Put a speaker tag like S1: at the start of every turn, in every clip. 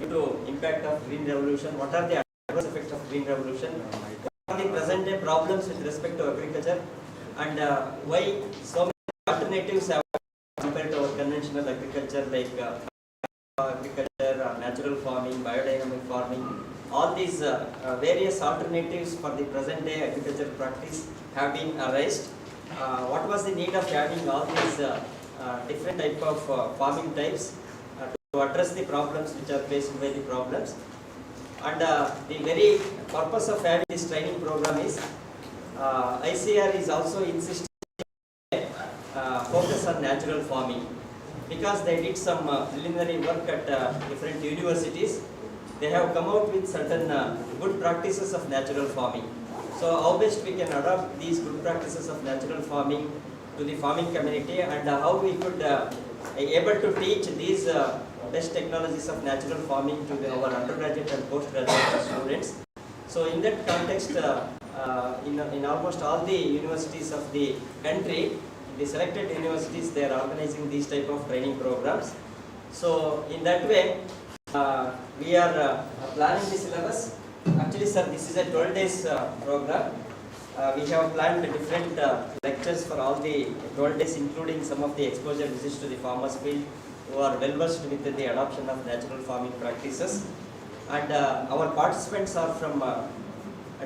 S1: due to impact of green revolution, what are the adverse effects of green revolution, what are the present day problems with respect to agriculture, and why so many alternatives have compared to our conventional agriculture like agriculture, natural farming, biodynamic farming. All these various alternatives for the present day agriculture practice have been raised. What was the need of having all these different type of farming types to address the problems which are faced by the problems? And the very purpose of having this training program is ICR is also insisting focus on natural farming, because they did some preliminary work at different universities. They have come out with certain good practices of natural farming. So how best we can adopt these good practices of natural farming to the farming community, and how we could able to teach these best technologies of natural farming to our undergraduate and postgraduate students. So in that context, in almost all the universities of the country, the selected universities, they are organizing these type of training programs. So in that way, we are planning the syllabus. Actually, sir, this is a 12 days program. We have planned different lectures for all the 12 days, including some of the exposure visits to the farmers field who are well versed with the adoption of natural farming practices. And our participants are from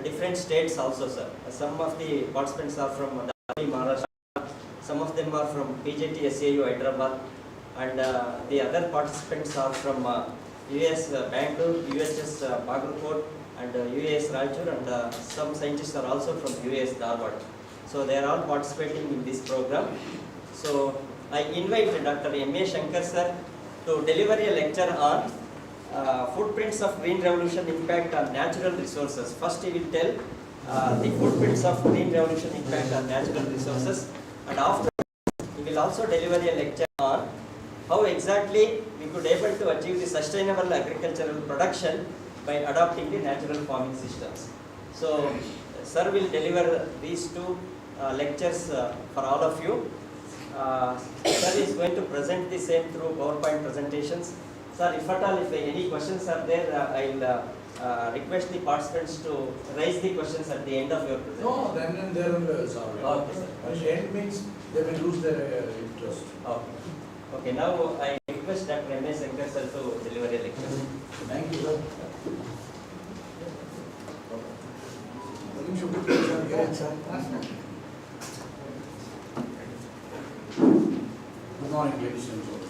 S1: different states also, sir. Some of the participants are from Maharashtra. Some of them are from PJT SAU Hyderabad, and the other participants are from US Bangalore, USS Bagalkot, and US Rajur, and some scientists are also from US Dharwad. So they are all participating in this program. So I invite Dr. M.A. Shankar sir to deliver a lecture on footprints of green revolution impact on natural resources. First he will tell the footprints of green revolution impact on natural resources, and after he will also deliver a lecture on how exactly we could able to achieve the sustainable agricultural production by adopting the natural farming systems. So sir will deliver these two lectures for all of you. Sir is going to present the same through PowerPoint presentations. Sir, if at all, if any questions are there, I'll request the participants to raise the questions at the end of your presentation.
S2: No, then and there will solve it.
S1: Okay, sir.
S2: At the end means they will lose their interest.
S1: Okay. Okay, now I request Dr. M.A. Shankar sir to deliver a lecture.
S2: Thank you, sir. Good morning, ladies and gentlemen.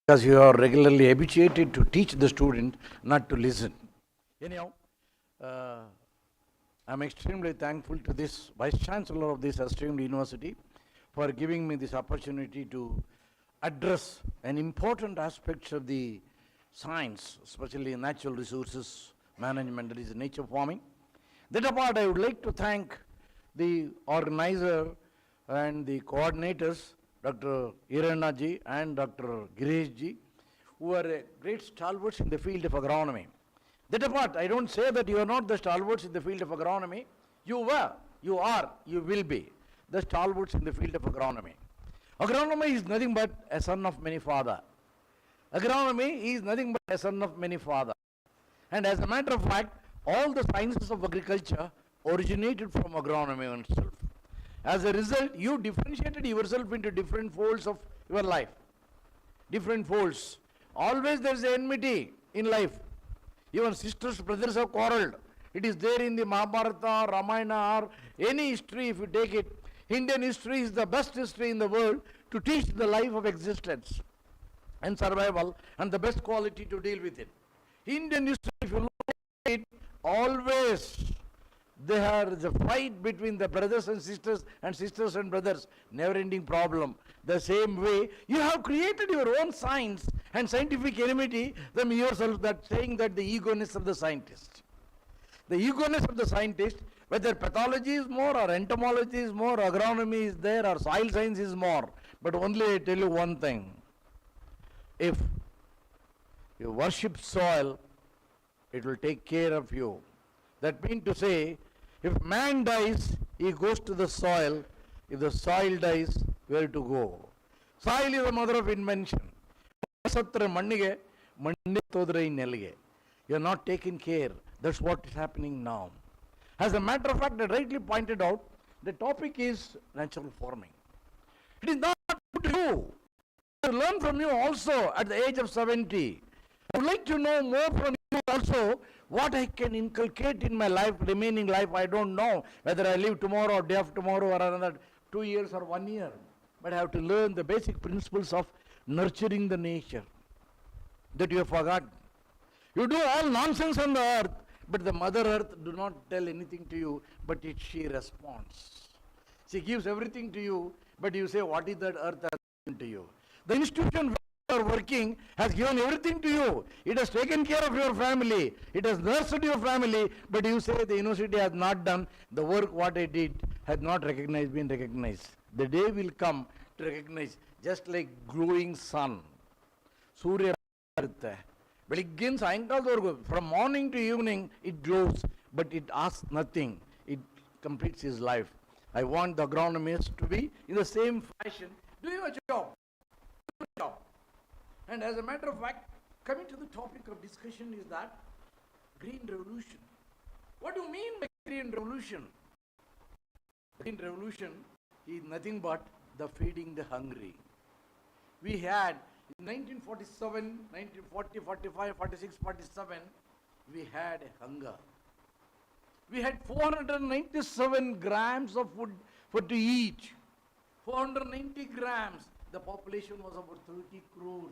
S2: Because you are regularly habituated to teach the student, not to listen. Anyhow, I'm extremely thankful to this Vice Chancellor of this esteemed university for giving me this opportunity to address an important aspect of the science, especially natural resources management, that is nature farming. That apart, I would like to thank the organizer and the coordinators, Dr. Irana ji and Dr. Girish ji, who are great stalwarts in the field of agronomy. That apart, I don't say that you are not the stalwarts in the field of agronomy. You were, you are, you will be the stalwarts in the field of agronomy. Agronomy is nothing but a son of many fathers. Agronomy is nothing but a son of many fathers. And as a matter of fact, all the sciences of agriculture originated from agronomy itself. As a result, you differentiated yourself into different folds of your life. Different folds. Always there is enmity in life. Even sisters, brothers have quarreled. It is there in the Mahabharata, Ramayana, or any history if you take it. Indian history is the best history in the world to teach the life of existence and survival and the best quality to deal with it. Indian history, if you look at it, always there is a fight between the brothers and sisters and brothers, never-ending problem. The same way, you have created your own science and scientific enmity from yourself, that saying that the ego-ness of the scientist. The ego-ness of the scientist, whether pathology is more or entomology is more, agronomy is there or soil science is more. But only I tell you one thing, if you worship soil, it will take care of you. That means to say, if man dies, he goes to the soil. If the soil dies, where to go? Soil is the mother of invention. You are not taking care. That's what is happening now. As a matter of fact, I rightly pointed out, the topic is natural farming. It is not up to you. I learn from you also at the age of 70. I would like to know more from you also what I can inculcate in my life, remaining life. I don't know whether I live tomorrow or day after tomorrow or another 2 years or 1 year. But I have to learn the basic principles of nurturing the nature that you have forgotten. You do all nonsense on the earth, but the mother earth do not tell anything to you, but she responds. She gives everything to you, but you say, what is that earth has given to you? The institution where you are working has given everything to you. It has taken care of your family. It has nursed your family, but you say the university has not done the work what I did, has not been recognized. The day will come to recognize, just like glowing sun. Surya from morning to evening it glows, but it asks nothing. It completes his life. I want the agronomist to be in the same fashion. Do your job. Do your job. And as a matter of fact, coming to the topic of discussion is that green revolution. What do you mean by green revolution? Green revolution is nothing but the feeding the hungry. We had in 1947, 1940, 45, 46, 47, we had a hunger. We had 497 grams of food for to eat. 490 grams. The population was about 30 crores.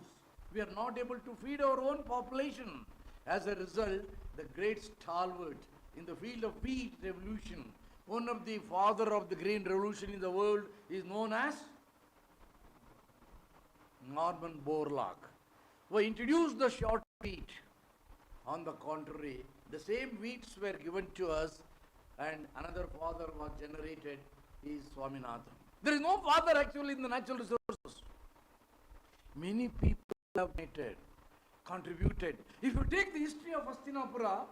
S2: We are not able to feed our own population. As a result, the great stalwart in the field of wheat revolution, one of the father of the green revolution in the world is known as Norman Borlaug, who introduced the short wheat. On the contrary, the same wheats were given to us and another father was generated, is Swaminathan. There is no father actually in the natural resources. Many people have contributed. If you take the history of Hastinapura,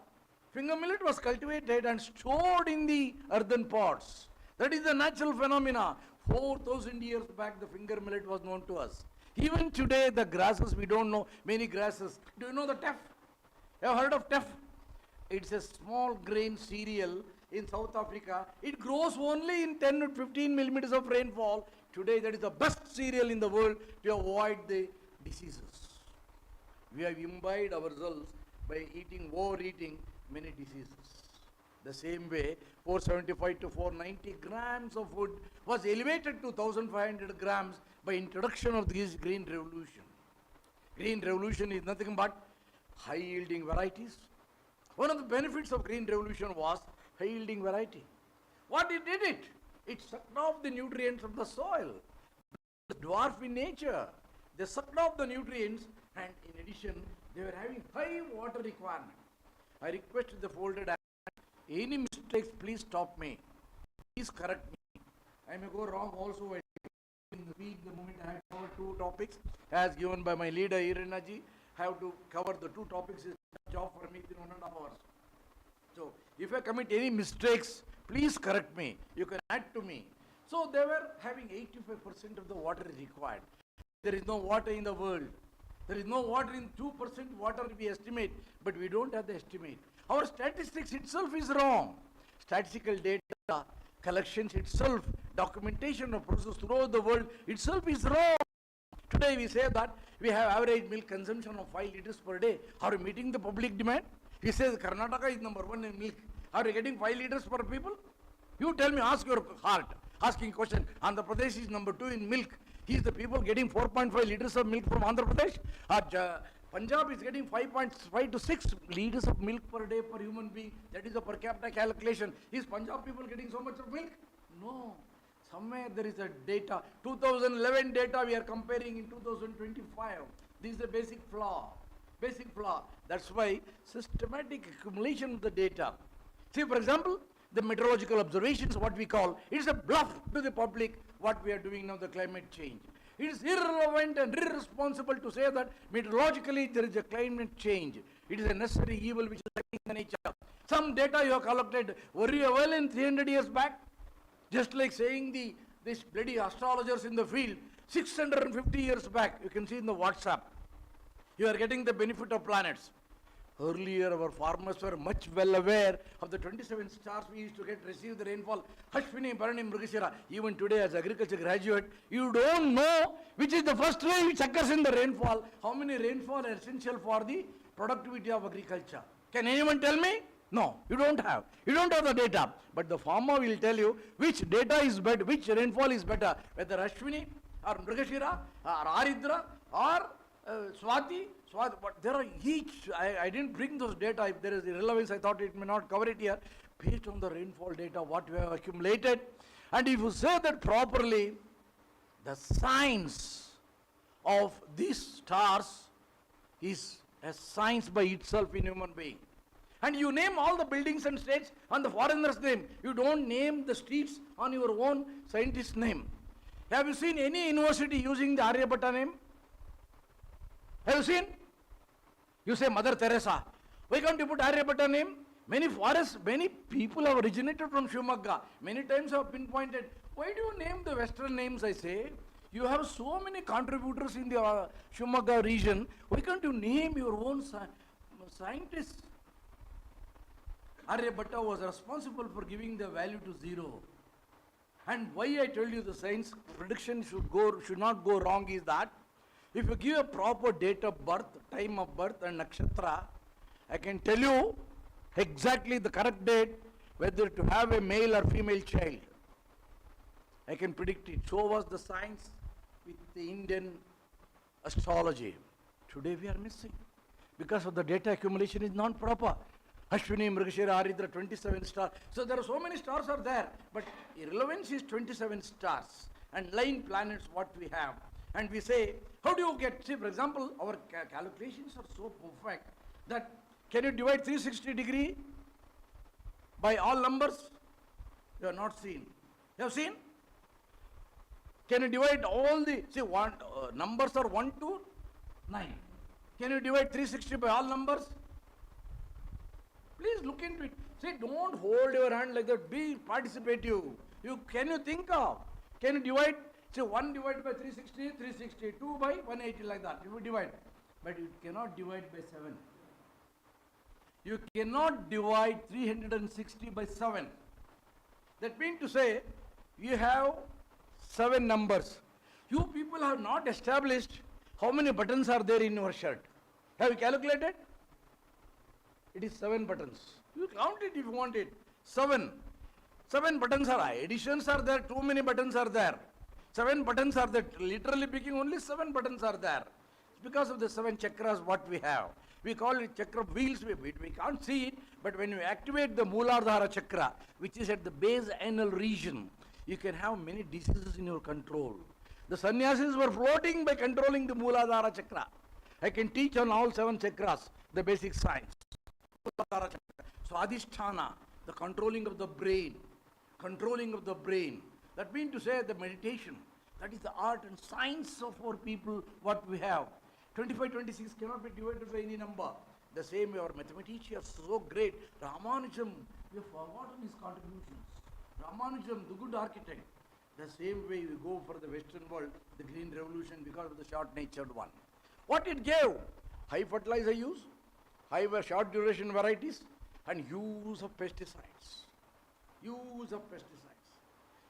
S2: finger millet was cultivated and stored in the earthen pots. That is the natural phenomena. 4,000 years back the finger millet was known to us. Even today, the grasses, we don't know many grasses. Do you know the teff? You have heard of teff? It's a small grain cereal in South Africa. It grows only in 10 to 15 millimeters of rainfall. Today, that is the best cereal in the world to avoid the diseases. We have imbibed ourselves by overeating many diseases. The same way, 475 to 490 grams of food was elevated to 1,500 grams by introduction of this green revolution. Green revolution is nothing but high yielding varieties. One of the benefits of green revolution was high yielding variety. What it did it? It sucked off the nutrients of the soil. The dwarf in nature. They sucked off the nutrients and in addition they were having high water requirement. I request the folded hand, any mistakes please stop me. Please correct me. I may go wrong also while in the week the moment I have covered 2 topics as given by my leader Irinaji. I have to cover the 2 topics is a job for me in 1.5 hours. So if I commit any mistakes, please correct me. You can add to me. So they were having 85% of the water required. There is no water in the world. There is no water in 2% water we estimate, but we don't have the estimate. Our statistics itself is wrong. Statistical data, collections itself, documentation of process throughout the world itself is wrong. Today we say that we have average milk consumption of 5 liters per day. Are we meeting the public demand? He says Karnataka is number 1 in milk. Are we getting 5 liters per people? You tell me, ask your heart. Asking question, Andhra Pradesh is number 2 in milk. Is the people getting 4.5 liters of milk from Andhra Pradesh? Punjab is getting 5.5 to 6 liters of milk per day per human being. That is the per capita calculation. Is Punjab people getting so much of milk? No. Somewhere there is a data. 2011 data we are comparing in 2025. This is a basic flaw. Basic flaw. That's why systematic accumulation of the data. See, for example, the meteorological observations, what we call, it is a bluff to the public what we are doing now, the climate change. It is irrelevant and irresponsible to say that meteorologically there is a climate change. It is a necessary evil which is affecting the nature. Some data you have collected, were you well in 300 years back? Just like saying the these bloody astrologers in the field, 650 years back, you can see in the WhatsApp, you are getting the benefit of planets. Earlier, our farmers were much well aware of the 27 stars we used to receive the rainfall. Ashwini, Bharani, Mrigashira. Even today, as agriculture graduate, you don't know which is the first ray which occurs in the rainfall. How many rainfall are essential for the productivity of agriculture? Can anyone tell me? No, you don't have. You don't have the data. But the farmer will tell you which data is better, which rainfall is better, whether Ashwini or Mrigashira or Aridra or Swati, but there are each, I didn't bring those data. If there is irrelevance, I thought it may not cover it here. Based on the rainfall data, what we have accumulated. And if you say that properly, the science of these stars is a science by itself in human being. And you name all the buildings and states on the foreigner's name. You don't name the streets on your own scientist's name. Have you seen any university using the Aryabhatta name? Have you seen? You say Mother Teresa. Why can't you put Aryabhatta name? Many forests, many people have originated from Shivamogga. Many times I have pinpointed. Why do you name the western names, I say? You have so many contributors in the Shivamogga region. Why can't you name your own scientists? Aryabhatta was responsible for giving the value to 0. And why I tell you the science prediction should not go wrong is that if you give a proper date of birth, time of birth and nakshatra, I can tell you exactly the correct date whether to have a male or female child. I can predict it. So was the science with the Indian astrology. Today we are missing because of the data accumulation is not proper. Ashwini, Mrigashira, Aridra, 27 stars. So there are so many stars are there, but irrelevance is 27 stars and 9 planets what we have. And we say, how do you get, see for example, our calculations are so perfect that can you divide 360 degree by all numbers? You have not seen. You have seen? Can you divide all the, see numbers are 1 to 9. Can you divide 360 by all numbers? Please look into it. Say, don't hold your hand like that. Be participative. Can you think of? Can you divide? Say 1 divided by 360, 360. 2 by 180 like that. You will divide. But you cannot divide by 7. You cannot divide 360 by 7. That means to say, you have 7 numbers. You people have not established how many buttons are there in your shirt. Have you calculated? It is 7 buttons. You count it if you want it. 7. 7 buttons are, additions are there, too many buttons are there. 7 buttons are there, literally speaking only 7 buttons are there. It's because of the 7 chakras what we have. We call it chakra wheels, we can't see it, but when you activate the Mooladhara chakra, which is at the base anal region, you can have many diseases in your control. The sannyasis were floating by controlling the Mooladhara chakra. I can teach on all 7 chakras, the basic science. Swadhisthana, the controlling of the brain. Controlling of the brain. That means to say the meditation. That is the art and science of our people, what we have. 25, 26 cannot be divided by any number. The same way our mathematicians are so great. Ramanujam, we have forgotten his contributions. Ramanujam, the good architect. The same way we go for the Western world, the Green Revolution, because of the short-natured one. What it gave? High fertilizer use, short duration varieties, and use of pesticides. Use of pesticides.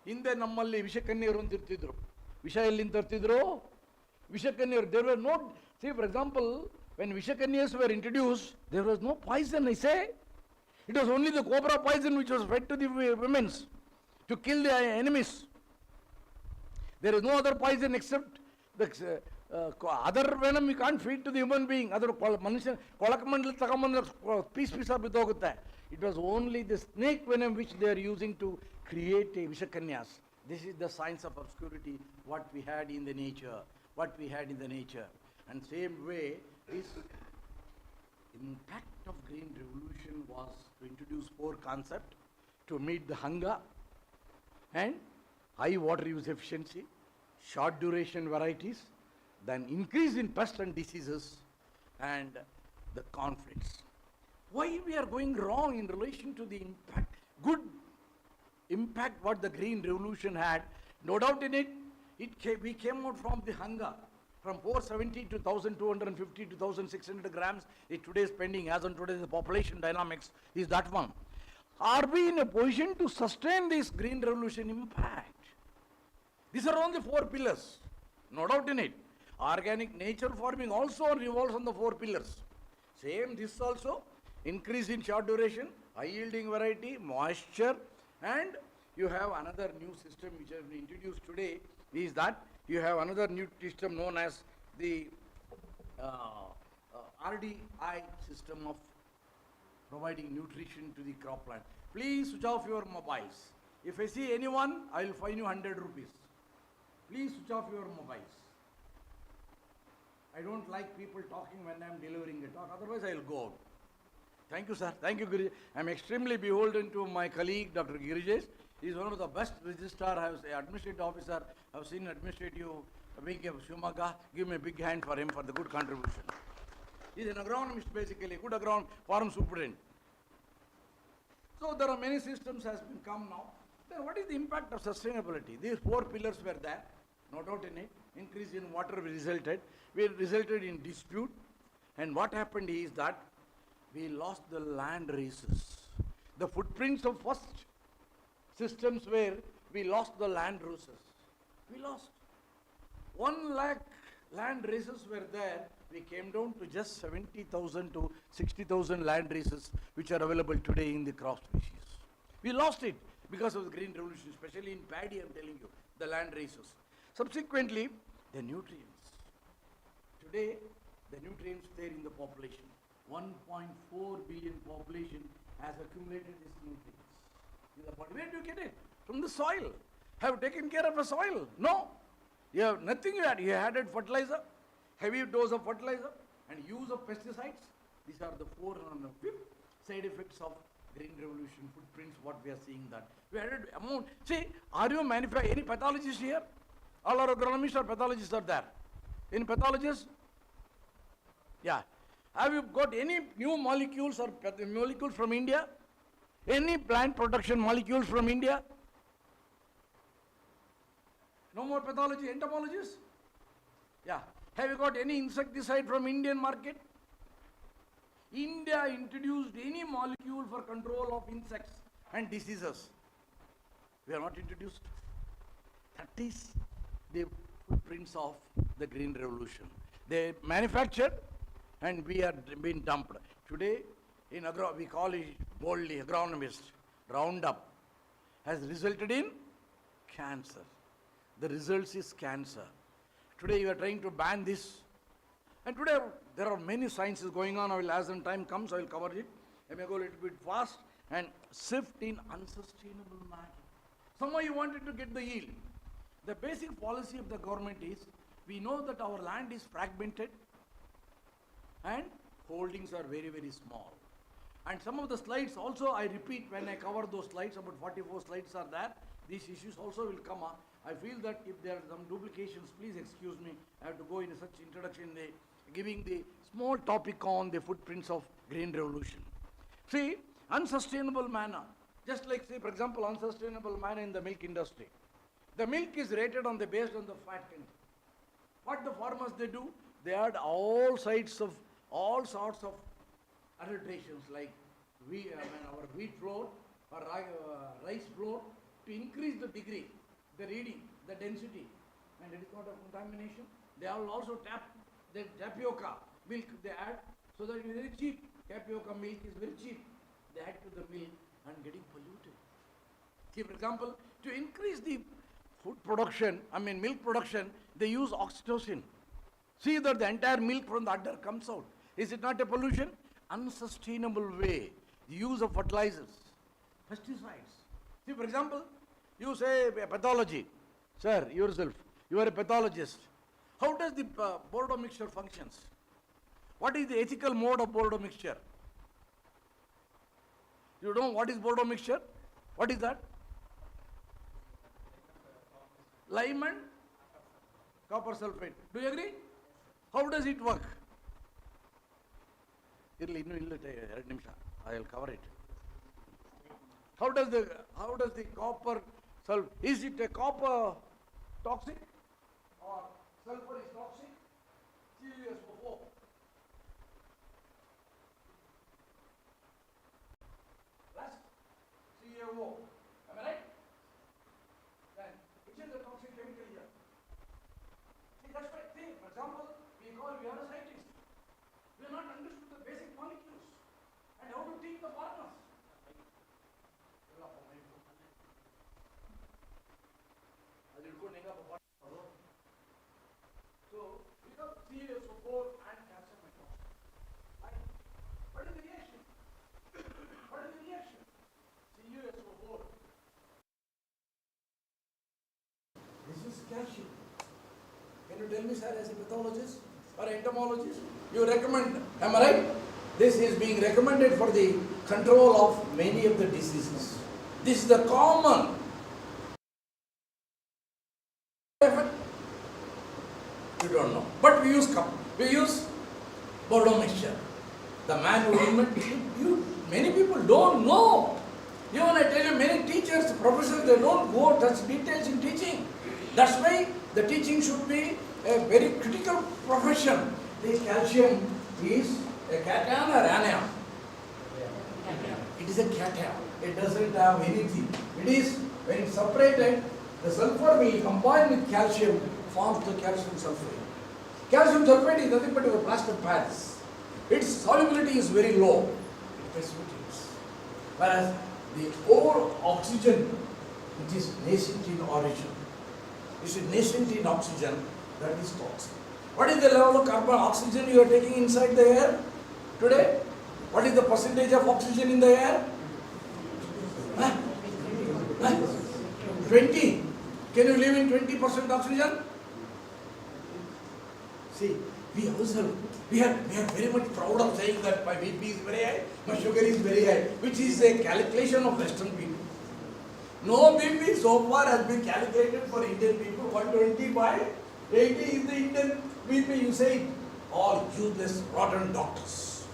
S2: ಹಿಂದೆ ನಮ್ಮಲ್ಲಿ ವಿಷಕನ್ಯರು ಅಂತ ಇರ್ತಿದ್ರು. ವಿಷ ಎಲ್ಲಿಂದ ತರ್ತಿದ್ರು? ವಿಷಕನ್ಯರು. There were no, see for example, when Vishakanyas were introduced, there was no poison, I say. It was only the cobra poison which was fed to the women to kill the enemies. There is no other poison except the other venom you can't feed to the human being. Other piece of it was only the snake venom which they are using to create a Vishakanyas. This is the science of obscurity, what we had in the nature. What we had in the nature. And same way, this impact of Green Revolution was to introduce 4 concepts to meet the hunger and high water use efficiency, short duration varieties, then increase in pests and diseases, and the conflicts. Why we are going wrong in relation to the impact, good impact what the Green Revolution had? No doubt in it, we came out from the hunger, from 470 to 1250 to 1600 grams. Today's pending, as on today, the population dynamics is that one. Are we in a position to sustain this green revolution impact? These are only 4 pillars, no doubt in it. Organic nature farming also revolves on the 4 pillars. Same this also, increase in short duration, high yielding variety, moisture, and you have another new system which has been introduced today, is that you have another new system known as the RDI system of providing nutrition to the cropland. Please switch off your mobiles. If I see anyone, I will fine you 100 rupees. Please switch off your mobiles. I don't like people talking when I am delivering a talk, otherwise I will go out. Thank you, sir. Thank you, Girish. I am extremely beholden to my colleague, Dr. Girish. He is one of the best registrar, administrative officer. I have seen administrative wing of Shivamogga. Give me a big hand for him for the good contribution. He is an agronomist basically, good agronom, farm superintendent. So there are many systems has been come now. Then what is the impact of sustainability? These 4 pillars were there, no doubt in it. Increase in water resulted. We resulted in dispute. And what happened is that we lost the land races. The footprints of first systems where we lost the land races. We lost. 1 lakh land races were there. We came down to just 70,000 to 60,000 land races which are available today in the crop species. We lost it because of the green revolution, especially in paddy, I am telling you, the land races. Subsequently, the nutrients. Today, the nutrients there in the population. 1.4 billion population has accumulated these nutrients in the body. Where do you get it? From the soil. Have you taken care of the soil? No. You have nothing you had. You added fertilizer, heavy dose of fertilizer, and use of pesticides. These are the 4 and the 5th side effects of green revolution footprints, what we are seeing that. We added amount. See, are you manufacturing any pathologists here? All our agronomists or pathologists are there. Any pathologists? Yeah. Have you got any new molecules or molecules from India? Any plant protection molecules from India? No more pathology, entomologists? Yeah. Have you got any insecticide from Indian market? India introduced any molecule for control of insects and diseases. We are not introduced. That is the footprints of the green revolution. They manufactured and we are being dumped. Today, in we call it boldly agronomist, Roundup has resulted in cancer. The results is cancer. Today you are trying to ban this. And today there are many sciences going on. I will, as the time comes, I will cover it. I may go a little bit fast and shift in unsustainable manner. Somehow you wanted to get the yield. The basic policy of the government is, we know that our land is fragmented and holdings are very, very small. And some of the slides also I repeat when I cover those slides, about 44 slides are there. These issues also will come up. I feel that if there are some duplications, please excuse me. I have to go in such introduction, giving the small topic on the footprints of green revolution. See, unsustainable manner. Just like, say, for example, unsustainable manner in the milk industry. The milk is rated on based on the fat content. What the farmers they do? They add all sorts of adulterations like our wheat flour or rice flour to increase the degree, the reading, the density, and it is not a contamination. They will also the tapioca milk they add, so that it is very cheap. Tapioca milk is very cheap. They add to the milk and getting polluted. See, for example, to increase the food production, milk production, they use oxytocin. See that the entire milk from the udder comes out. Is it not a pollution? Unsustainable way. The use of fertilizers, pesticides. See, for example, you say pathology. Sir, yourself, you are a pathologist. How does the Bordeaux mixture functions? What is the ethical mode of Bordeaux mixture? You know what is Bordeaux mixture? What is that? Lime and copper sulfate. Do you agree? How does it work? I will cover it. How does the copper sulfate? Is it a copper toxic or sulfur is toxic, CuSO4. Plus CaO. Am I right? Then which is the toxic chemical here? See, that's why, see, for example, we are scientists. We have not understood the basic molecules and how to teach the farmers. So, we got CaSO4 and calcium hydroxide. Right? What is the reaction? What is the reaction? CaSO4. This is calcium. Can you tell me, sir, as a pathologist or entomologist, you recommend, am I right? This is being recommended for the control of many of the diseases. This is the common effect. You don't know. But we use Bordeaux mixture. The man who invented it, many people don't know. Even I tell you, many teachers, professors, they don't go such details in teaching. That's why the teaching should be a very critical profession. This calcium is a cation or anion? It is a cation. It doesn't have anything. It is, when it's separated, the sulfur will combine with calcium, forms the calcium sulfate. Calcium sulfate is nothing but a plaster of Paris. Its solubility is very low. It precipitates. Whereas the ore oxygen, which is nascent in origin, is nascent in oxygen, that is toxic. What is the level of carbon oxygen you are taking inside the air today? What is the percentage of oxygen in the air? 20. Can you live in 20% oxygen? See, we ourselves, we are very much proud of saying that my BP is very high, my sugar is very high, which is a calculation of Western people. No BP so far has been calculated for Indian people. 120 by 80 is the Indian BP, you say it. All useless, rotten doctors.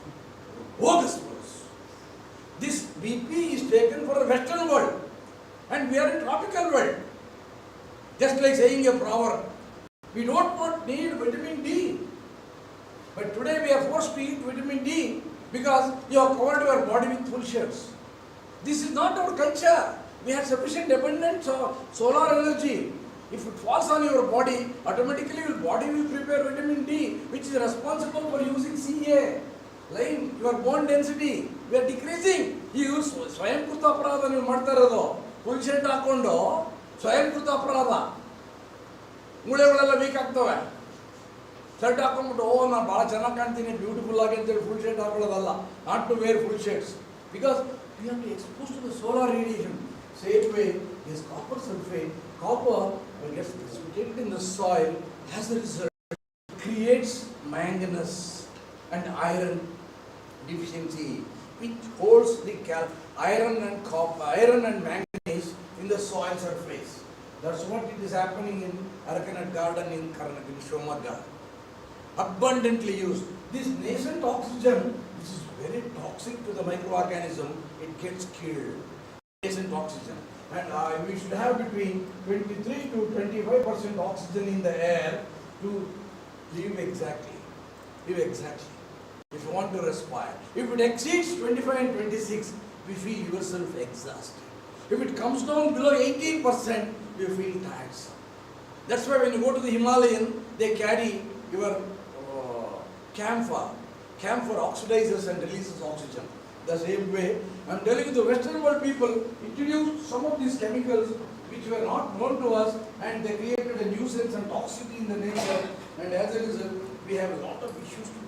S2: Bogus fellows. This BP is taken for the Western world. And we are in tropical world. Just like saying a proverb, we don't need vitamin D. But today we are forced to eat vitamin D because you have covered your body with full shades. This is not our culture. We have sufficient abundance of solar energy. If it falls on your body, automatically your body will prepare vitamin D, which is responsible for using Ca. Line, your bone density, we are decreasing. You use Swayamkruta Aparadha, you ಮಾಡ್ತಾರದು full shirt ಹಾಕೊಂಡು ಸ್ವಯಂಕೃತ ಅಪರಾಧ. ಮೂಳೆಗಳೆಲ್ಲ weak ಆಗ್ತವೆ. Shirt ಹಾಕೊಂಡ್ಬಿಟ್ಟು ನಾನು ಭಾಳ ಚೆನ್ನಾಗಿ ಕಾಣ್ತೀನಿ beautiful ಆಗಿ ಅಂತೇಳಿ full shirt ಹಾಕೊಳ್ಳೋದಲ್ಲ. Not to wear full shirts because we have to be exposed to the solar radiation. Same way, this copper sulfate, copper will get precipitated in the soil, as a result creates manganese and iron deficiency, which holds the iron and manganese in the soil surface. That's what it is happening in Arakanat garden in Shivamogga. Abundantly used. This nascent oxygen, which is very toxic to the microorganism, it gets killed. Nascent oxygen. And we should have between 23 to 25% oxygen in the air to live exactly. If you want to respire. If it exceeds 25 and 26, we feel yourself exhausted. If it comes down below 18%, you feel tired. That's why when you go to the Himalayan, they carry your camphor. Camphor oxidizes and releases oxygen. The same way, I am telling you, the Western world people introduced some of these chemicals which were not known to us, and they created a nuisance and toxicity in the nature, and as a result, we have a lot of issues to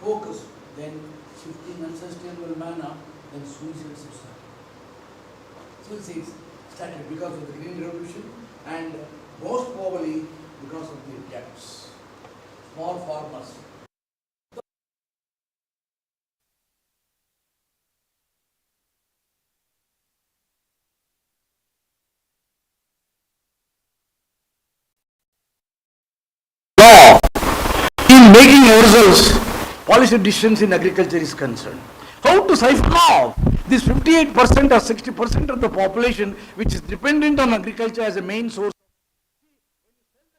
S2: focus. Then, shifting unsustainable manner, then suicides started. Suicides started because of the Green Revolution, and most probably because of the debts. Small farmers. In making ourselves policy decisions in agriculture is concerned. How to siphon off this 58% or 60% of the population which is dependent on agriculture as a main source.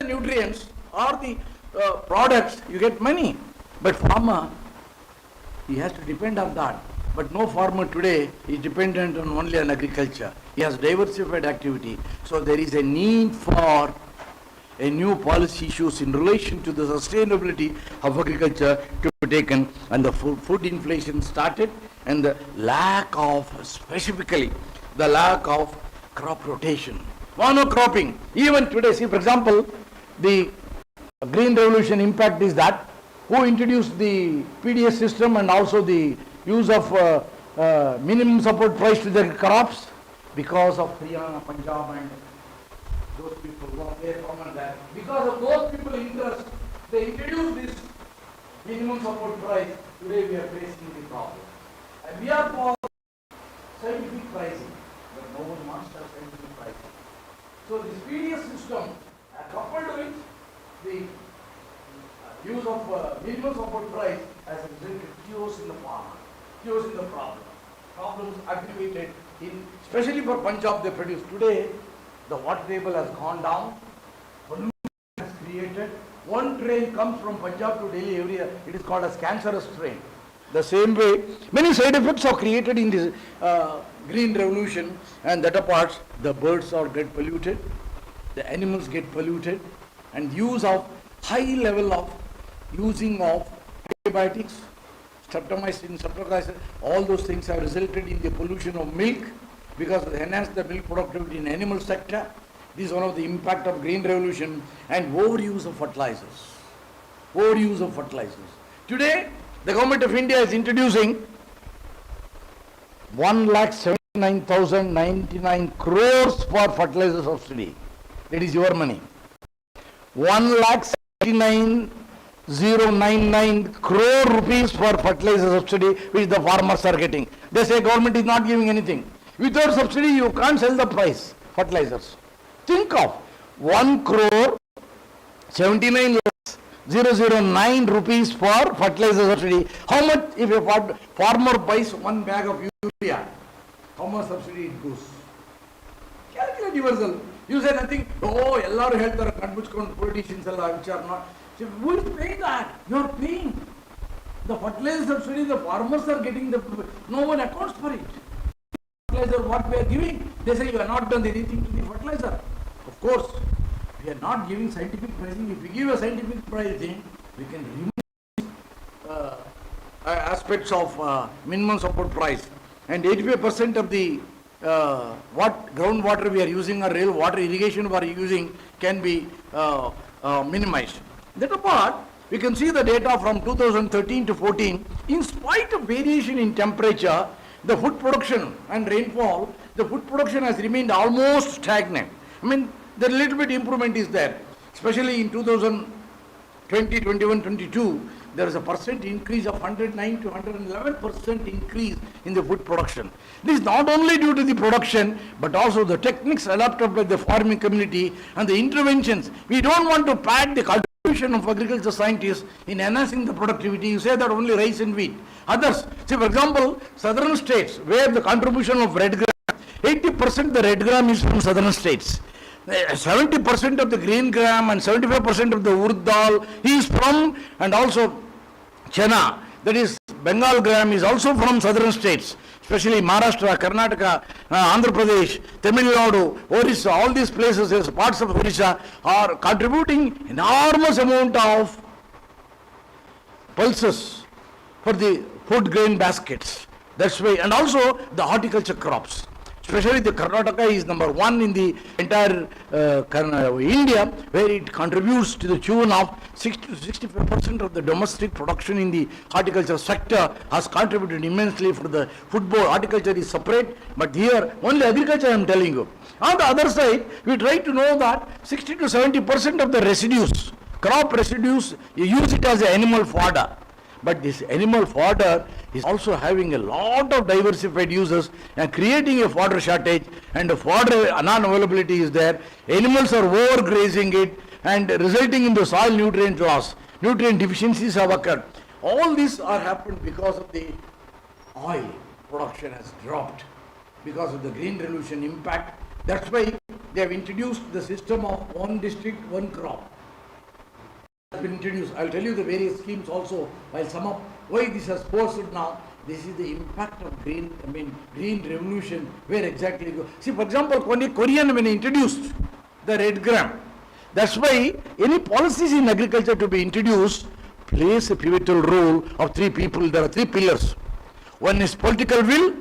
S2: nutrients or the products, you get money. But farmer, he has to depend on that. But no farmer today is dependent on only on agriculture. He has diversified activity. So there is a need for a new policy issues in relation to the sustainability of agriculture to be taken, and the food inflation started, and the lack of, specifically, the lack of crop rotation. Monocropping. Even today, see, for example, the Green Revolution impact is that who introduced the PDS system and also the use of minimum support price to the crops? Because of Haryana, Punjab and those people who are there common there. Because of those people interest, they introduced this minimum support price. Today we are facing the problem. And we are for scientific pricing, but no one wants to have scientific pricing. So this PDS system, coupled with the use of minimum support price, has resulted chaos in the farmer, chaos in the problem. Problems aggravated in, especially for Punjab they produce. Today, the water table has gone down, pollution has created. One train comes from Punjab to Delhi every year. It is called as cancerous train. The same way, many side effects are created in this green revolution, and that apart, the birds are get polluted, the animals get polluted, and use of high level of using of antibiotics, streptomycin, streptococci, all those things have resulted in the pollution of milk, because they enhance the milk productivity in animal sector. This is one of the impact of green revolution, and overuse of fertilizers. Overuse of fertilizers. Today, the government of India is introducing 1,79,099 crores for fertilizer subsidy. That is your money. 1,79,099 crore rupees for fertilizer subsidy which the farmers are getting. They say government is not giving anything. Without subsidy, you can't sell the price, fertilizers. Think of 1 crore 79 lakhs 009 rupees for fertilizer subsidy. How much if a farmer buys one bag of urea? How much subsidy it goes? Calculate yourself. You say nothing. Oh, ellaru heltare kanbuchkondu politicians alla which are not. So who is paying that? You are paying. The fertilizer subsidy, the farmers are getting the. No one accounts for it. Fertilizer, what we are giving, they say you have not done anything to the fertilizer. Of course, we are not giving scientific pricing. If we give a scientific pricing, we can remove aspects of minimum support price. And 85% of the what groundwater we are using or rail water irrigation we are using can be minimized. That apart, we can see the data from 2013 to 14. In spite of variation in temperature, the food production and rainfall, the food production has remained almost stagnant. I mean, the little bit improvement is there. Especially in 2020, 21, 22, there is a percent increase of 109 to 111% increase in the food production. This is not only due to the production, but also the techniques adopted by the farming community and the interventions. We don't want to pad the contribution of agriculture scientists in enhancing the productivity. You say that only rice and wheat. Others, see for example, southern states where the contribution of red gram, 80% the red gram is from southern states. 70% of the green gram and 75% of the urd dal is from, and also chana, that is Bengal gram is also from southern states, especially Maharashtra, Karnataka, Andhra Pradesh, Tamil Nadu, Orissa, all these places, as parts of Orissa are contributing enormous amount of pulses for the food grain baskets. That's why, and also the horticulture crops. Especially the Karnataka is number one in the entire India, where it contributes to the tune of 60 to 65% of the domestic production in the horticulture sector has contributed immensely for the food board. Horticulture is separate, but here only agriculture I am telling you. On the other side, we try to know that 60 to 70% of the residues, crop residues, you use it as an animal fodder. But this animal fodder is also having a lot of diversified uses and creating a fodder shortage, and the fodder non-availability is there. Animals are overgrazing it and resulting in the soil nutrient loss. Nutrient deficiencies have occurred. All these are happened because of the oil production has dropped because of the green revolution impact. That's why they have introduced the system of one district, one crop. has been introduced. I'll tell you the various schemes also. While sum up why this has posted now. This is the impact of green revolution. Where exactly go? See, for example, Korean when introduced the red gram. That's why any policies in agriculture to be introduced plays a pivotal role of three people. There are three pillars. One is political will,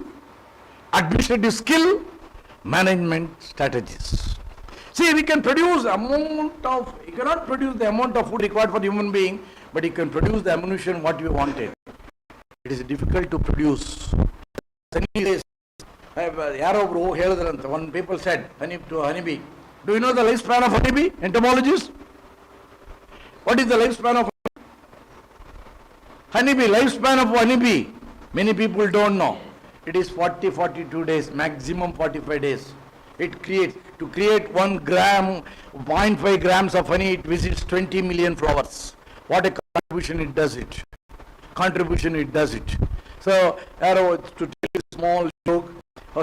S2: administrative skill, management strategies. See, we can produce you cannot produce the amount of food required for the human being, but you can produce the ammunition what you wanted. It is difficult to produce. One people said to honeybee. Do you know the lifespan of honeybee? Entomologists? What is the lifespan of honeybee? Lifespan of honeybee. Many people don't know. It is 42 days, maximum 45 days. To create 1 gram, 0.5 grams of honey, it visits 20 million flowers. What a contribution it does it. So, to tell you a small joke,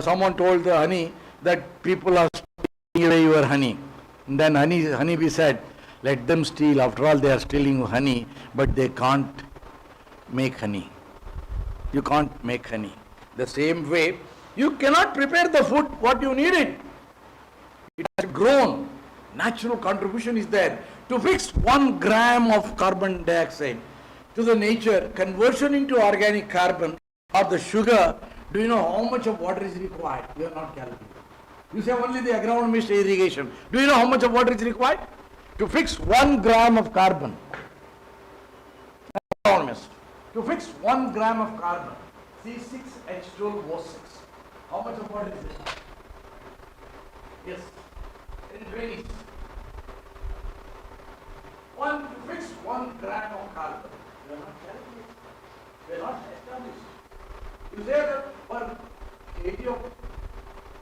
S2: someone told the honey that people are stealing away your honey. And then honeybee said, let them steal. After all, they are stealing honey, but they can't make honey. You can't make honey. The same way, you cannot prepare the food what you need it. It has grown. Natural contribution is there. To fix 1 gram of carbon dioxide to the nature, conversion into organic carbon or the sugar, do you know how much of water is required? You are not calculating. You say only the agronomist irrigation. Do you know how much of water is required? To fix 1 gram of carbon. Agronomist. To fix 1 gram of carbon, C6H12O6. How much of water is it? Yes. In drainage. To fix 1 gram of carbon. We are not calculating. We are not established. You say that per kg of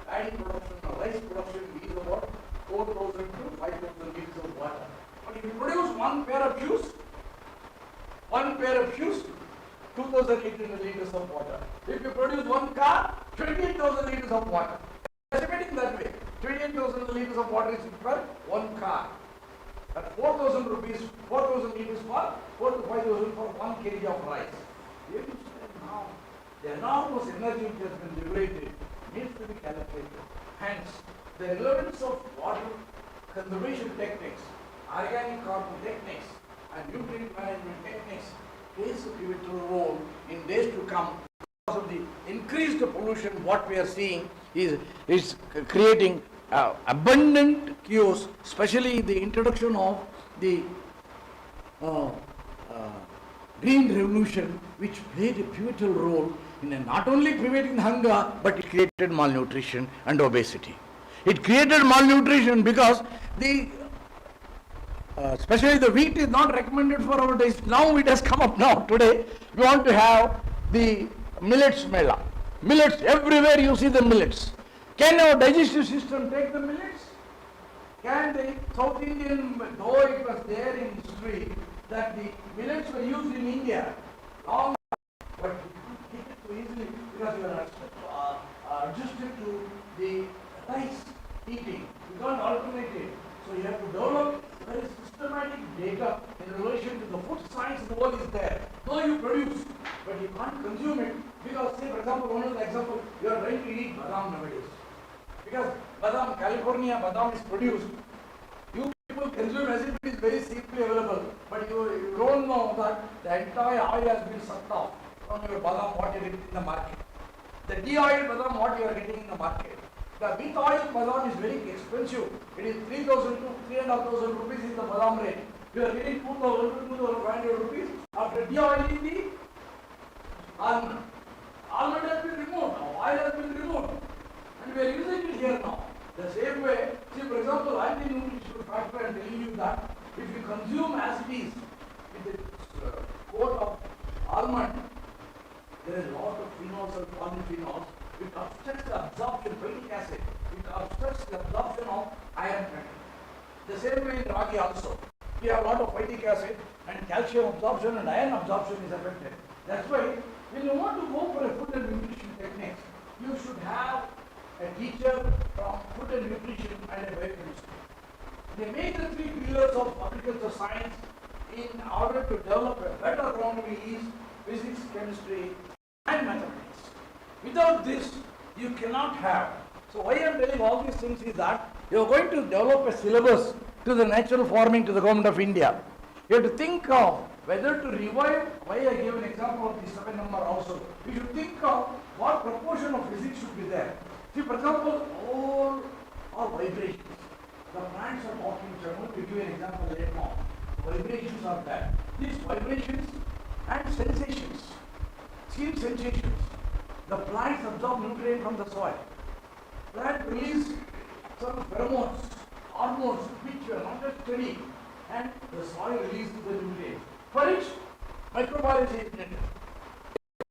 S2: paddy production or rice production we use about 4,000 to 5,000 liters of water. But if you produce 1 pair of shoes, 2,800 liters of water. If you produce 1 car, 28,000 liters of water. Estimating that way, 28,000 liters of water is per 1 car. At 4,000 rupees, 4,000 liters for 4 to 5,000 for 1 kg of rice. Here you stand now. The enormous energy which has been liberated needs to be calculated. Hence, the relevance of water conservation techniques, organic carbon techniques, and nutrient management techniques plays a pivotal role in days to come. Because of the increased pollution, what we are seeing is creating abundant cures, especially the introduction of the green revolution, which played a pivotal role in not only preventing hunger, but it created malnutrition and obesity. It created malnutrition because especially the wheat is not recommended for our days. Now it has come up now. Today we want to have the millets mela. Millets, everywhere you see the millets. Can our digestive system take the millets? Can the South Indian, though it was there in history that the millets were used in India long, but you can't take it so easily because you are adjusted to the rice eating. You can't alternate it. So you have to develop very systematic data in relation to the food science. The world is there. Though you produce, but you can't consume it because, say, for example, one of the example, you are trying to eat badam nowadays. Because badam, California badam is produced. You people consume as if it is very cheaply available, but you don't know that the entire oil has been sucked off from your badam what you are getting in the market. The de-oiled badam what you are getting in the market. The with oil badam is very expensive. It is 3,000 to 3,500 rupees is the badam rate. You are getting 2,000 to 2,500 rupees after de-oiling the almond. Almond has been removed now, oil has been removed. And we are using it here now. The same way, see for example, anti-nutritional factor I am telling you that if you consume as it is with the coat of almond, there is a lot of phenols and polyphenols. It obstructs the absorption of phytic acid. It obstructs the absorption of iron metal. The same way in ragi also. We have a lot of phytic acid and calcium absorption and iron absorption is affected. That's why when you want to go for a food and nutrition techniques, you should have a teacher from food and nutrition and a biochemistry. They make the 3 pillars of agriculture science in order to develop a better agronomy is physics, chemistry and mathematics. Without this, you cannot have. So why I am telling all these things is that you are going to develop a syllabus to the natural farming to the government of India. You have to think of whether to revive, why I gave an example of the 7 number also. You should think of what proportion of physics should be there. See, for example, all vibrations. The plants are talking, so I'm going to give you an example later on. Vibrations are there. These vibrations and sensations, skin sensations. The plants absorb nutrient from the soil. Plant release some pheromones, hormones, which are not just studying, and the soil releases the nutrients. For which microbiology is needed.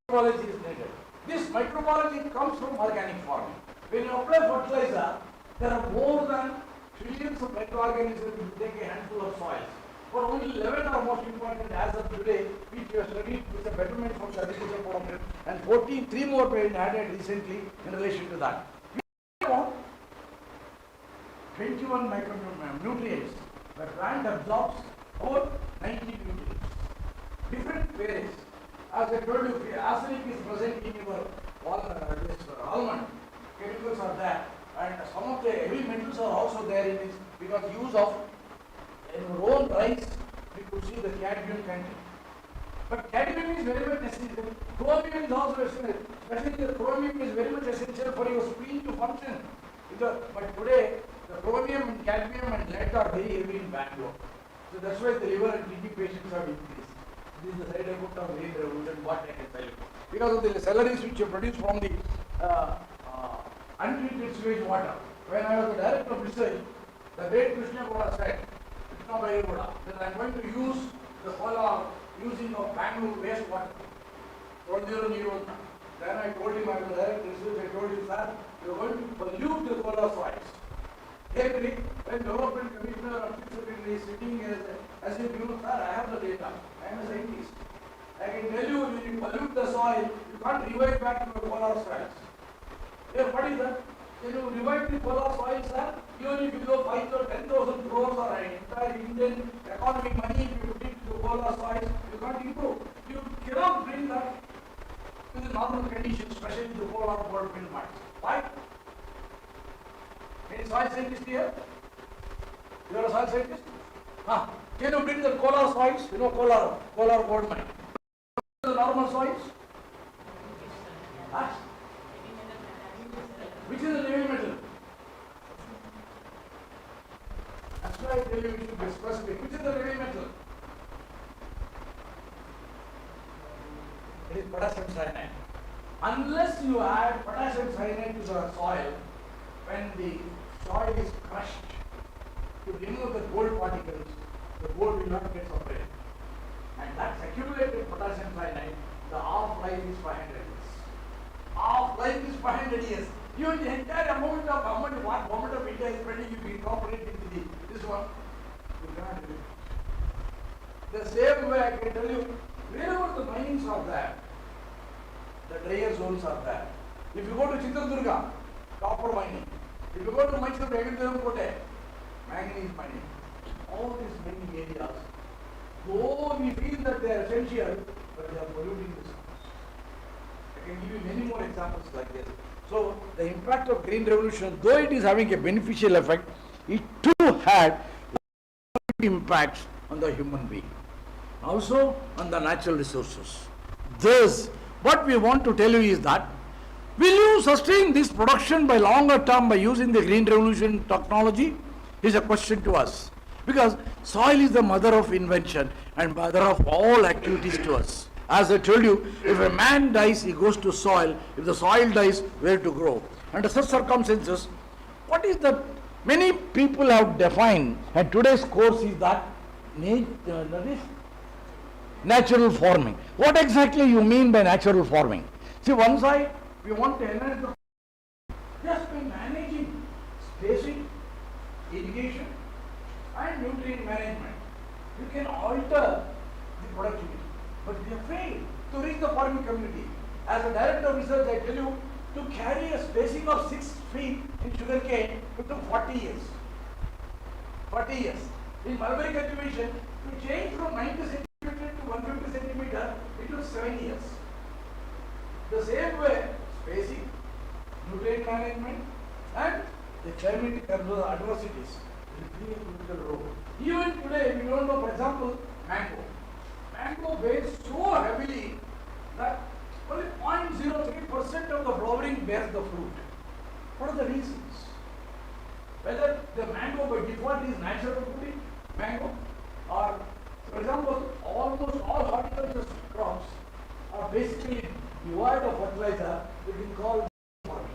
S2: Microbiology is needed. This microbiology comes from organic farming. When you apply fertilizer, there are more than trillions of microorganisms to take a handful of soils. But only 11 are most important as of today, which we have studied with a betterment from the agriculture program, and 3 more were added recently in relation to that. We want 21 micronutrients. The plant absorbs over 90 nutrients. Different variants. As I told you, arsenic is present in your almond. Chemicals are there, and some of the heavy metals are also there in this because use of in our own rice, we could see the cadmium content. But cadmium is very much essential. Chromium is also essential. Especially the chromium is very much essential for your spleen to function. But today, the chromium and cadmium and lead are very heavy in Bangalore. So that's why the liver and kidney patients have increased. This is the side effect of green revolution, what I can tell you. Because of the salaries which are produced from the untreated sewage water. When I was the director of research, the great Krishna said, then I'm going to use the solar using of Bangalore wastewater. Then I told him, I was director of research, I told him, sir, you are going to pollute the solar soils. Every when development commissioner or chief secretary is sitting as if you know, sir, I have the data. I am a scientist. I can tell you, when you pollute the soil, you can't revive back to the polar soils. Here, what is that? When you revive the polar soil, sir, even if you go 5,000 or 10,000 crores or an entire Indian economic money, if you put it to polar soils, you can't improve. You cannot bring that to the normal conditions, especially the polar world wind mines. Why? Any soil scientist here? You are a soil scientist? Can you bring the polar soils? You know polar gold mine. The normal soils? Which is the living metal? That's why I tell you we should be specific. Which is the living metal? It is potassium cyanide. Unless you add potassium cyanide to the soil, when the soil is crushed to remove the gold particles, the gold will not get separated. And that's accumulated potassium cyanide, the half-life is 500 years. Half-life is 500 years. Even the entire amount of what government of India is spending, if you incorporate into this one, you cannot do it. The same way I can tell you, wherever the mines are there, the drier zones are there. If you go to Chitradurga, copper mining. If you go to Mysore, manganese mining. All these mining areas, though we feel that they are essential, but they are polluting the soils. I can give you many more examples like this. So the impact of green revolution, though it is having a beneficial effect, it too had impacts on the human being, also on the natural resources. Thus, what we want to tell you is that, will you sustain this production by longer term by using the green revolution technology? Is a question to us. Because soil is the mother of invention and mother of all activities to us. As I told you, if a man dies, he goes to soil. If the soil dies, where to grow? Under such circumstances, what is the, many people have defined, and today's course is that natural farming. What exactly you mean by natural farming? See, one side, we want to enhance the, just by managing spacing, irrigation and nutrient management, you can alter the productivity. But we have failed to reach the farming community. As a director of research, I tell you, to carry a spacing of 6 feet in sugarcane, it took 40 years. 40 years. In mulberry cultivation, To change from 90 centimeter to 150 centimeter, it took 7 years. The same way, spacing, nutrient management, and the climatic adversities will play a critical role. Even today, we don't know, for example, mango. Mango weighs so heavily that only 0.03% of the flowering bears the fruit. What are the reasons? Whether the mango by default is natural fruit, mango, or for example, almost all horticultural crops are basically devoid of fertilizer, we can call farming.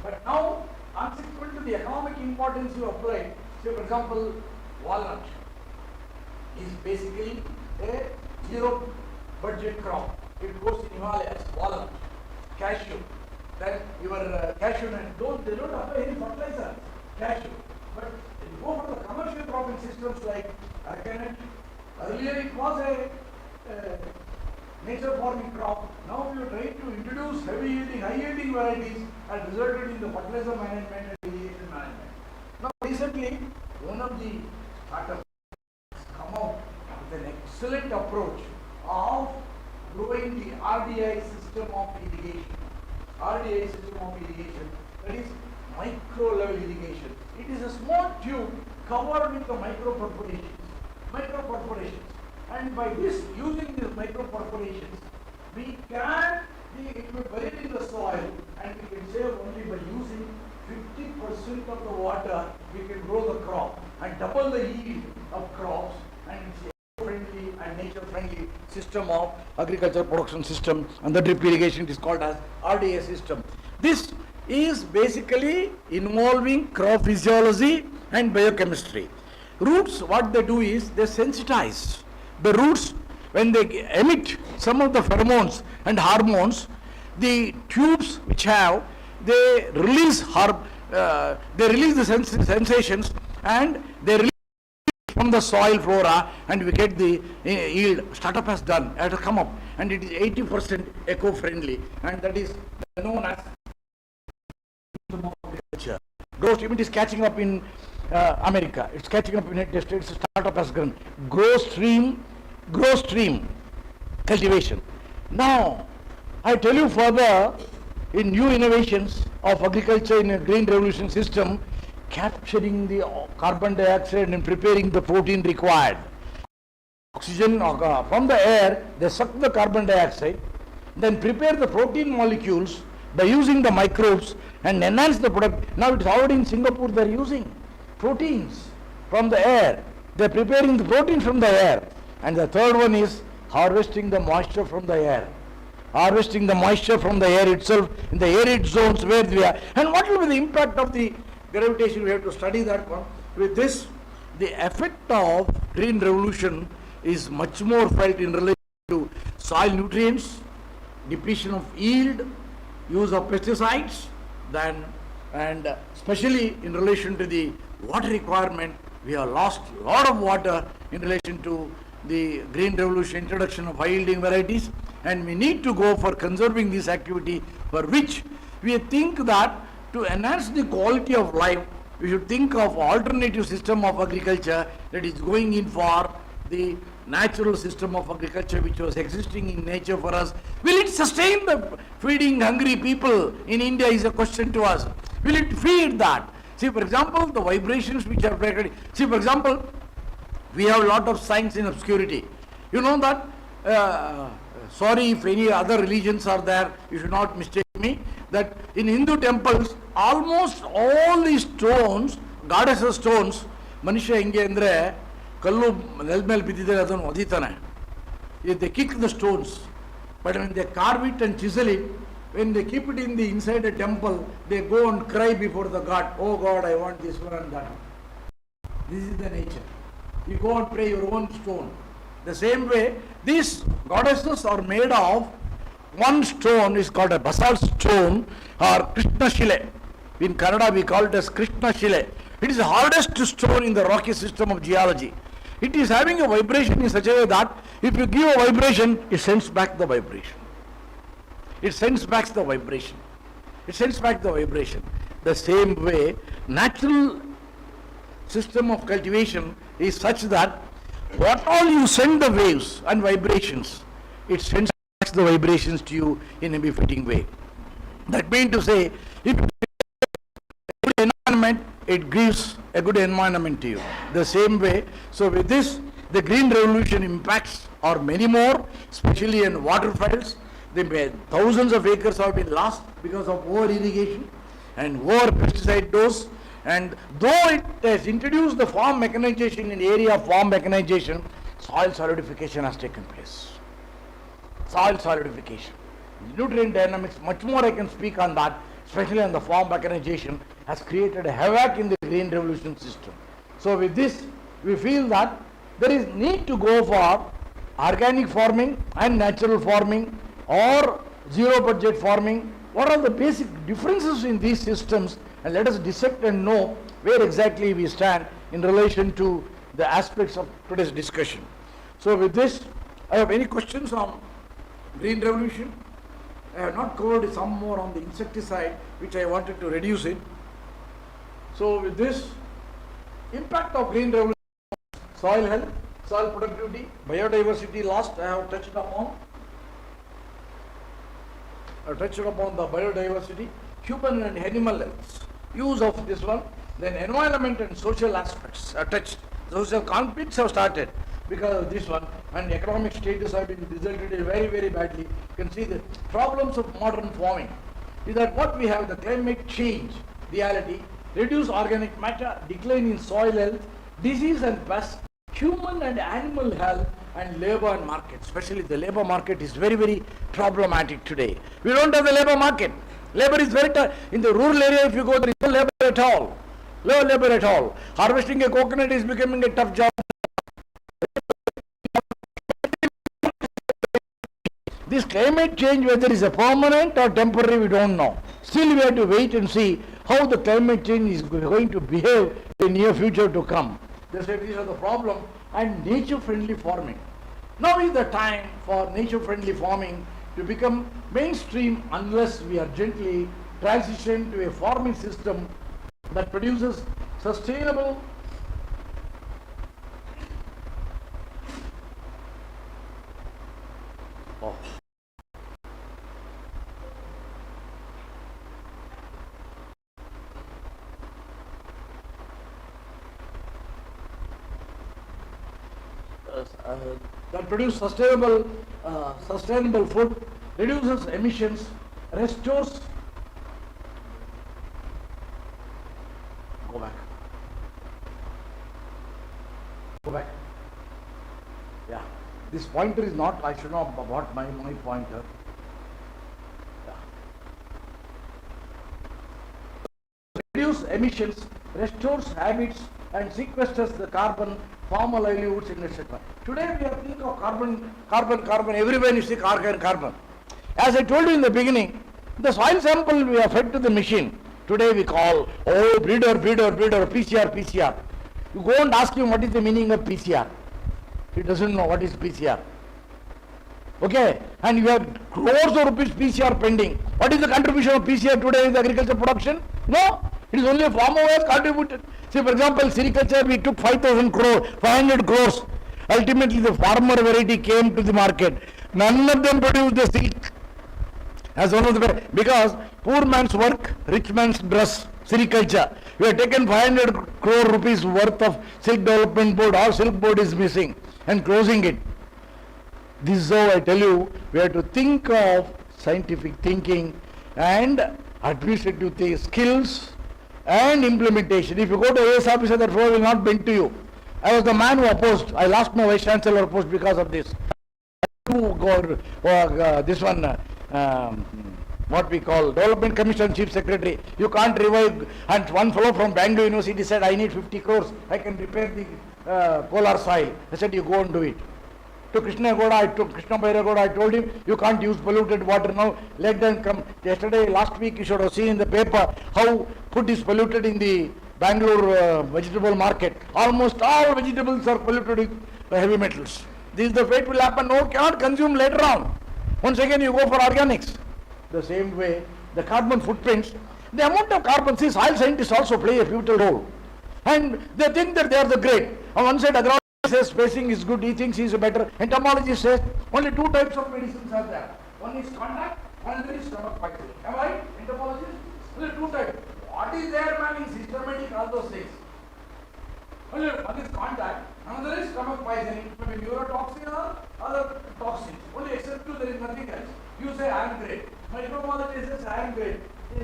S2: But now, consequent to the economic importance you apply, say for example, walnut is basically a zero budget crop. It grows in Himalayas, walnut, cashew. Then your cashew nut, they don't apply any fertilizer, cashew. But if you go for the commercial cropping systems like coconut, earlier it was a nature forming crop. Now we are trying to introduce heavy yielding, high yielding varieties and resulted in the fertilizer management and irrigation management. Now recently, one of the startups has come out with an excellent approach of growing the RDI system of irrigation. RDI system of irrigation, that is micro level irrigation. It is a small tube covered with the micro perforations. And by this, using these micro perforations, we can, it will be buried in the soil and we can save only by using 50% of the water, we can grow the crop and double the yield of crops, and it's a friendly and nature friendly system of agriculture production system, and the drip irrigation is called as RDA system. This is basically involving crop physiology and biochemistry. Roots, what they do is they sensitize the roots when they emit some of the pheromones and hormones. The tubes which have, they release the sensations and they release from the soil flora, and we get the yield. Startup has done, it has come up, and it is 80% eco-friendly, and that is known as agriculture. It is catching up in America. It's catching up in United States. Startup has done grow stream cultivation. Now, I tell you further, in new innovations of agriculture in a green revolution system, capturing the carbon dioxide and preparing the protein required. Oxygen from the air, they suck the carbon dioxide, then prepare the protein molecules by using the microbes and enhance the product. Now it is already in Singapore, they are using proteins from the air. They are preparing the protein from the air. And the third one is harvesting the moisture from the air. Harvesting the moisture from the air itself in the arid zones where we are. And what will be the impact of the gravitation? We have to study that one. With this, the effect of green revolution is much more felt in relation to soil nutrients, depletion of yield, use of pesticides, and especially in relation to the water requirement. We have lost a lot of water in relation to the green revolution, introduction of high yielding varieties, and we need to go for conserving this activity, for which we think that to enhance the quality of life, we should think of alternative system of agriculture that is going in for the natural system of agriculture which was existing in nature for us. Will it sustain the feeding hungry people in India is a question to us. Will it feed that? See, for example, the vibrations which are created. See, for example, we have a lot of science in obscurity. You know that, sorry if any other religions are there, you should not mistake me, that in Hindu temples, almost all the stones, goddesses stones, Manisha Inge Andre, Kallu Nelmel Pididere Adon Oditane. They kick the stones, but when they carve it and chisel it, when they keep it in the inside a temple, they go and cry before the God, oh God, I want this one and that. This is the nature. You go and pray your own stone. The same way, these goddesses are made of one stone is called a basalt stone or Krishna Shile. In Kannada we call it as Krishna Shile. It is the hardest stone in the rocky system of geology. It is having a vibration in such a way that if you give a vibration, it sends back the vibration. It sends back the vibration. It sends back the vibration. The same way, natural system of cultivation is such that what all you send the waves and vibrations, it sends back the vibrations to you in a befitting way. That means to say, if good environment, it gives a good environment to you. The same way, so with this, the green revolution impacts are many more, especially in water fields. Thousands of acres have been lost because of over irrigation and over pesticide dose. And though it has introduced the farm mechanization in the area of farm mechanization, soil solidification has taken place. Soil solidification. Nutrient dynamics, much more I can speak on that, especially on the farm mechanization, has created a havoc in the green revolution system. So with this, we feel that there is need to go for organic farming and natural farming or zero budget farming. What are the basic differences in these systems, and let us dissect and know where exactly we stand in relation to the aspects of today's discussion. So with this, I have any questions on green revolution? I have not covered some more on the insecticide, which I wanted to reduce it. So with this, impact of green revolution, soil health, soil productivity, biodiversity lost, I have touched upon. I have touched upon the biodiversity, human and animal health, use of this one, then environment and social aspects are touched. Social conflicts have started because of this one, and economic status have been resulted in very, very badly. You can see the problems of modern farming is that what we have, the climate change reality, reduced organic matter, decline in soil health, disease and pests, human and animal health, and labor and market. Especially the labor market is very, very problematic today. We don't have the labor market. Labor is very tough. In the rural area, if you go, there is no labor at all. No labor at all. Harvesting a coconut is becoming a tough job. This climate change, whether it is a permanent or temporary, we don't know. Still, we have to wait and see how the climate change is going to behave in the near future to come. These are the problem. And nature-friendly farming. Now is the time for nature-friendly farming to become mainstream unless we urgently transition to a farming system that produces sustainable sustainable food, reduces emissions, restores. Go back. Go back. Yeah. This pointer is not, I should not have bought my pointer. Yeah. Reduce emissions, restores habits, and sequesters the carbon, formal livelihoods, etc. Today we are thinking of carbon, everywhere you see carbon. As I told you in the beginning, the soil sample we are fed to the machine. Today we call, breeder, PCR. You go and ask him what is the meaning of PCR. He doesn't know what is PCR. Okay, and you have crores of rupees PCR pending. What is the contribution of PCR today in the agriculture production? No, it is only a farmer who has contributed. See, for example, sericulture, we took 500 crores. Ultimately, the farmer variety came to the market. None of them produced the silk. As one of the, because poor man's work, rich man's dress, sericulture. We have taken 500 crore rupees worth of silk development board. All silk board is missing and closing it. This is how I tell you, we have to think of scientific thinking and administrative skills and implementation. If you go to AS officer, that floor will not bend to you. I was the man who opposed. I lost my vice chancellor post because of this. This one, what we call Development Commission Chief Secretary. You can't revive. And one fellow from Bangalore University said, I need 50 crores. I can repair the polar soil. I said, you go and do it. To Krishna Bhairagoda, I told him, you can't use polluted water now, let them come. Yesterday, last week, you should have seen in the paper how food is polluted in the Bangalore vegetable market. Almost all vegetables are polluted with heavy metals. This is the fate will happen. No, cannot consume later on. Once again, you go for organics. The same way, the carbon footprints, the amount of carbon, see, soil scientists also play a pivotal role. And they think that they are the great. On one side, Agronomy says spacing is good, he thinks he is better. Entomologist says only two types of medicines are there. One is contact, another is stomach poisoning. Am I right? Entomologist? Only two types. What is there, man, is systematic, all those things. Only one is contact, another is stomach poisoning. It may be neurotoxin or other toxins. Only except two, there is nothing else. You say I am great. My entomologist says I am great.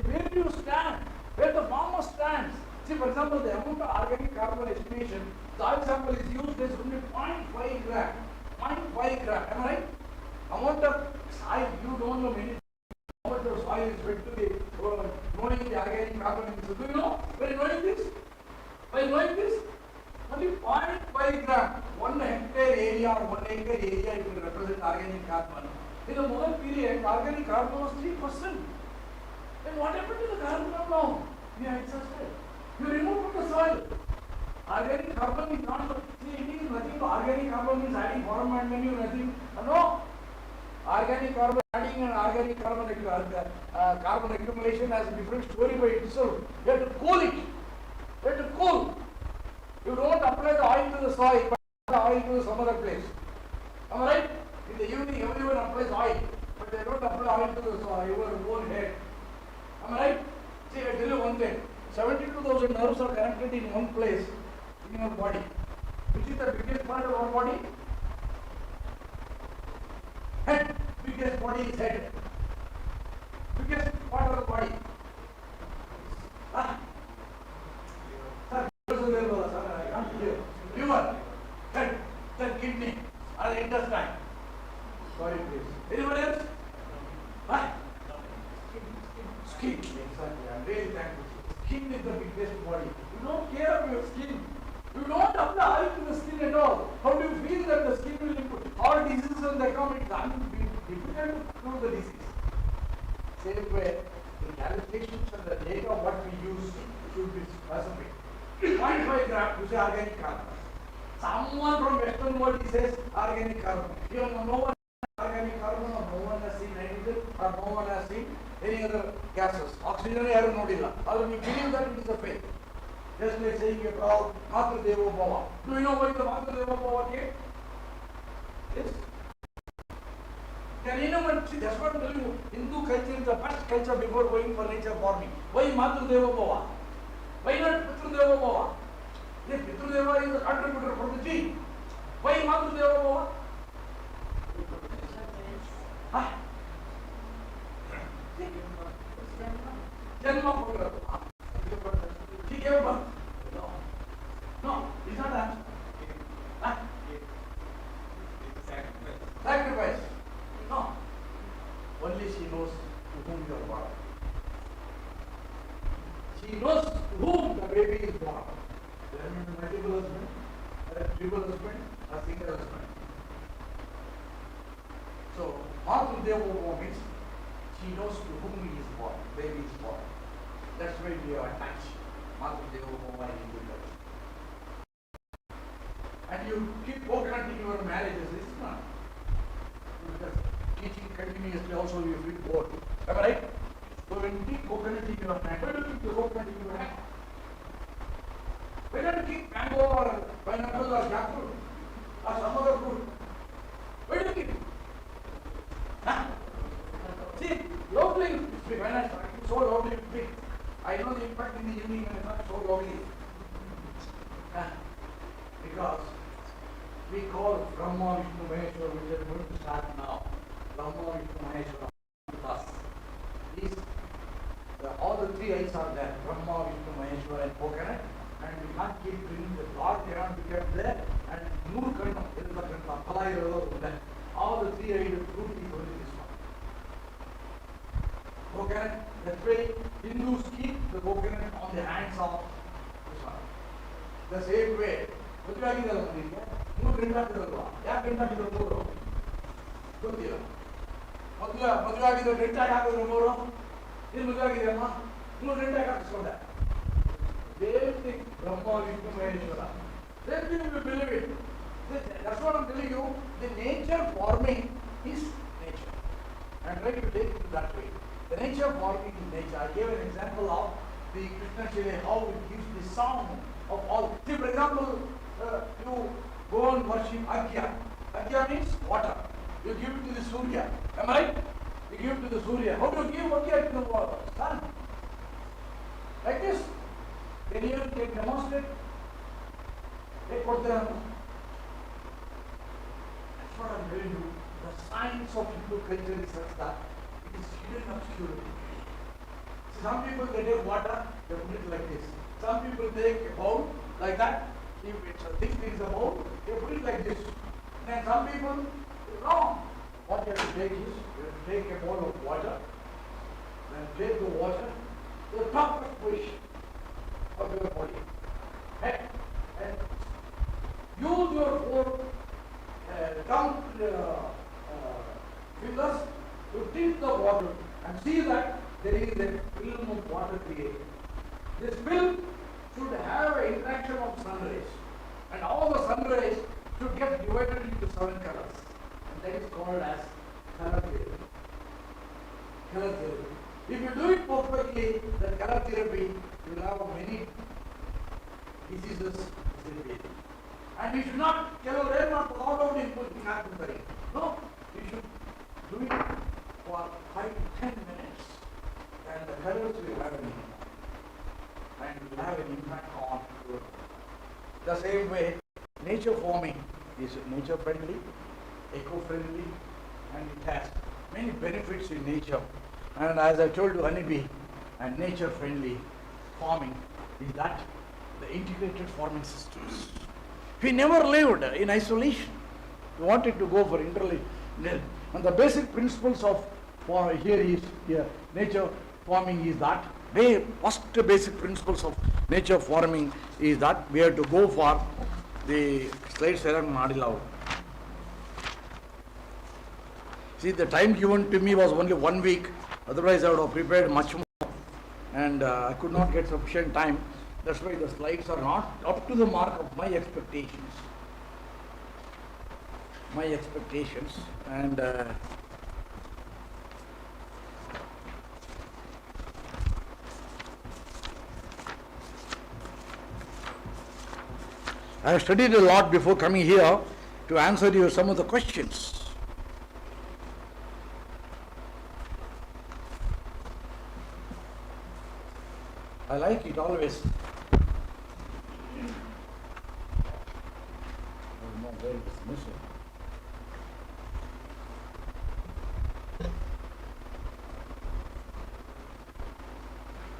S2: Where do you stand? Where the farmer stands? See, for example, the amount of organic carbon estimation, the soil sample is used as only 0.5 gram. 0.5 gram. Am I right? Amount of soil, you don't know many. How much of soil is fed to the knowing the organic carbon. So do you know? By knowing this? By knowing this? Only 0.5 gram. 1 hectare area or 1 acre area it will represent organic carbon. In the Mughal period, organic carbon was 3%. Then what happened to the carbon now? We are exhausted. You remove from the soil. Organic carbon is not, see, it is nothing. Organic carbon is adding format menu, nothing. No. Organic carbon, adding an organic carbon, carbon accumulation has a different story by itself. You have to cool it. You have to cool. You don't apply the oil to the soil, but the oil to some other place. Am I right? In the evening, everyone applies oil, but they don't apply oil to the soil, your own head. Am I right? See, I tell you one thing. 72,000 nerves are connected in one place in your body. Which is the biggest part of our body? Head. Biggest body is head. Biggest part of the body. Sir, I can't hear. Liver, head, then kidney, or the intestine. Sorry, please. Anyone else? Skin. Exactly. I am really thankful. Skin is the biggest body. You don't care of your skin. You don't apply oil to the skin at all. How do you feel that the skin will improve? All diseases when they come, it's difficult to prove the disease. Same way, the calculations and the data what we use should be specific. 0.5 gram, you say organic carbon. Someone from Western world he says organic carbon. Even no one has organic carbon, or no one has seen nitrogen, or no one has seen any other gases. Oxygen is not enough. Or we believe that it is a fake. Just like saying you call Matra Devo Bhava. Do you know what is the Matra Devo Bhava cake? Yes. Can anyone see? That's what I tell you. Hindu culture is the first culture before going for nature farming. Why Matra Devo Bhava? Why not Pitra Deva Bhava? If Pitra Deva is a contributor for the gene, why Matra Deva Bhava? Janma Pura. She gave birth. No. No, it's not that. Sacrifice. No. Only she knows to whom you are born. She knows to whom the baby is born. There may be multiple husband, a triple husband, a single husband. So, Matra Deva Bhava means she knows to whom he is born, baby is born. That's why we are attached. Matra Deva Bhava in Hindu culture. And you keep coconut in your marriages, it's not. Because teaching continuously also you feel bored. Am I right? So when you keep coconut in your hand, why do you keep the coconut in your hand? Why don't you keep mango or pineapple or jackfruit or some other fruit? Why do you keep it? Huh? See, lovely, when I started so lovely to pick, I know the impact in the evening when it's not so lovely. Because we call Brahma, Vishnu, Maheshwara, which is going to start now. Brahma, Vishnu, Maheshwara, plus. These, all the three eyes are there. Brahma, Vishnu, Maheshwara and coconut. And we can't keep bringing the Lord around to get there. And Noor Karna, all the three eyed fruit is only this one. Coconut, that's why Hindus keep the coconut on the hands of this one. The same way, ಮದುವೆಯಾಗಿದೆಯಲ್ಲ ನನಗೆ 3 ಗಂಟೆ ಹಾಕಿದಲ್ವಾ ಯಾಕೆ ಗಂಟೆ ಹಾಕಿದ್ರು 3 ಗೊತ್ತಿಲ್ಲ ಮದುವೆಯಾಗಿದ್ರೆ ಗಂಟೆ ಹಾಕಿದ್ರು 3 ನೀನು ಮದುವೆಯಾಗಿದೆಯಮ್ಮ 3 ಗಂಟೆ ಹಾಕಿಸ್ಕೊಂಡೆ ದೇವತೆ Brahma Vishnu Maheshwara then you will believe it. That's what I'm telling you. The nature forming is nature. I'm trying to take it that way. The nature forming is nature. I gave an example of the Krishna Shile, how it gives the sound of all. See, for example, you go and worship Agya. Agya means water. You give it to the Surya. Am I right? You give it to the Surya. How do you give Agya to the sun? Like this. Can you demonstrate? Take what they are. That's what I'm telling you. The science of Hindu culture is such that it is hidden obscurity. Some people they take water, they put it like this. Some people take a bowl like that. If it's a thick thing is a bowl, they put it like this. And some people, wrong. What you have to take is, you have to take a bowl of water, then take the water to the top of position of your body. And use your four thumb fingers to tilt the water and see that there is a film of water created. This film should have an interaction of sun rays, and all the sun rays should get divided into 7 colors, and that is called as color therapy. Color therapy. If you do it perfectly, the color therapy, you will have many diseases. And you should not tell them not to all out input in happen. No, you should do it for 5 to 10 minutes, and the colors will have an impact, and will have an impact on your. The same way, nature farming is nature friendly, eco friendly, and it has many benefits in nature. And as I told you, honeybee and nature friendly farming is that the integrated farming systems. We never lived in isolation. We wanted to go for interrelation. And the basic principles of nature farming is that first basic principles of nature farming is that we have to go for the slides Madilao. See, the time given to me was only 1 week, otherwise I would have prepared much more, and I could not get sufficient time. That's why the slides are not up to the mark of my expectations. And I have studied a lot before coming here to answer you some of the questions. I like it always.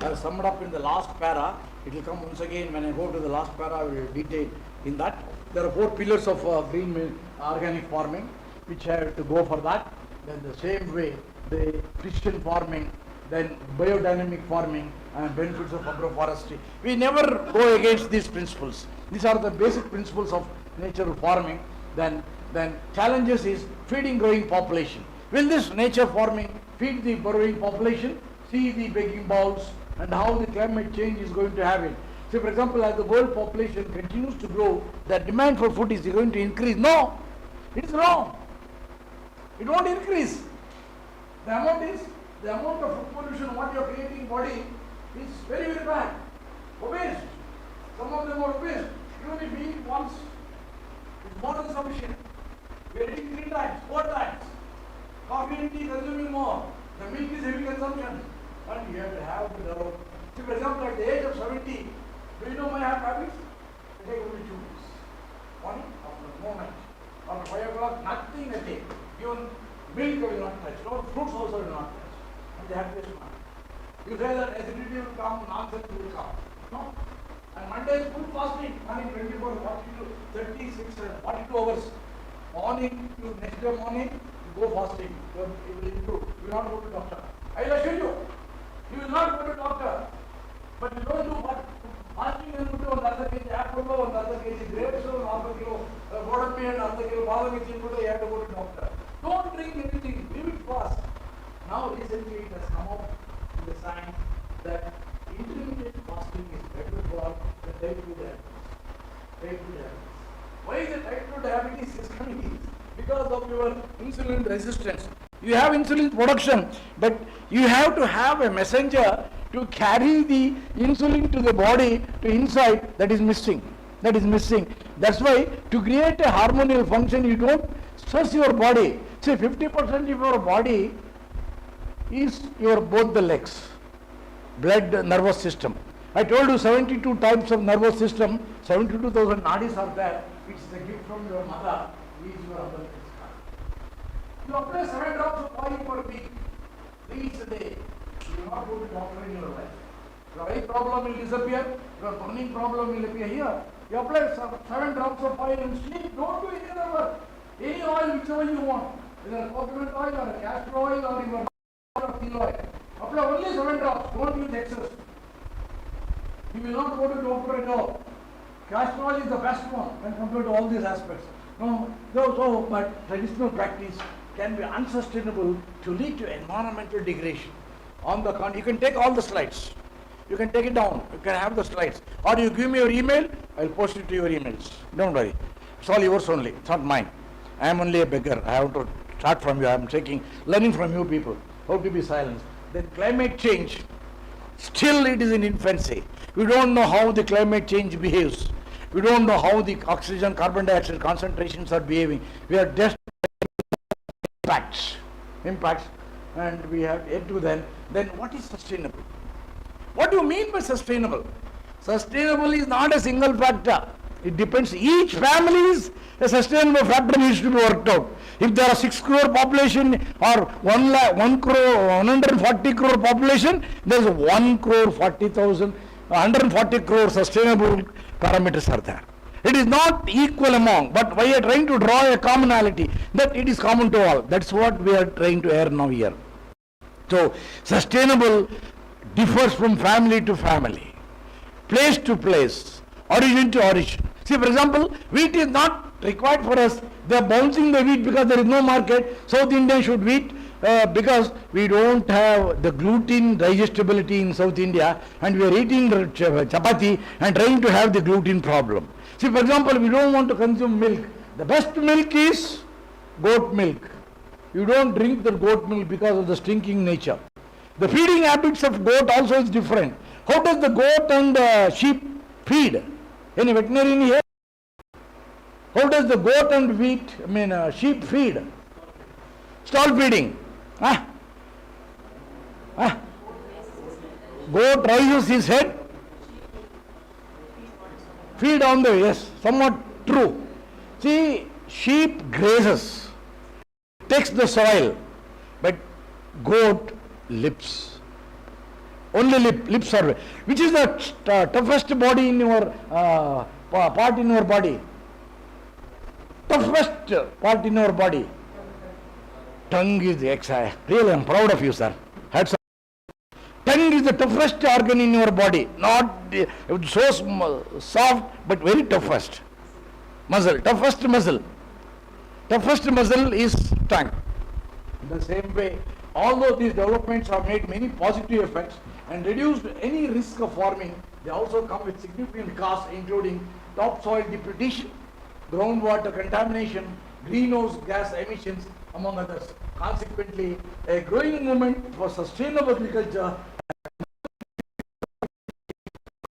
S2: I have summed up in the last para. It will come once again when I go to the last para. I will detail in that. There are 4 pillars of green organic farming, which I have to go for that. Then the same way, the Christian farming, then biodynamic farming, and benefits of agroforestry. We never go against these principles. These are the basic principles of natural farming. Then challenges is feeding growing population. Will this nature farming feed the growing population? See the begging bowls and how the climate change is going to have it. So for example, as the world population continues to grow, the demand for food is going to increase. No, it is wrong. It won't increase. The amount of food pollution what you are creating in body is very, very bad. Obese. Some of them are obese. Even if we eat once, it's more than sufficient. We are eating 3 times, 4 times. Coffee and tea consuming more. The milk is heavy consumption. And you have to have the level. See, for example, at the age of 70, do you know my habits? I take only 2 minutes. Morning, after the moment. After 5 o'clock, nothing I take. Even milk I will not touch. No, fruits also will not touch. And they have to taste money. You say that acidity will come, nonsense will come. No. And Monday is full fasting. Morning 24, 42, 36, 42 hours. Morning to next day morning, you go fasting. You will improve. You will not go to doctor. I will assure you. You will not go to doctor. But you don't do what? Fasting and put on another kg apple, on another kg grapes, on another kilo vodka and another kilo badam, you have to go to doctor. Don't drink anything. Leave it fast. Now recently it has come up in the science that intermittent fasting is better for the type 2 diabetes. Why is the type 2 diabetes is coming? Because of your insulin resistance. You have insulin production, but you have to have a messenger to carry the insulin to the body to inside. That is missing. That's why to create a harmonious function, you don't stress your body. Say 50% of your body is your both the legs, blood, nervous system. I told you 72 types of nervous system, 72,000 nadis are there. It's the gift from your mother. Is your umbilical cord. You apply 7 drops of oil per week, 3 weeks a day. You will not go to doctor in your life. Your eye problem will disappear. Your burning problem will appear here. You apply 7 drops of oil and sleep. Don't do any other work. Any oil, whichever you want. Either coconut oil or a castor oil or your eel oil. Apply only 7 drops. Don't use excess. You will not go to doctor at all. Castor oil is the best one when compared to all these aspects. No, but traditional practice can be unsustainable to lead to environmental degradation. On the contrary, you can take all the slides. You can take it down. You can have the slides. Or you give me your email, I'll post it to your emails. Don't worry. It's all yours only. It's not mine. I am only a beggar. I have to start from you. I am learning from you people how to be silenced. Then climate change, still it is in infancy. We don't know how the climate change behaves. We don't know how the oxygen, carbon dioxide concentrations are behaving. We are just impacts, and we have yet to then what is sustainable? What do you mean by sustainable? Sustainable is not a single factor. It depends. Each family is a sustainable factor needs to be worked out. If there are 6 crore population or 1 crore, 140 crore population, there is 1 crore 40,000, 140 crore sustainable parameters are there. It is not equal among, but we are trying to draw a commonality that it is common to all. That's what we are trying to air now here. So sustainable differs from family to family, place to place, origin to origin. See, for example, wheat is not required for us. They are bouncing the wheat because there is no market. South India should wheat because we don't have the gluten digestibility in South India, and we are eating chapati and trying to have the gluten problem. See, for example, we don't want to consume milk. The best milk is goat milk. You don't drink the goat milk because of the stinking nature. The feeding habits of goat also is different. How does the goat and sheep feed? Any veterinarian here? How does the goat and sheep feed? Stall feeding. Goat raises his head. Feed on the, yes, somewhat true. See, sheep grazes, takes the soil, but goat lips. Only lips are. Which is the toughest body in your part in your body? Toughest part in your body. Tongue is the exile. Really, I am proud of you, sir. Tongue is the toughest organ in your body. Not so soft, but very toughest. Muscle. Toughest muscle. Toughest muscle is tongue. In the same way, although these developments have made many positive effects and reduced any risk of farming, they also come with significant costs, including topsoil depletion, groundwater contamination, greenhouse gas emissions, among others. Consequently, a growing movement for sustainable agriculture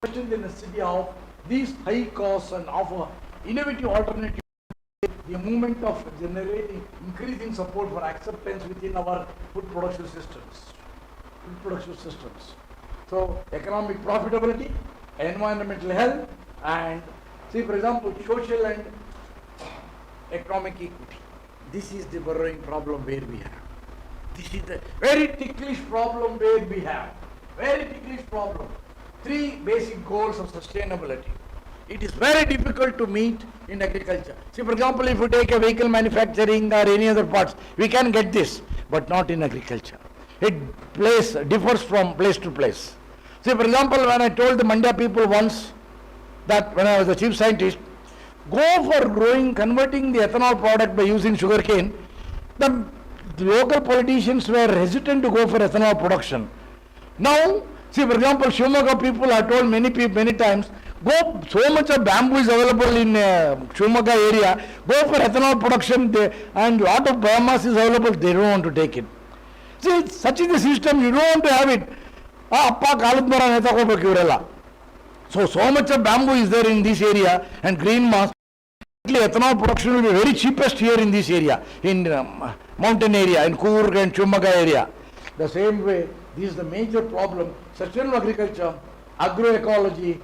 S2: questions the necessity of these high costs and offer innovative alternatives. The movement of generating increasing support for acceptance within our food production systems. So, economic profitability, environmental health, and see, for example, social and economic equity. This is the burrowing problem where we have. This is the very ticklish problem where we have. Very ticklish problem. 3 basic goals of sustainability. It is very difficult to meet in agriculture. See, for example, if you take a vehicle manufacturing or any other parts, we can get this, but not in agriculture. It differs from place to place. See, for example, when I told the Mandya people once that when I was the chief scientist, go for converting the ethanol product by using sugarcane, the local politicians were hesitant to go for ethanol production. Now, see, for example, Shivamogga people are told many times, so much of bamboo is available in Shivamogga area, go for ethanol production and lot of biomass is available, they don't want to take it. See, such is the system, you don't want to have it. So much of bamboo is there in this area and green mass. Ethanol production will be very cheapest here in this area, in mountain area, in Coorg and Shivamogga area. The same way, this is the major problem. Sustainable agriculture, agroecology,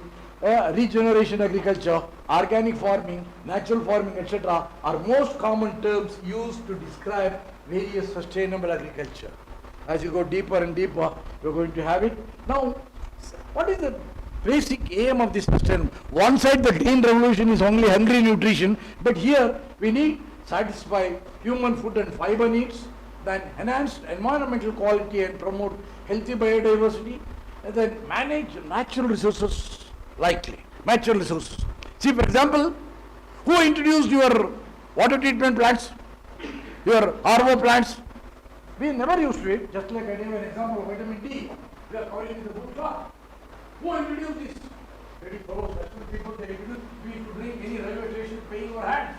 S2: regeneration agriculture, organic farming, natural farming, etc. are most common terms used to describe various sustainable agriculture. As you go deeper and deeper, you are going to have it. Now, what is the basic aim of this sustainable? One side, the green revolution is only hungry nutrition, but here we need satisfy human food and fiber needs, then enhance environmental quality and promote healthy biodiversity, and then manage natural resources likely. Natural resources. See, for example, who introduced your water treatment plants, your RO plants? We never used to it. Just like I gave an example of vitamin D, we are calling it the food plot. Who introduced this? Very thorough, special people, they introduced, we used to drink any railway station paying our hands.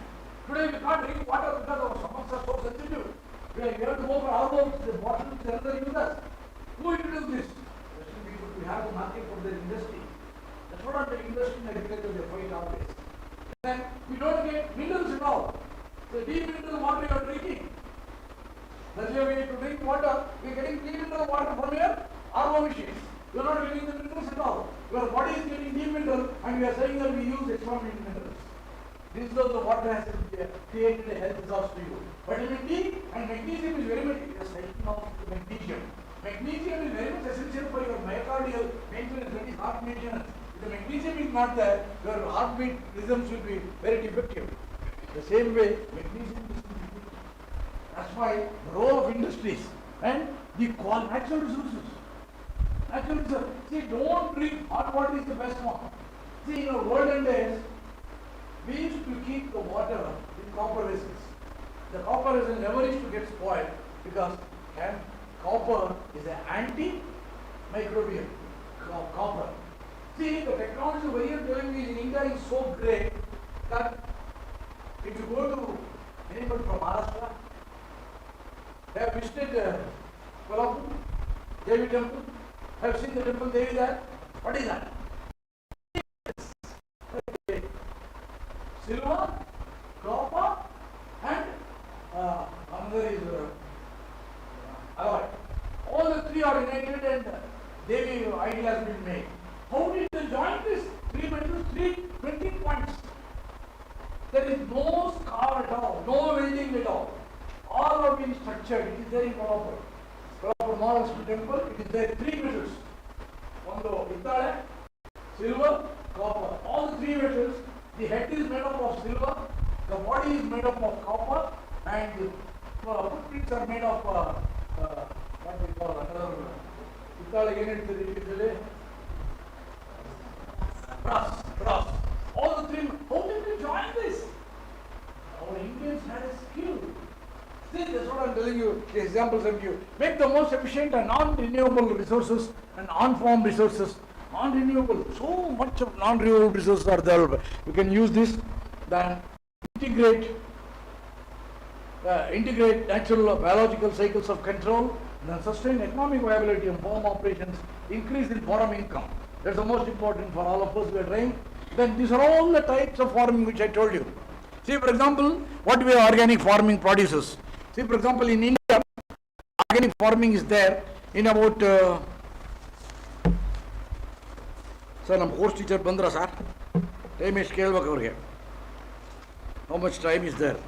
S2: Today we can't drink water because our stomachs are so sensitive. We have to go for ROs, the bottles are entering with us. Who introduced this? Special people, we have the market for their industry. That's what I'm telling, industry and agriculture, they fight always. Then we don't get minerals at all. The deep mineral water you are drinking. That's why we need to drink water. We are getting deep mineral water from your RO machines. We are not getting the minerals at all. Your body is getting deep mineral and we are saying that we use extra minerals. This is the water has created a health resource to you. Vitamin D and magnesium is very much magnesium. Magnesium is very much essential for your myocardial maintenance, that is heart maintenance. If the magnesium is not there, your heartbeat rhythms will be very defective. The same way, magnesium is defective. That's why the role of industries and the natural resources. Natural resources. See, don't drink hot water is the best one. See, in our olden days, we used to keep the water in copper vessels. The copper vessel never used to get spoiled because copper is an anti-microbial copper. See, the technology we are doing in India is so great that if you go to anybody from Maharashtra, they have visited Kolhapur, Devi temple, have seen the temple Devi there. What is that? Silver, copper, and another is alloy. All the three are united and Devi idol has been made. How did they join this? Three metals, 320 points. There is no scar at all, no welding at all. All have been structured. It is there in Kolhapur. Kolhapur Maharashtra temple, it is there 3 metals. One Hittale, silver, copper. All the 3 metals. The head is made up of silver, the body is made up of copper, and the footprints are made of what we call another brass. All the 3. How did we join this? Our Indians had a skill. See, that's what I'm telling you. The examples I'm giving you. Make the most efficient and non-renewable resources and on-farm resources. Non-renewable, so much of non-renewable resources are there. You can use this, then integrate natural biological cycles of control, then sustain economic viability of farm operations, increase in farm income. That's the most important for all of us we are trying. Then these are all the types of farming which I told you. See, for example, what way organic farming produces. See, for example, in India, organic farming is there in about sir, ನಮ್ಮ course teacher ಬಂದ್ರ sir? Time ಎಷ್ಟು ಕೇಳಬೇಕು ಅವರಿಗೆ. How much time is there?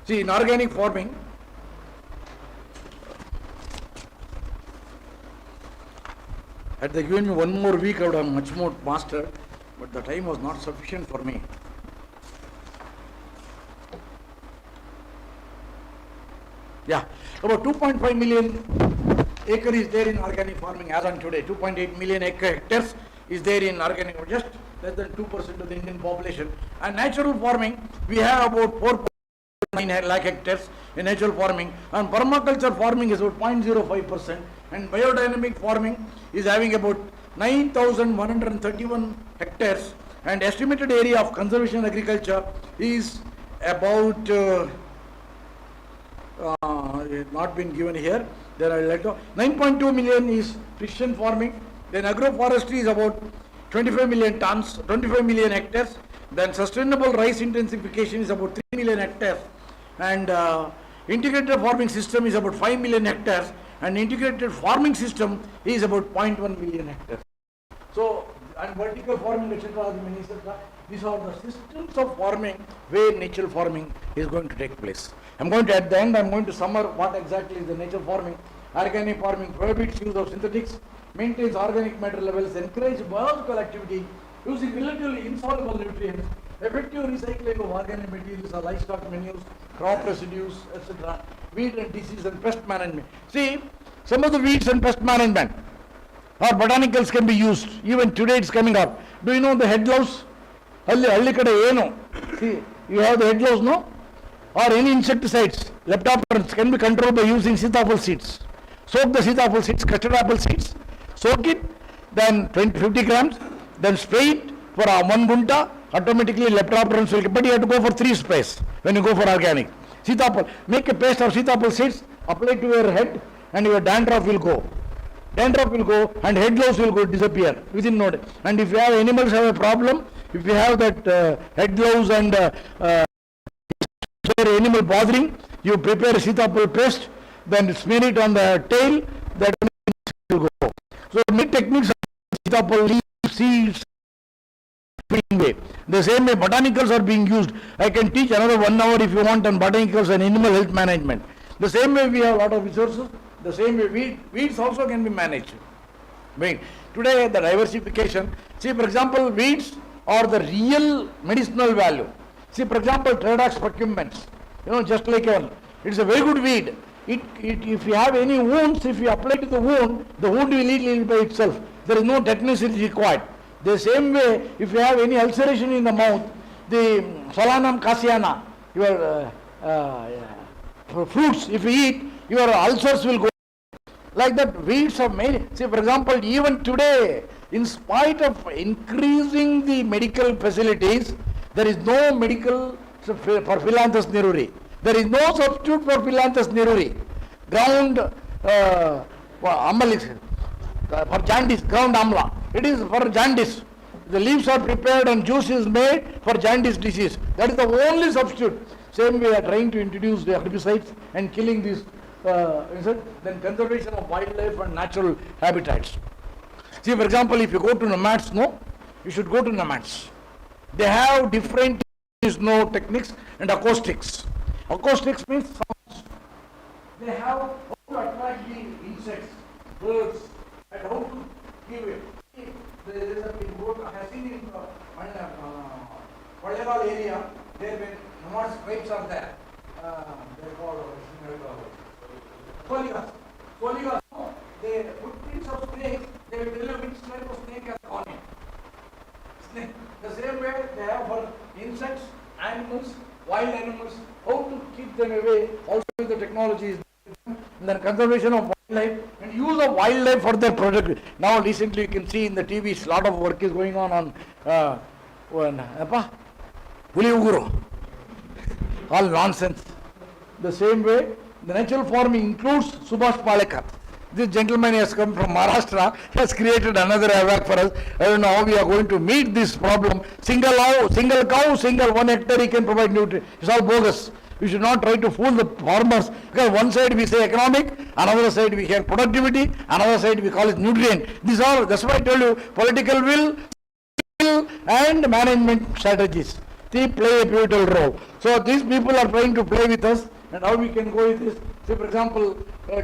S2: See, in organic farming, had they given me one more week, I would have much more mastered, but the time was not sufficient for me. Yeah, about 2.5 million acre is there in organic farming as on today. 2.8 million hectares is there in organic, just less than 2% of the Indian population. And natural farming, we have about 4.9 lakh hectares in natural farming, and permaculture farming is about 0.05%, and biodynamic farming is having about 9,131 hectares, and estimated area of conservation agriculture is about not been given here. There are 9.2 million is precision farming, Then agroforestry is about 25 million tons, 25 million hectares. Then sustainable rice intensification is about 3 million hectares. And integrated farming system is about 5 million hectares. And integrated farming system is about 0.1 million hectares. So, and vertical farming, etc., these are the systems of farming where natural farming is going to take place. I'm going to, at the end, I'm going to sum up what exactly is the natural farming. Organic farming prohibits use of synthetics, maintains organic matter levels, encourages biological activity, using relatively insoluble nutrients, effective recycling of organic materials, livestock manures, crop residues, etc., weed and disease and pest management. See, some of the weeds and pest management or botanicals can be used. Even today it's coming up. Do you know the head gloves? See, you have the head gloves, no? Or any insecticides, leptospirants can be controlled by using sitapple seeds. Soak the sitapple seeds, custard apple seeds, soak it, then 50 grams, then spray it for 1 gunta, automatically leptospirants will, but you have to go for 3 sprays when you go for organic. Sitapple, make a paste of sitapple seeds, apply to your head and your dandruff will go. Dandruff will go and head gloves will go disappear within no day. And if you have animals have a problem, if you have that head gloves and animal bothering, you prepare a sitapple paste, then smear it on the tail, that will go. So many techniques of sitapple leaves, seeds, way. The same way botanicals are being used. I can teach another 1 hour if you want on botanicals and animal health management. The same way we have a lot of resources, the same way weeds also can be managed. Today the diversification, see for example weeds are the real medicinal value. See for example Tradox procurements, just like it's a very good weed. If you have any wounds, if you apply to the wound will heal by itself. There is no tetanus required. The same way, if you have any ulceration in the mouth, the Solanum cassiana, your fruits, if you eat, your ulcers will go. Like that, weeds are many. See, for example, even today, in spite of increasing the medical facilities, there is no medical for Phyllanthus neruri. There is no substitute for Phyllanthus neruri. Ground for jaundice, ground amla. It is for jaundice. The leaves are prepared and juice is made for jaundice disease. That is the only substitute. Same way we are trying to introduce the herbicides and killing these, then conservation of wildlife and natural habitats. See, for example, if you go to nomads, you should go to nomads. They have different techniques and acoustics. Acoustics means sounds. They have how to attract the insects, birds, and how to give it. There is a I have seen in Valleval area, there when nomads tribes are there. They are called Coligas. Coligas, they footprints of snakes, they will tell you which type of snake has gone in. Snake. The same way they have for insects, animals, wild animals, how to keep them away, also the technology is and then conservation of wildlife and use of wildlife for their product. Now recently you can see in the TV, a lot of work is going on Puli all nonsense. The same way, the natural farming includes Subhash Palekar. This gentleman has come from Maharashtra, has created another havoc for us. I don't know how we are going to meet this problem. Single cow, 1 hectare he can provide nutrients. It's all bogus. We should not try to fool the farmers, because one side we say economic, another side we hear productivity, another side we call it nutrient. These are, that's why I tell you, political will and management strategies. They play a pivotal role. So these people are trying to play with us, and how we can go with this. Say for example,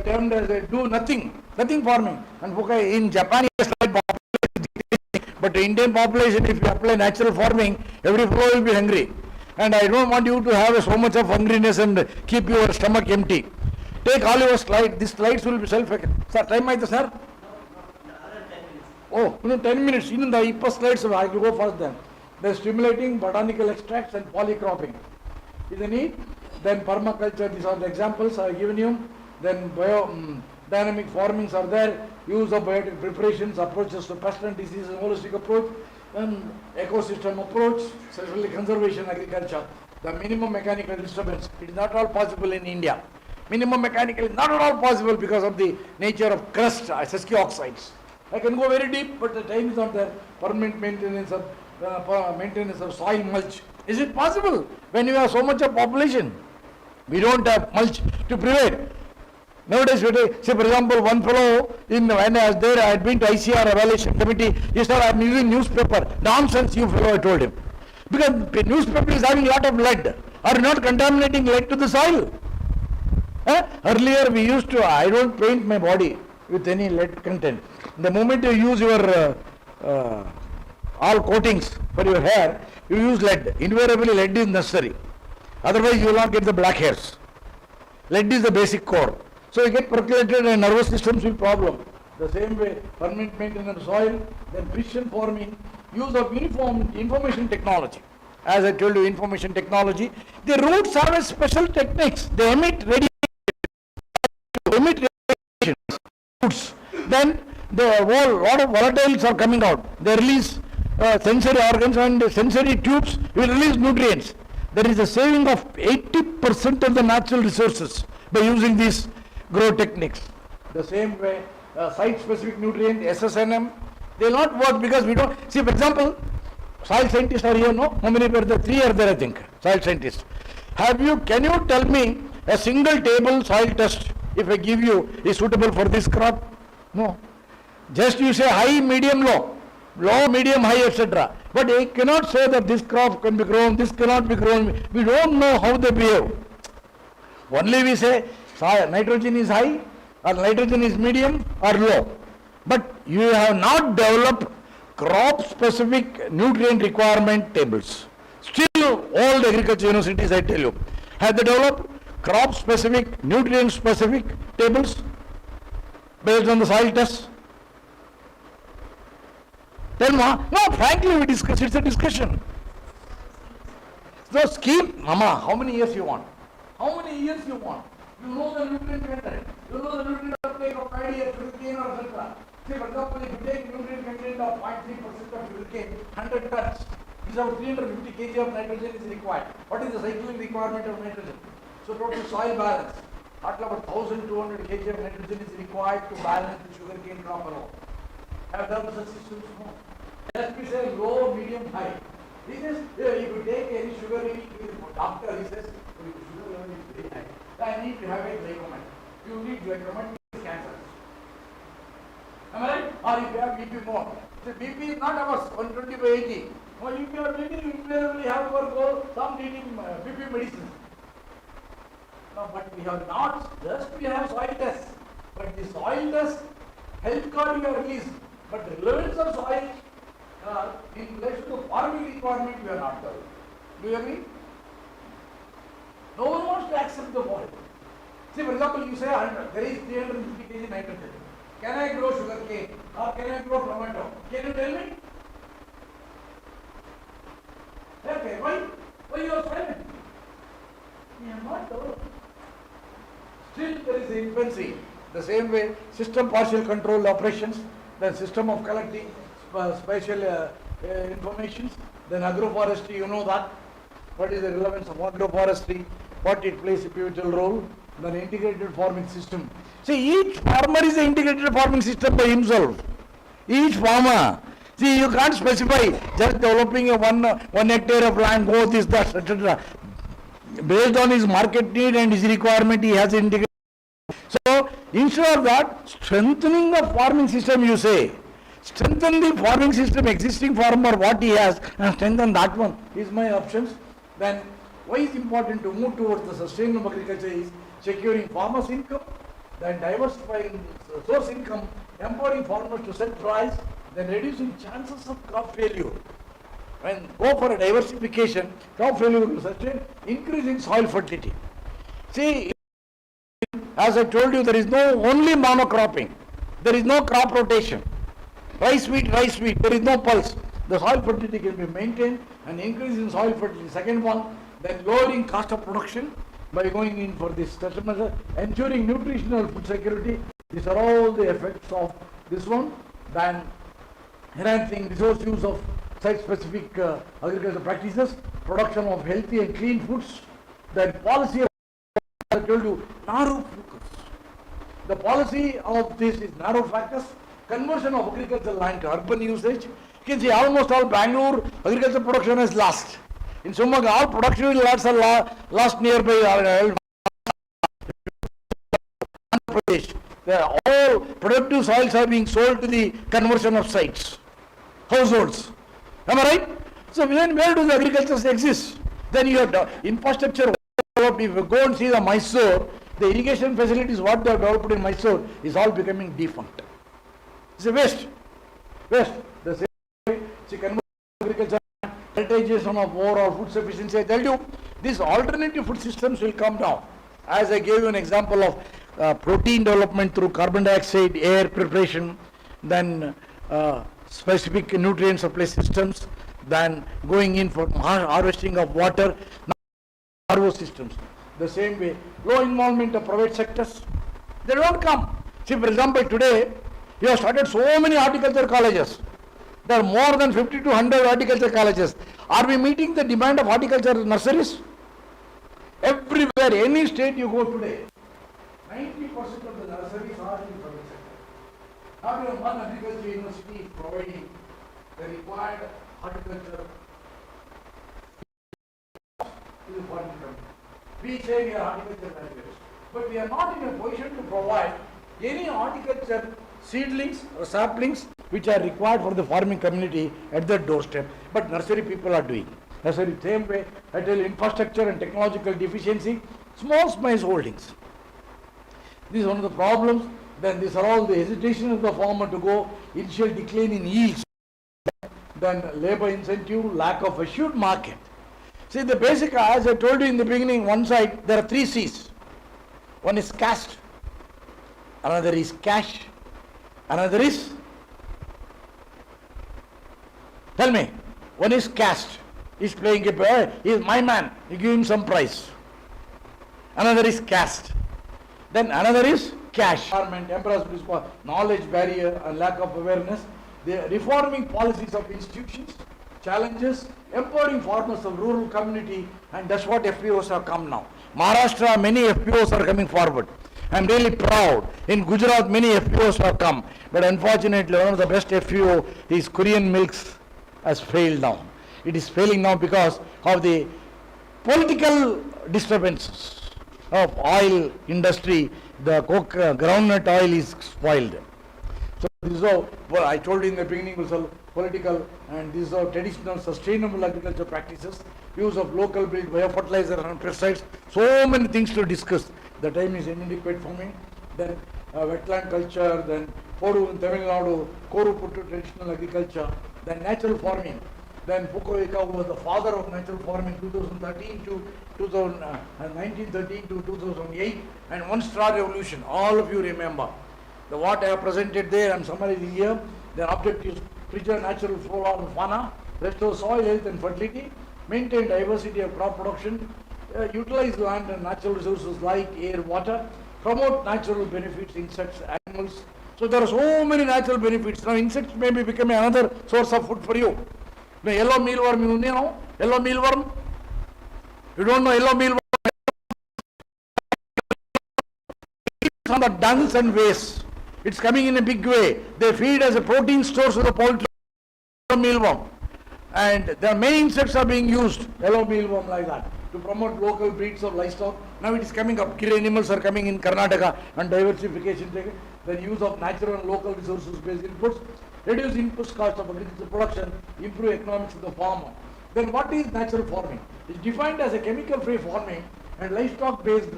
S2: termed as a do nothing farming. And in Japan, but the Indian population, if you apply natural farming, every fellow will be hungry. And I don't want you to have so much of hungriness and keep your stomach empty. Take all your slides. These slides will be self-effective. Sir, time is sir? Oh, 10 minutes. Even the slides, I will go first then. They are stimulating botanical extracts and polycropping. Is the need? Then permaculture, these are the examples I have given you. Then dynamic farmings are there. Use of biotic preparations, approaches to pest and disease, and holistic approach. Then ecosystem approach, especially conservation agriculture. The minimum mechanical disturbance, it is not all possible in India. Minimum mechanical is not at all possible because of the nature of crust, SSQ oxides. I can go very deep, but the time is not there. Permanent maintenance of soil mulch. Is it possible when you have so much of population? We don't have mulch to prevent. Nowadays, say for example, one fellow when I was there, I had been to ICR evaluation committee. He said, "I'm using newspaper." Nonsense, you fellow, I told him. Because newspaper is having a lot of lead. Are you not contaminating lead to the soil? Earlier we used to, I don't paint my body with any lead content. The moment you use your all coatings for your hair, you use lead. Invariably lead is necessary. Otherwise you will not get the black hairs. Lead is the basic core. So you get percolated and nervous systems will problem. The same way, permanent maintenance of soil, then precision farming, use of uniform information technology. As I told you, information technology. The roots have a special techniques. They emit radiation. Roots. Then the whole lot of volatiles are coming out. They release sensory organs and sensory tubes will release nutrients. There is a saving of 80% of the natural resources by using these grow techniques. The same way, site-specific nutrient, SSNM, they will not work because we don't. See, for example, soil scientists are here, no? How many are there? 3 are there, I think, soil scientists. Can you tell me a single table soil test, if I give you, is suitable for this crop? No. Just you say high, medium, low. Low, medium, high, etc. But I cannot say that this crop can be grown, this cannot be grown. We don't know how they behave. Only we say nitrogen is high, or nitrogen is medium, or low. But you have not developed crop-specific nutrient requirement tables. Still, all the agriculture universities, I tell you, have they developed crop-specific, nutrient-specific tables based on the soil tests? Tell me, no, frankly we discuss, it's a discussion. The scheme, Mama, how many years you want? How many years you want? You know the nutrient content, you know the nutrient uptake of paddy or sugarcane or etc. Say for example, if you take nutrient content of 0.3% of sugarcane, 100 tons, is about 350 kg of nitrogen is required. What is the cycling requirement of nitrogen? So total soil balance, at about 1200 kg of nitrogen is required to balance the sugarcane crop alone. Have done such systems? No. Just we say low, medium, high. He says, if you take any sugar in doctor, he says, your sugar level is very high. I need to have a glycomet. You need glycomet, it's cancer. Am I right? Or if you have BP more. So BP is not ours, 120 by 80. Or if you are taking, you invariably have your goal, some taking BP medicines. No, but we have not, just we have soil tests. But the soil test, health card you have released. But the relevance of soil in relation to farming requirement we are not done. Do you agree? No one wants to accept the point. See, for example, you say there is 350 kg nitrogen. Can I grow sugarcane or can I grow tomato? Can you tell me? Okay, why? Why you are silent? We are not developed. Still there is infancy. The same way, system partial control operations, then system of collecting spatial informations, then agroforestry, you know that. What is the relevance of agroforestry? What it plays a pivotal role? Then integrated farming system. See, each farmer is an integrated farming system by himself. Each farmer. See, you can't specify just developing a one hectare of land, go this, that, etc. Based on his market need and his requirement, he has integrated. So, instead of that, strengthening the farming system, you say, strengthen the farming system, existing farmer, what he has, and strengthen that one is my options. Then, why is important to move towards the sustainable agriculture is securing farmers' income, then diversifying source income, empowering farmers to set price, then reducing chances of crop failure. When go for a diversification, crop failure will sustain, increasing soil fertility. See, as I told you, there is no only monocropping. There is no crop rotation. Rice, wheat, there is no pulse. The soil fertility can be maintained and increase in soil fertility. Second one, then lowering cost of production by going in for this special measure, ensuring nutritional food security. These are all the effects of this one. Then enhancing resource use of site-specific agricultural practices, production of healthy and clean foods. Then policy of, I told you, narrow focus. The policy of this is narrow focus, conversion of agricultural land to urban usage. You can see almost all Bangalore agricultural production is lost. In Shivamogga, all production lots are lost nearby Andhra Pradesh. All productive soils are being sold to the conversion of sites, households. Am I right? So then where do the agriculture exist? Then you have infrastructure. If you go and see the Mysore, the irrigation facilities what they have developed in Mysore is all becoming defunct. It's a waste. Waste. The same way, see, conversion of agriculture, prioritization of overall food sufficiency. I tell you, these alternative food systems will come down. As I gave you an example of protein development through carbon dioxide, air preparation, then specific nutrient supply systems, then going in for harvesting of water, RO systems. The same way, low involvement of private sectors, they don't come. See, for example, today, you have started so many horticulture colleges. There are more than 50 to 100 horticulture colleges. Are we meeting the demand of horticulture nurseries? Everywhere, any state you go today, 90% of the nurseries are in private sector. Not even one agriculture university is providing the required horticulture to the foreign country. We say we are horticulture graduates, but we are not in a position to provide any horticulture seedlings or saplings which are required for the farming community at their doorstep. But nursery people are doing. Nursery, same way, I tell you, infrastructure and technological deficiency, small small holdings. This is one of the problems. Then these are all the hesitation of the farmer to go, initial decline in yields, then labor incentive, lack of assured market. See, the basic, as I told you in the beginning, one side, there are 3 C's. One is caste, another is cash, another is, tell me, one is caste. He's playing a player, he is my man, you give him some price. Another is caste. Then another is cash. Knowledge barrier and lack of awareness. The reforming policies of institutions, challenges, empowering farmers of rural community, and that's what FPOs have come now. Maharashtra, many FPOs are coming forward. I'm really proud. In Gujarat, many FPOs have come. But unfortunately, one of the best FPO is Korean Milks has failed now. It is failing now because of the political disturbances of oil industry. The groundnut oil is spoiled. So this is how, well, I told you in the beginning was all political, and these are traditional sustainable agriculture practices, use of local built biofertilizer and pesticides, so many things to discuss. The time is inadequate for me. Then wetland culture, then Podu in Tamil Nadu, Koru Puttu traditional agriculture, then natural farming. Then Fukuoka was the father of natural farming 2013 to 1913 to 2008, and one star revolution. All of you remember. The what I have presented there, I am summarizing here. The objectives: preserve natural flora and fauna, restore soil health and fertility, maintain diversity of crop production, utilize land and natural resources like air, water, promote natural benefits, insects, animals. So there are so many natural benefits. Now insects may be becoming another source of food for you. Now yellow mealworm, you know? Yellow mealworm? You don't know yellow mealworm? It's on the dungs and wastes. It's coming in a big way. They feed as a protein source to the poultry. Mealworm. And there are many insects are being used, yellow mealworm like that, to promote local breeds of livestock. Now it is coming up. Kill animals are coming in Karnataka, and diversification. The use of natural and local resources based inputs, reduce input cost of agricultural production, improve economics of the farmer. Then what is natural farming? It is defined as a chemical-free farming and livestock-based,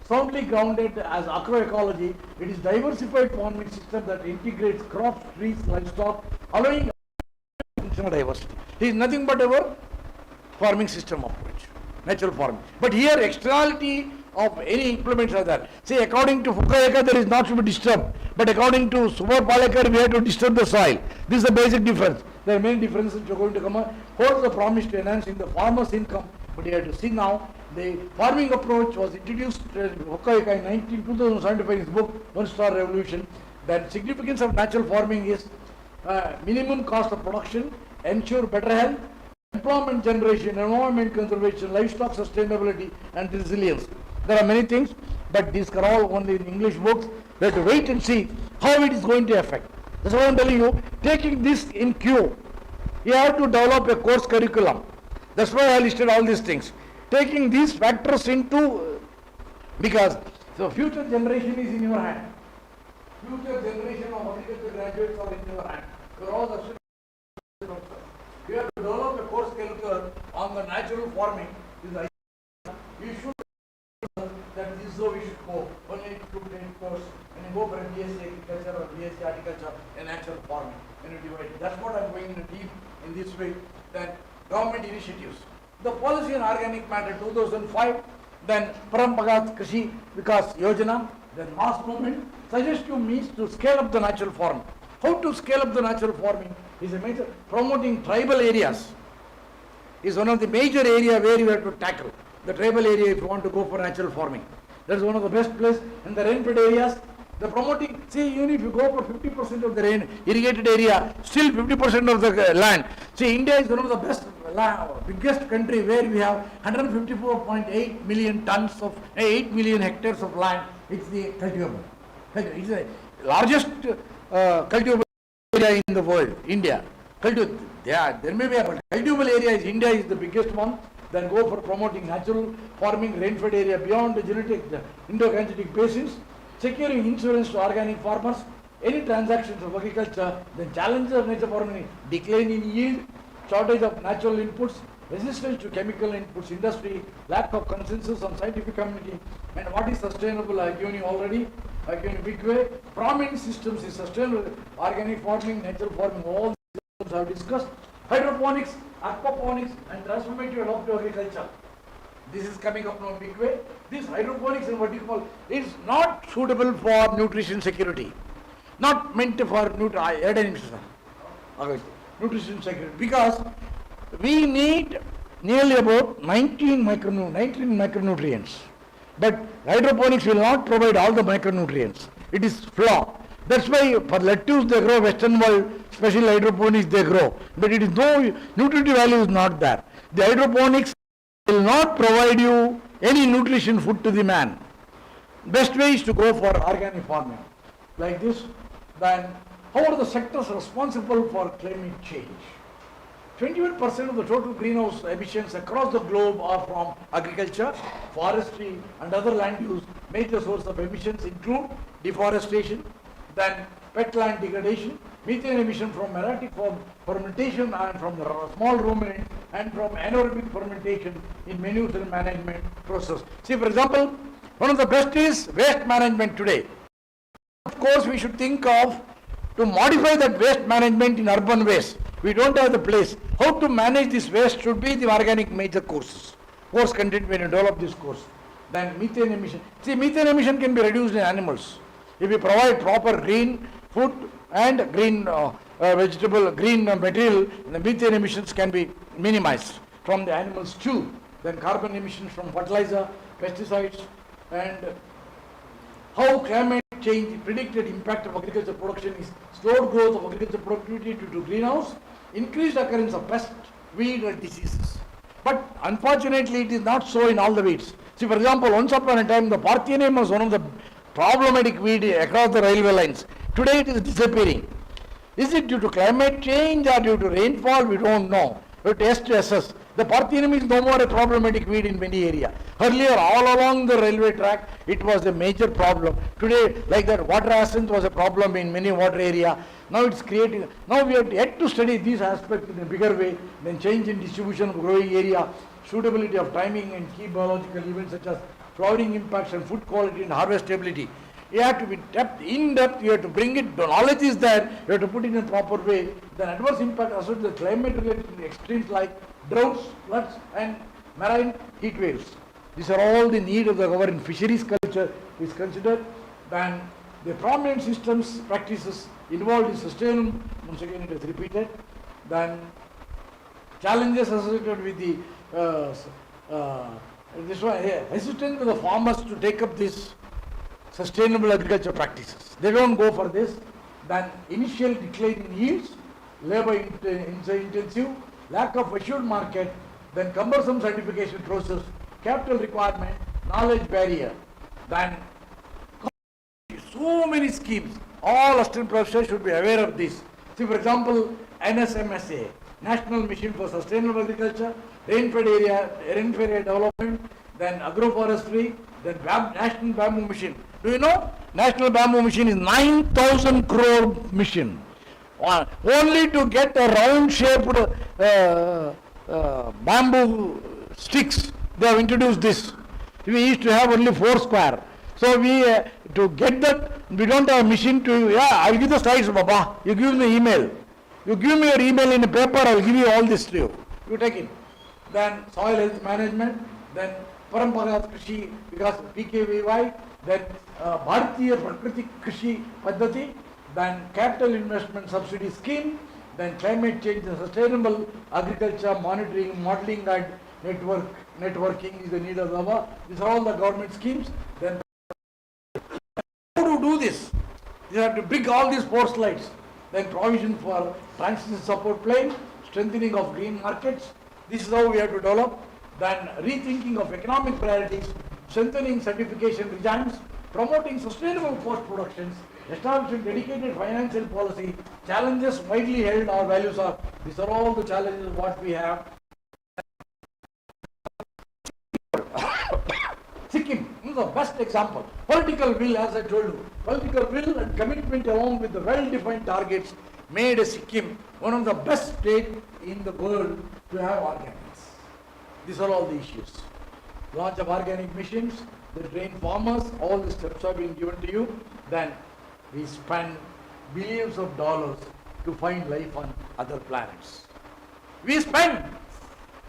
S2: soundly grounded as agroecology. It is diversified farming system that integrates crops, trees, livestock, allowing functional diversity. It is nothing but our farming system approach, natural farming. But here externality of any implements are there. See, according to Fukuoka, there is not to be disturbed. But according to Super Palekar, we have to disturb the soil. This is the basic difference. There are many differences which are going to come up. Holds the promise to enhancing the farmer's income. But you have to see now, the farming approach was introduced Fukuoka in 2075 in his book, One Star Revolution. That significance of natural farming is minimum cost of production, ensure better health, employment generation, environment conservation, livestock sustainability, and resilience. There are many things, but these are all only in English books. We have to wait and see how it is going to affect. That's why I'm telling you, taking this in queue, you have to develop a course curriculum. That's why I listed all these things. Taking these factors into, because the future generation is in your hand. Future generation of agriculture graduates are in your hand. You're all the students. You have to develop a course curriculum on the natural farming. You should know that this is how we should go. Only to take course and you go for a BSc agriculture or BSc agriculture and natural farming. And you divide it. That's what I'm going in deep in this way. That government initiatives. The policy on organic matter 2005, then KSNUAHS Vikas Yojana, then mass movement, suggestive means to scale up the natural farming. How to scale up the natural farming is a major, promoting tribal areas is one of the major area where you have to tackle. The tribal area if you want to go for natural farming. That's one of the best places. And the rain-fed areas, the promoting, see even if you go for 50% of the rain irrigated area, still 50% of the land. See India is one of the best, biggest country where we have 154.8 million tons of, 8 million hectares of land. It's the cultivable. It's the largest cultivable area in the world, India. Yeah, there may be a cultivable area is India is the biggest one. Then go for promoting natural farming, rain-fed area beyond the genetic, the Indo-Gangetic basins, securing insurance to organic farmers, any transactions of agriculture, then challenges of nature farming, decline in yield, shortage of natural inputs, resistance to chemical inputs, industry, lack of consensus on scientific community, and what is sustainable, I given you already, I given you big way, farming systems is sustainable, organic farming, natural farming, all these systems I have discussed, hydroponics, aquaponics, and transformative adaptive agriculture. This is coming up in a big way. This hydroponics and what you call is not suitable for nutrition security, not meant for nutrition security, because we need nearly about 19 micronutrients, but hydroponics will not provide all the micronutrients. It is flaw. That's why for lettuce they grow, Western world, special hydroponics they grow, but it is no nutritive value is not there. The hydroponics will not provide you any nutrition food to the man. Best way is to go for organic farming like this. Then how are the sectors responsible for climate change? 21% of the total greenhouse emissions across the globe are from agriculture, forestry and other land use. Major sources of emissions include deforestation, then wetland degradation, methane emission from aerobic fermentation and from the small ruminants, and from anaerobic fermentation in manure management process. See, for example, one of the best is waste management today. Of course, we should think of to modify that waste management in urban waste. We don't have the place. How to manage this waste should be the organic major courses. Course content when you develop this course. Then methane emission. See, methane emission can be reduced in animals. If we provide proper green food and green vegetable, green material, the methane emissions can be minimized from the animals too. Then carbon emissions from fertilizer, pesticides, and how climate change predicted impact of agriculture production is slowed growth of agriculture productivity due to greenhouse, increased occurrence of pest, weed and diseases. But unfortunately it is not so in all the weeds. See, for example, once upon a time the Parthenium was one of the problematic weed across the railway lines. Today it is disappearing. Is it due to climate change or due to rainfall? We don't know. But has to assess. The Parthenium is no more a problematic weed in many areas. Earlier, all along the railway track, it was a major problem. Today, like that, water hyacinth was a problem in many water area. Now it's creating. Now we have yet to study these aspects in a bigger way. Then change in distribution of growing area, suitability of timing and key biological events such as flowering impacts and food quality and harvestability. You have to be in depth, you have to bring it, the knowledge is there, you have to put it in a proper way. Then adverse impact associated with climate related extremes like droughts, floods and marine heat waves. These are all the need of the government. Fisheries culture is considered. Then the prominent systems practices involved in sustainable, once again it is repeated. Then challenges associated with the this one here, hesitant with the farmers to take up this sustainable agriculture practices. They don't go for this. Then initial decline in yields, labor intensive, lack of assured market, then cumbersome certification process, capital requirement, knowledge barrier. Then so many schemes, all assistant professors should be aware of this. See, for example, NSMSA, National Mission for Sustainable Agriculture, Rainfed Area Development, then Agroforestry, then National Bamboo Mission. Do you know? National Bamboo Mission is 9,000 crore mission. Only to get a round-shaped bamboo sticks, they have introduced this. We used to have only 4 square. So we, to get that, we don't have a machine to, yeah, I'll give the slides, Baba. You give me email. You give me your email in a paper, I'll give you all this to you. You take it. Then soil health management, then Paramparagat Krishi, because PKVY, then Bharatiya Prakriti Krishi Paddhati, then capital investment subsidy scheme, then climate change and sustainable agriculture monitoring, modeling and networking is the need of Baba. These are all the government schemes. Then how to do this? You have to bring all these 4 slides. Then provision for transition support plan, strengthening of green markets. This is how we have to develop. Then rethinking of economic priorities, strengthening certification regimes, promoting sustainable post-productions, establishing dedicated financial policy, challenges widely held, our values are, these are all the challenges what we have. Sikkim is the best example. Political will, as I told you, political will and commitment along with the well-defined targets made Sikkim one of the best states in the world to have organics. These are all the issues. Launch of organic missions, they train farmers, all the steps have been given to you. Then we spend billions of dollars to find life on other planets. We spend,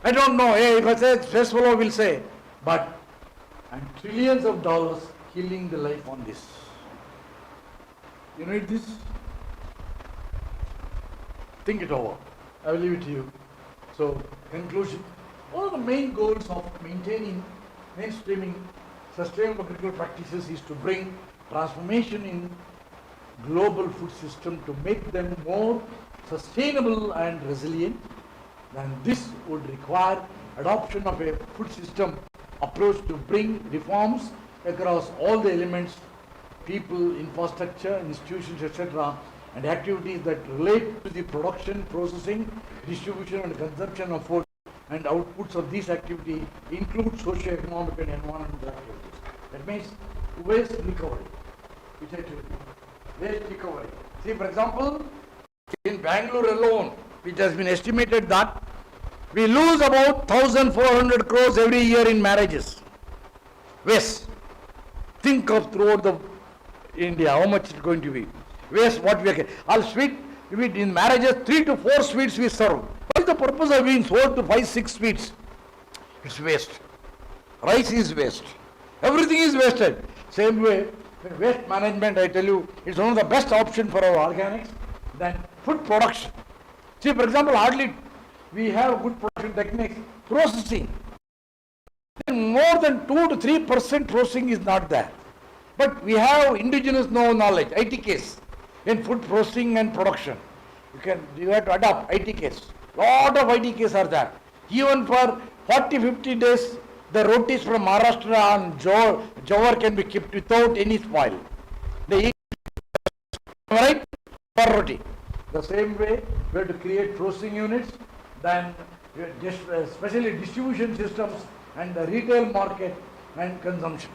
S2: I don't know, if I say Space Fellow will say, but and trillions of dollars killing the life on this. You need this? Think it over. I will leave it to you. So, conclusion. One of the main goals of maintaining, mainstreaming sustainable agricultural practices is to bring transformation in global food system to make them more sustainable and resilient. And this would require adoption of a food system approach to bring reforms across all the elements, people, infrastructure, institutions, etc., and activities that relate to the production, processing, distribution and consumption of food, and outputs of these activities include socio-economic and environmental activities. That means waste recovery, which I told you. Waste recovery. See, for example, in Bangalore alone, which has been estimated that we lose about 1,400 crores every year in marriages. Waste. Think of throughout the India, how much it's going to be. Waste, what we are getting. All sweet, in marriages, 3 to 4 sweets we serve. What is the purpose of being sold to 5, 6 sweets? It's waste. Rice is waste. Everything is wasted. Same way, waste management, I tell you, is one of the best options for our organics. Then food production. See, for example, hardly we have good production techniques. Processing. More than 2 to 3% processing is not there. But we have indigenous knowledge, ITKs, in food processing and production. You have to adopt ITKs. Lot of ITKs are there. Even for 40, 50 days, the rotis from Maharashtra and Jowar can be kept without any spoil. They eat, right? For roti. The same way, we have to create processing units, then especially distribution systems and the retail market and consumption.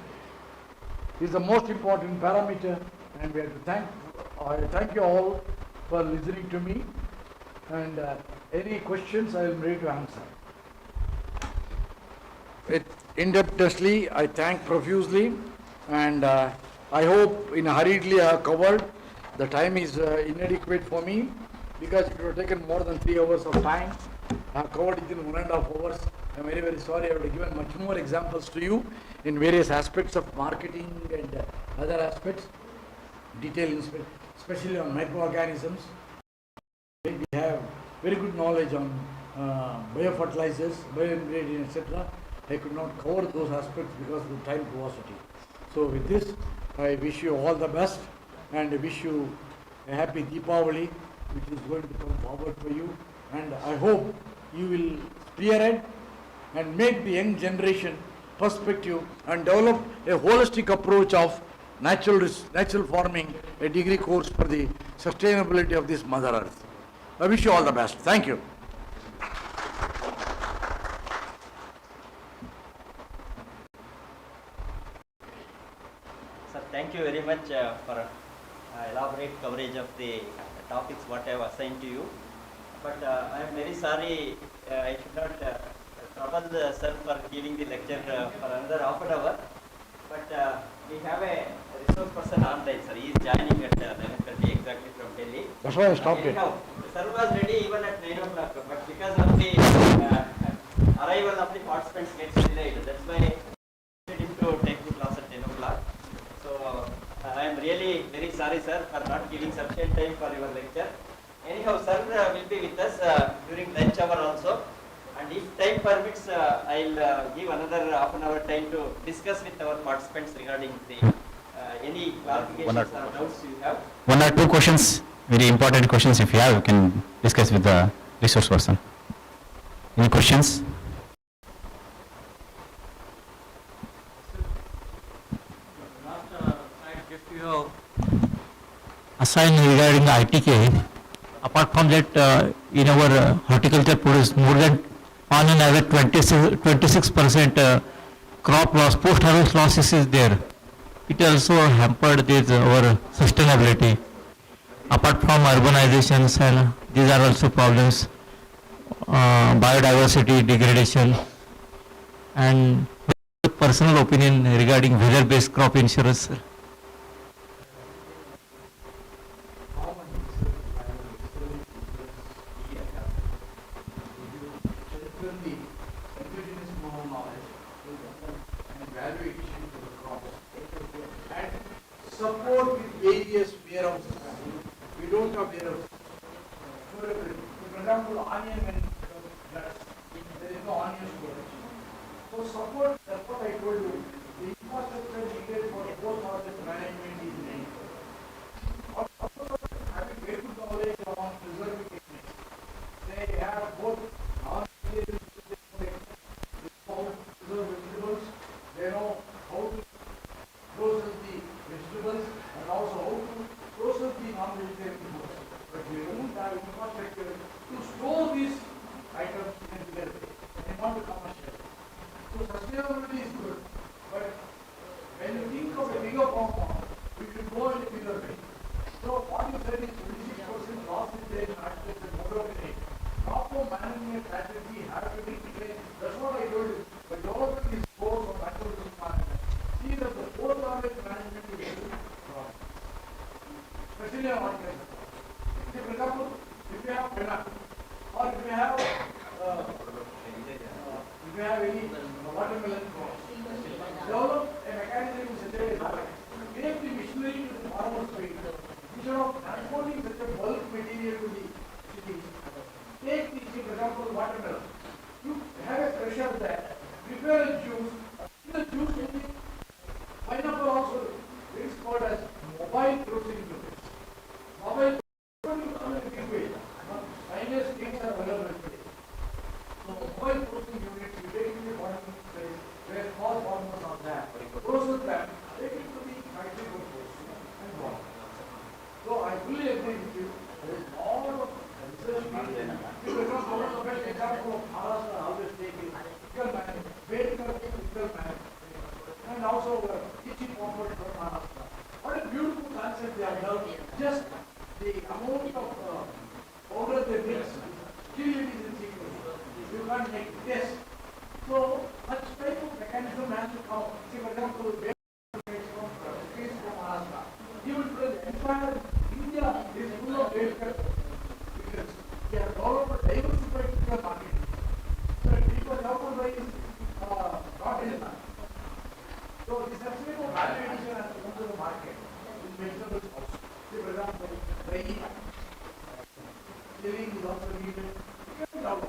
S2: This is the most important parameter, and we have to thank you all for listening to me, and any questions I am ready to answer. In-depthly, I thank profusely, and I hope in hurriedly I have covered. The time is inadequate for me because it would have taken more than 3 hours of time. I have covered it in 1.5 hours. I am very, very sorry. I would have given much more examples to you in various aspects of marketing and other aspects, detail, especially on microorganisms. We have very good knowledge on biofertilizers, bioingredients, etc. I could not cover those aspects because of the time paucity. So with this, I wish you all the best and I wish you a happy Deepavali, which is going to come forward for you. And I hope you will spearhead and make the young generation perspective and develop a holistic approach of natural farming, a degree course for the sustainability of this Mother Earth. I wish you all the best. Thank you.
S1: Sir, thank you very much for elaborate coverage of the topics what I have assigned to you. But I am very sorry, I should not trouble sir for giving the lecture for another half an hour. But we have a resource person online, sir. He is joining at 11:30 exactly from Delhi.
S2: That's why I stopped it.
S1: Anyhow, sir was ready even at 9 o'clock, but because of the arrival of the participants gets delayed. That's why I wanted him to take the class at 10 o'clock. So I am really very sorry, sir, for not giving sufficient time for your lecture. Anyhow, sir will be with us during lunch hour also. And if time permits, I'll give another half an hour time to discuss with our participants regarding the any clarifications or doubts you have.
S3: One or two questions, very important questions if you have, you can discuss with the resource person. Any questions? Assigned regarding the ITK, apart from that, in our horticulture produce more than on an average 26% crop loss, post-harvest losses is there. It also hampered this our sustainability. Apart from urbanizations, and these are also problems, biodiversity degradation, and personal opinion regarding weather-based crop insurance.
S2: Support with various warehouses. We don't have warehouses. For example, onion and nuts, there is no onion storage. So support, that's what I told you. The infrastructure needed for post-harvest management is made. Also, having very good knowledge on preserving techniques. They have both non-preserve vegetables, they know how to process the vegetables and also how to process the non-vegetarian foods. But we don't have infrastructure to store these items in a bigger way. They want to commercial. So sustainability is good. But when you think of a bigger compound, we should go in a bigger way. So what you said is 26% loss is there in agriculture and motor. Proper management strategy has to be taken. That's what I told you. But government is forced on agricultural management. See that the post-harvest management is very wrong. Especially on horticulture. See, for example, if you have banana, or if you have any watermelon crop, develop a mechanism in such a way that take the machinery to the farmer's field. Instead of transporting such a bulk material to the cities, take the, for example, watermelon. You have a pressure that prepare a juice, the juice will be pineapple also is called as mobile processing units. Mobile processing units in a big way. Finest things are available today. So mobile processing units, you take it to the bottom place where small farmers are there. Process them, take it to the factory for processing and go on. So I fully agree with you. There is a lot of research needed. Because one of the best example of Maharashtra always take is physical management, vertical physical management. And also teaching forward from Maharashtra. What a beautiful concept they have done. Just the amount of powder they mix, still it is in sequence. You can't make it. Yes. So such type of mechanism has to come. See, for example, from Maharashtra. Even the entire India is full of vertical because they have developed a diversified physical market. So people now is not enough. So this sustainable value addition has to come to the market in vegetables also. Say for example, drying, living is also needed. You can develop.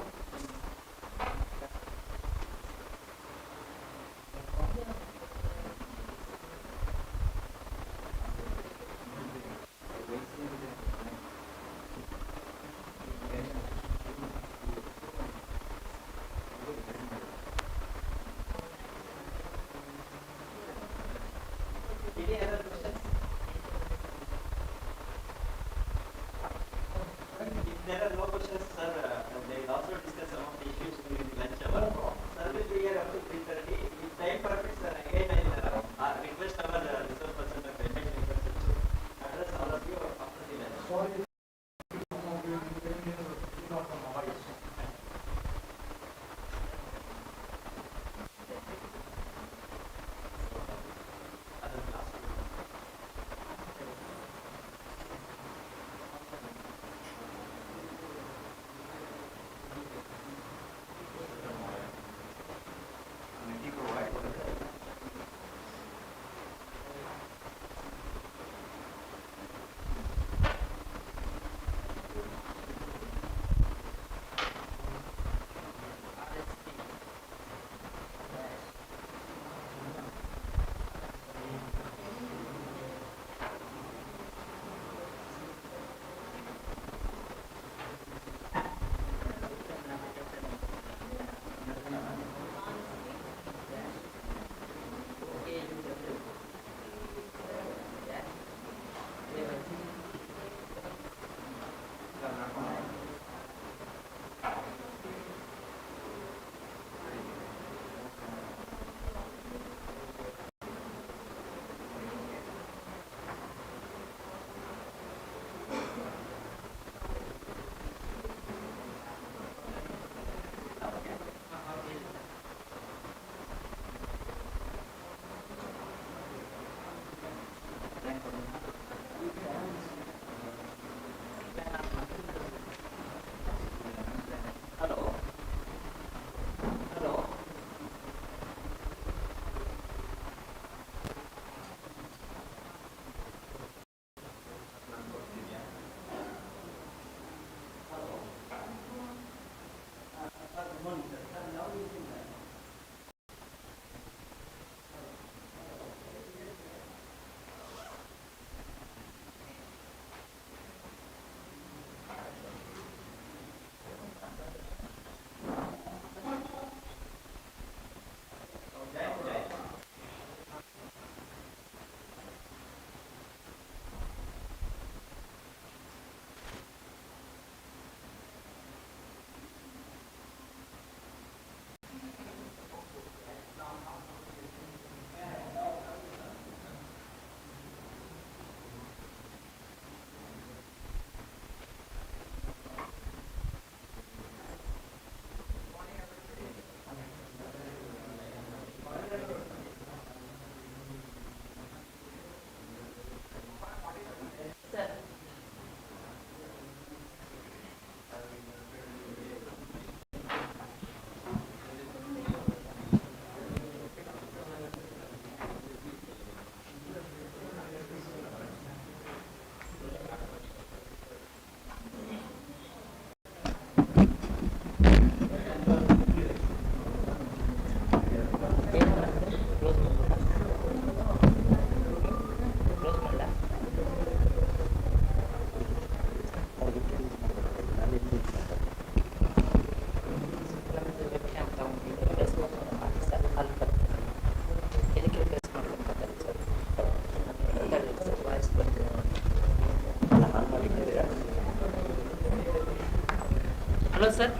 S4: Hello, sir.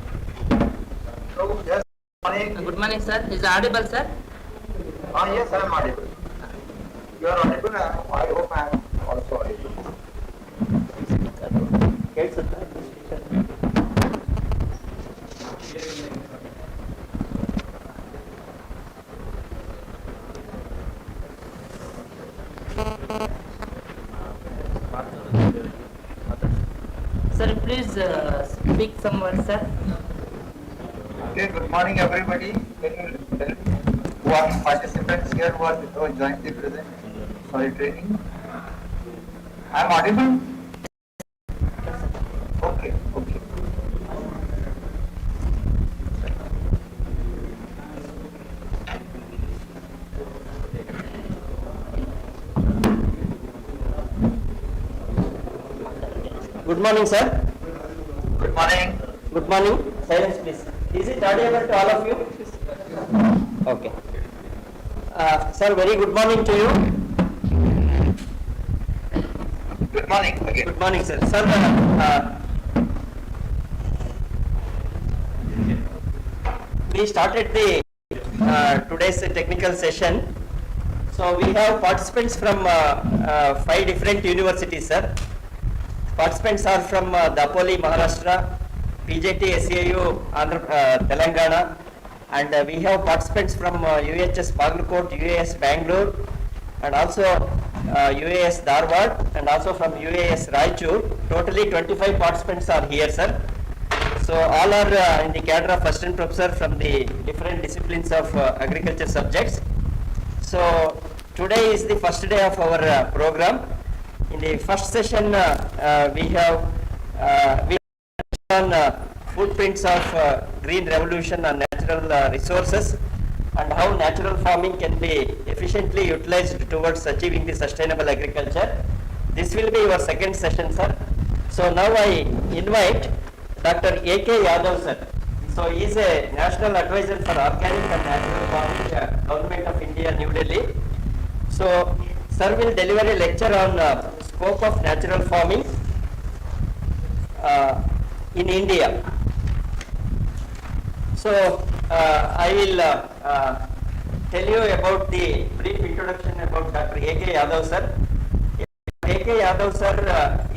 S5: Hello, yes, morning.
S4: Good morning, sir. Is it audible, sir?
S5: Yes, I am audible. You are audible, I hope I am also audible.
S4: Sir, please speak some words, sir.
S5: Okay, good morning everybody. Can you tell me who are the participants here who are jointly present for the training? I am audible? Okay, okay.
S1: Good morning, sir.
S5: Good morning.
S1: Good morning. Silence, please. Is it audible to all of you? Okay. Sir, very good morning to you.
S5: Good morning again.
S1: Good morning, sir. Sir, we started the today's technical session. So we have participants from 5 different universities, sir. Participants are from Dapoli, Maharashtra, PJT, SAU, Telangana, and we have participants from UHS Bagalkot, UAS Bangalore, and also UAS Dharwad, and also from UAS Raichur. Totally 25 participants are here, sir. So all are in the cadre of assistant professor from the different disciplines of agriculture subjects. So today is the first day of our program. In the first session, we have on footprints of green revolution and natural resources, and how natural farming can be efficiently utilized towards achieving the sustainable agriculture. This will be your second session, sir. So now I invite Dr. A.K. Yadav, sir. So he is a national advisor for organic and natural farming, Government of India, New Delhi. So sir will deliver a lecture on scope of natural farming in India. So I will tell you about the brief introduction about Dr. A.K. Yadav, sir. A.K. Yadav, sir,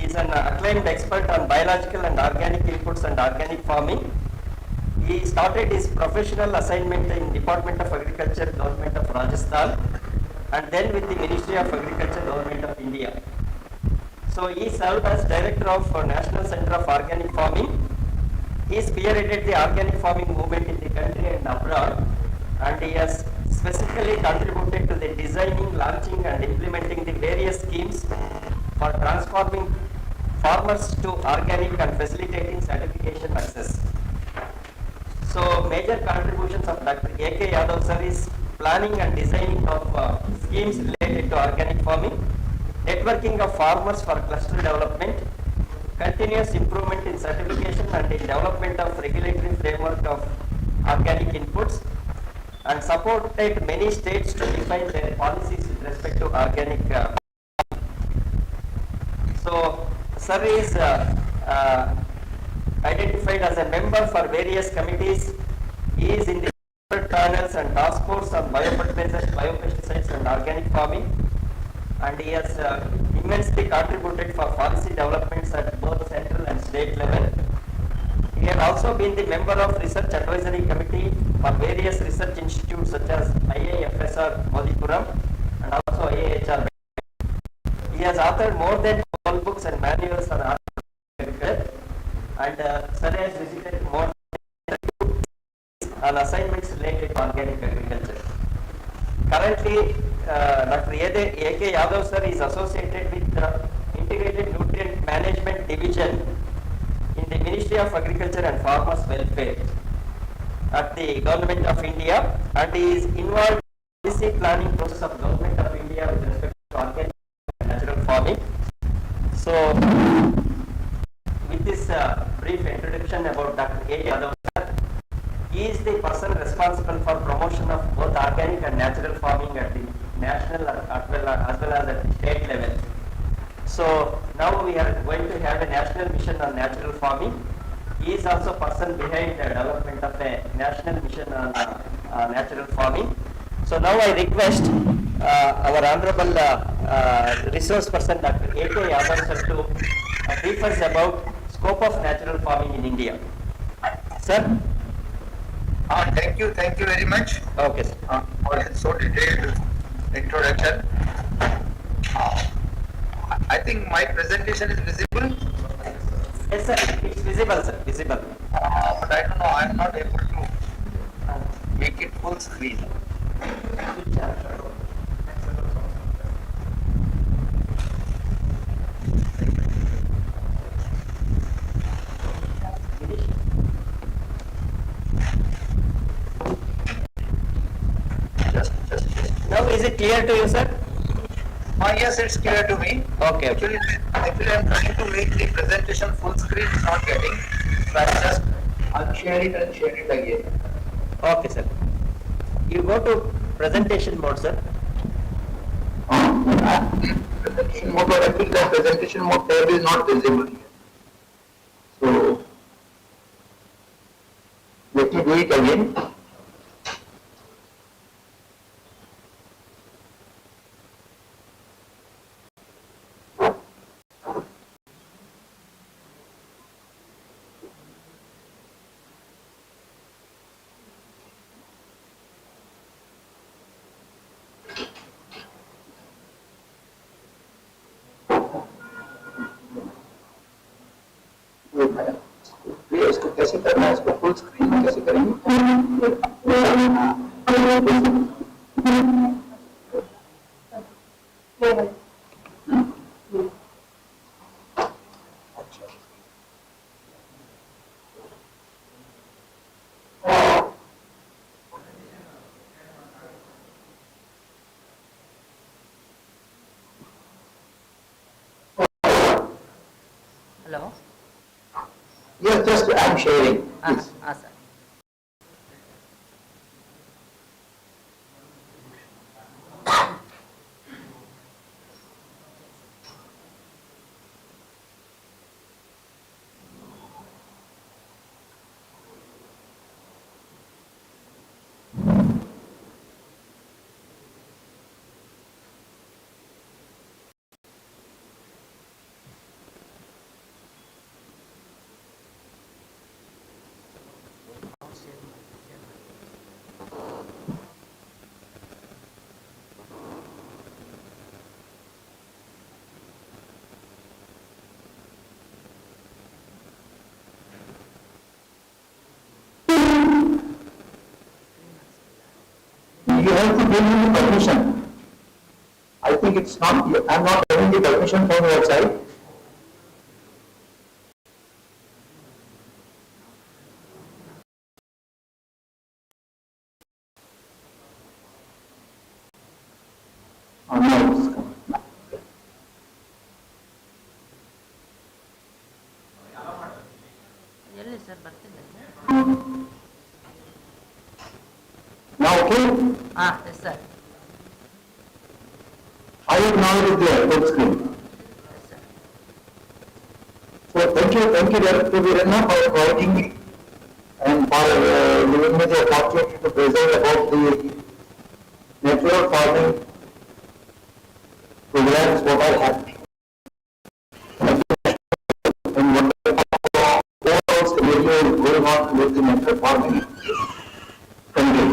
S1: is an acclaimed expert on biological and organic inputs and organic farming. He started his professional assignment in Department of Agriculture, Government of Rajasthan, and then with the Ministry of Agriculture, Government of India. So he served as Director of National Center of Organic Farming. He spearheaded the organic farming movement in the country and abroad, and he has specifically contributed to the designing, launching and implementing the various schemes for transforming farmers to organic and facilitating certification access. So major contributions of Dr. A.K. Yadav, sir, is planning and designing of schemes related to organic farming, networking of farmers for cluster development, continuous improvement in certification and in development of regulatory framework of organic inputs, and supported many states to define their policies with respect to organic. So, sir is identified as a member for various committees. He is in the and task force on biofertilizers, biopesticides and organic farming. And he has immensely contributed for policy developments at both central and state level. He had also been the member of Research Advisory Committee for various research institutes such as IIFSR Modipuram and also IIHR. He has authored more than 12 books and manuals on agriculture, and Sir has visited more than 2 on assignments related to organic agriculture. Currently, Dr. A.K. Yadav sir is associated with the Integrated Nutrient Management Division in the Ministry of Agriculture and Farmers Welfare at the Government of India, and he is involved in the policy planning process of Government of India with respect to organic and natural farming. So, with this brief introduction about Dr. A.K. Yadav sir, he is the person responsible for promotion of both organic and natural farming at the national as well as at the state level. So now we are going to have a national mission on natural farming. He is also person behind the development of a national mission on natural farming. So now I request our honorable resource person Dr. A.K. Yadav sir to brief us about scope of natural farming in India. Sir?
S5: Thank you very much
S1: Okay, sir.
S5: for a so detailed introduction. I think my presentation is visible,
S1: Yes, sir. It's visible, sir. Visible.
S5: but I don't know, I am not able to make it full screen. Just.
S1: Now, is it clear to you, sir?
S5: Yes, it's clear to me.
S1: Okay.
S5: Actually, I'm trying to make the presentation full screen, it's not getting. So I'll share it and share it again.
S1: Okay, sir. You go to presentation mode, sir.
S5: Presentation mode, but actually the presentation mode tab is not visible here. So, let me do it again. भैया इसको कैसे करना है, इसको full screen में कैसे करेंगे?
S4: Hello?
S5: Yes, just I'm sharing. Yes.
S4: Sir.
S5: You have to give me the permission. I think it's not, I'm not having the permission from your side. No, it's coming.
S4: ಎಲ್ಲಿ sir ಬರ್ತಿದ್ದೆ
S5: Now, okay?
S4: Yes sir
S5: I have now is there, full screen.
S4: Yes sir
S5: So thank you, Dr. Vigyana for providing me. And for giving me the opportunity to present about the natural farming programs what are happening and what overall scenario is going on with the natural farming country.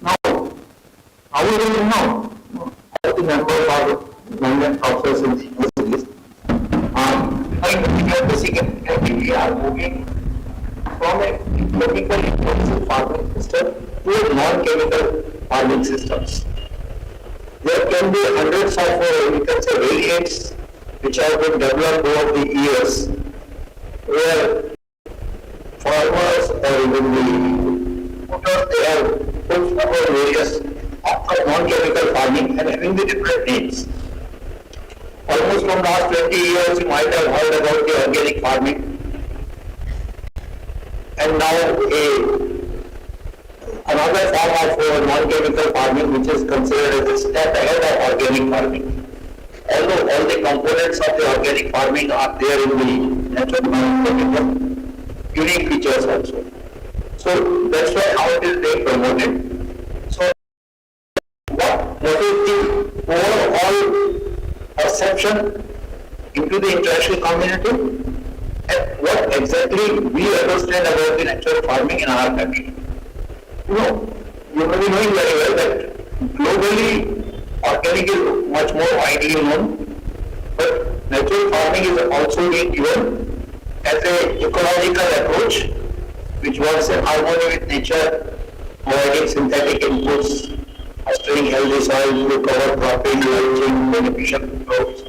S5: Now, how do you know how the members are government officers in the universities? In particular, basically, we are moving from a chemical intensive farming system to a non-chemical farming systems. There can be hundreds of we can say variants which have been developed over the years, where farmers or even the owners, they have put forward various non-chemical farming and having the different names. Almost from last 20 years, you might have heard about the organic farming, and now another form of non-chemical farming, which is considered as a step ahead of organic farming. Although all the components of the organic farming are there in the natural farming, unique features also. So that's why how it is being promoted. So what is the overall perception into the international community and what exactly we understand about the natural farming in our country? You may be knowing very well that globally organic is much more widely known, but natural farming is also being given as an ecological approach which works in harmony with nature, avoiding synthetic inputs, fostering healthy soil through cover cropping, mulching, beneficial crops,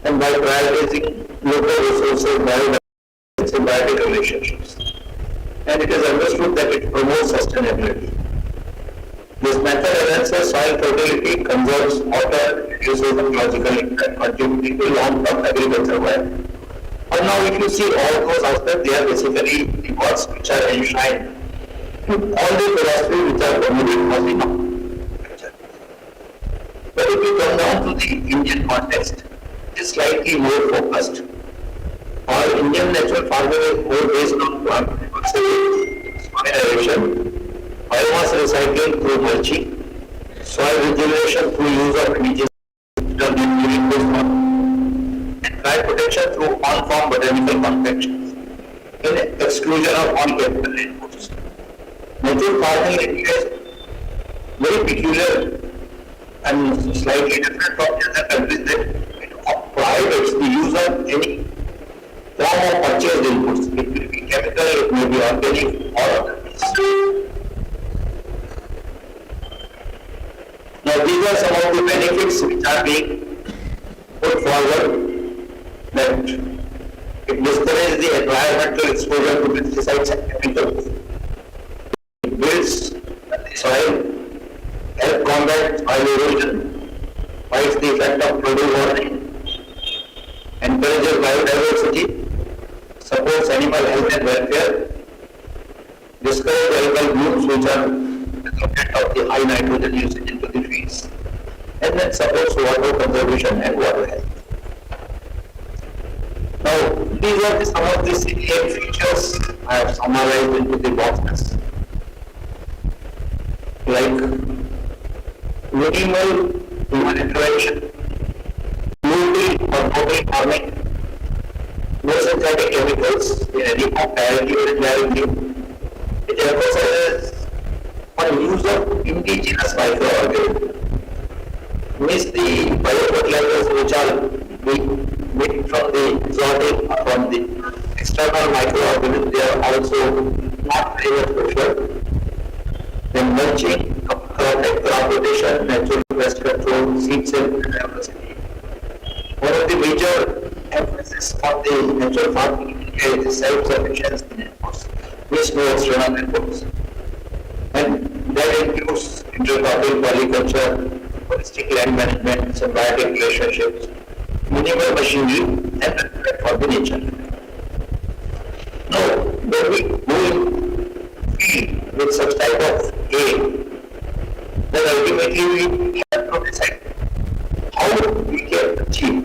S5: and by prioritizing local resources, biodiversity, and symbiotic relationships. And it is understood that it promotes sustainability. This method enhances soil fertility, conserves water, reduces ecological impact, contributing to long-term agriculture value. And now if you see all those aspects, they are basically the words which are enshrined to all the philosophies which are promoted for the now. But if we come down to the Indian context, it is slightly more focused. Our Indian natural farming is more based on mineralization, biomass recycling through mulching, soil regeneration through use of indigenous and crop protection through on-farm botanical confections, in exclusion of on-chemical inputs. Natural farming in India is very peculiar and slightly different from other countries that it prohibits the use of any form of purchased inputs. It will be chemical, it may be organic or otherwise. Now these are some of the benefits which are being put forward, that it discourages the environmental exposure to pesticides and chemicals. It builds the soil, help combat soil erosion, fights the effect of global warming, encourages biodiversity, supports animal health and welfare, discourages algal blooms which are the result of the high nitrogen usage into the fields, and then supports water conservation and water health. Now, these are some of the salient features I have summarized into the boxes, like minimal human interaction, local or mobile farming, no synthetic chemicals in any form, directly or indirectly. It emphasizes on use of indigenous microorganisms. Means the biofertilizers which are being made from the exotic or from the external microorganisms, they are also not very much preferred. Then mulching, crop rotation, natural pest control, seed sale diversity. One of the major emphasis on the natural farming in India is self-sufficiency in inputs, which no external inputs. And that includes intercropping, polyculture, holistic land management, symbiotic relationships, minimal machinery, and respect for the nature. Now, when we go in field with such type of aim, then ultimately we have to decide how we can achieve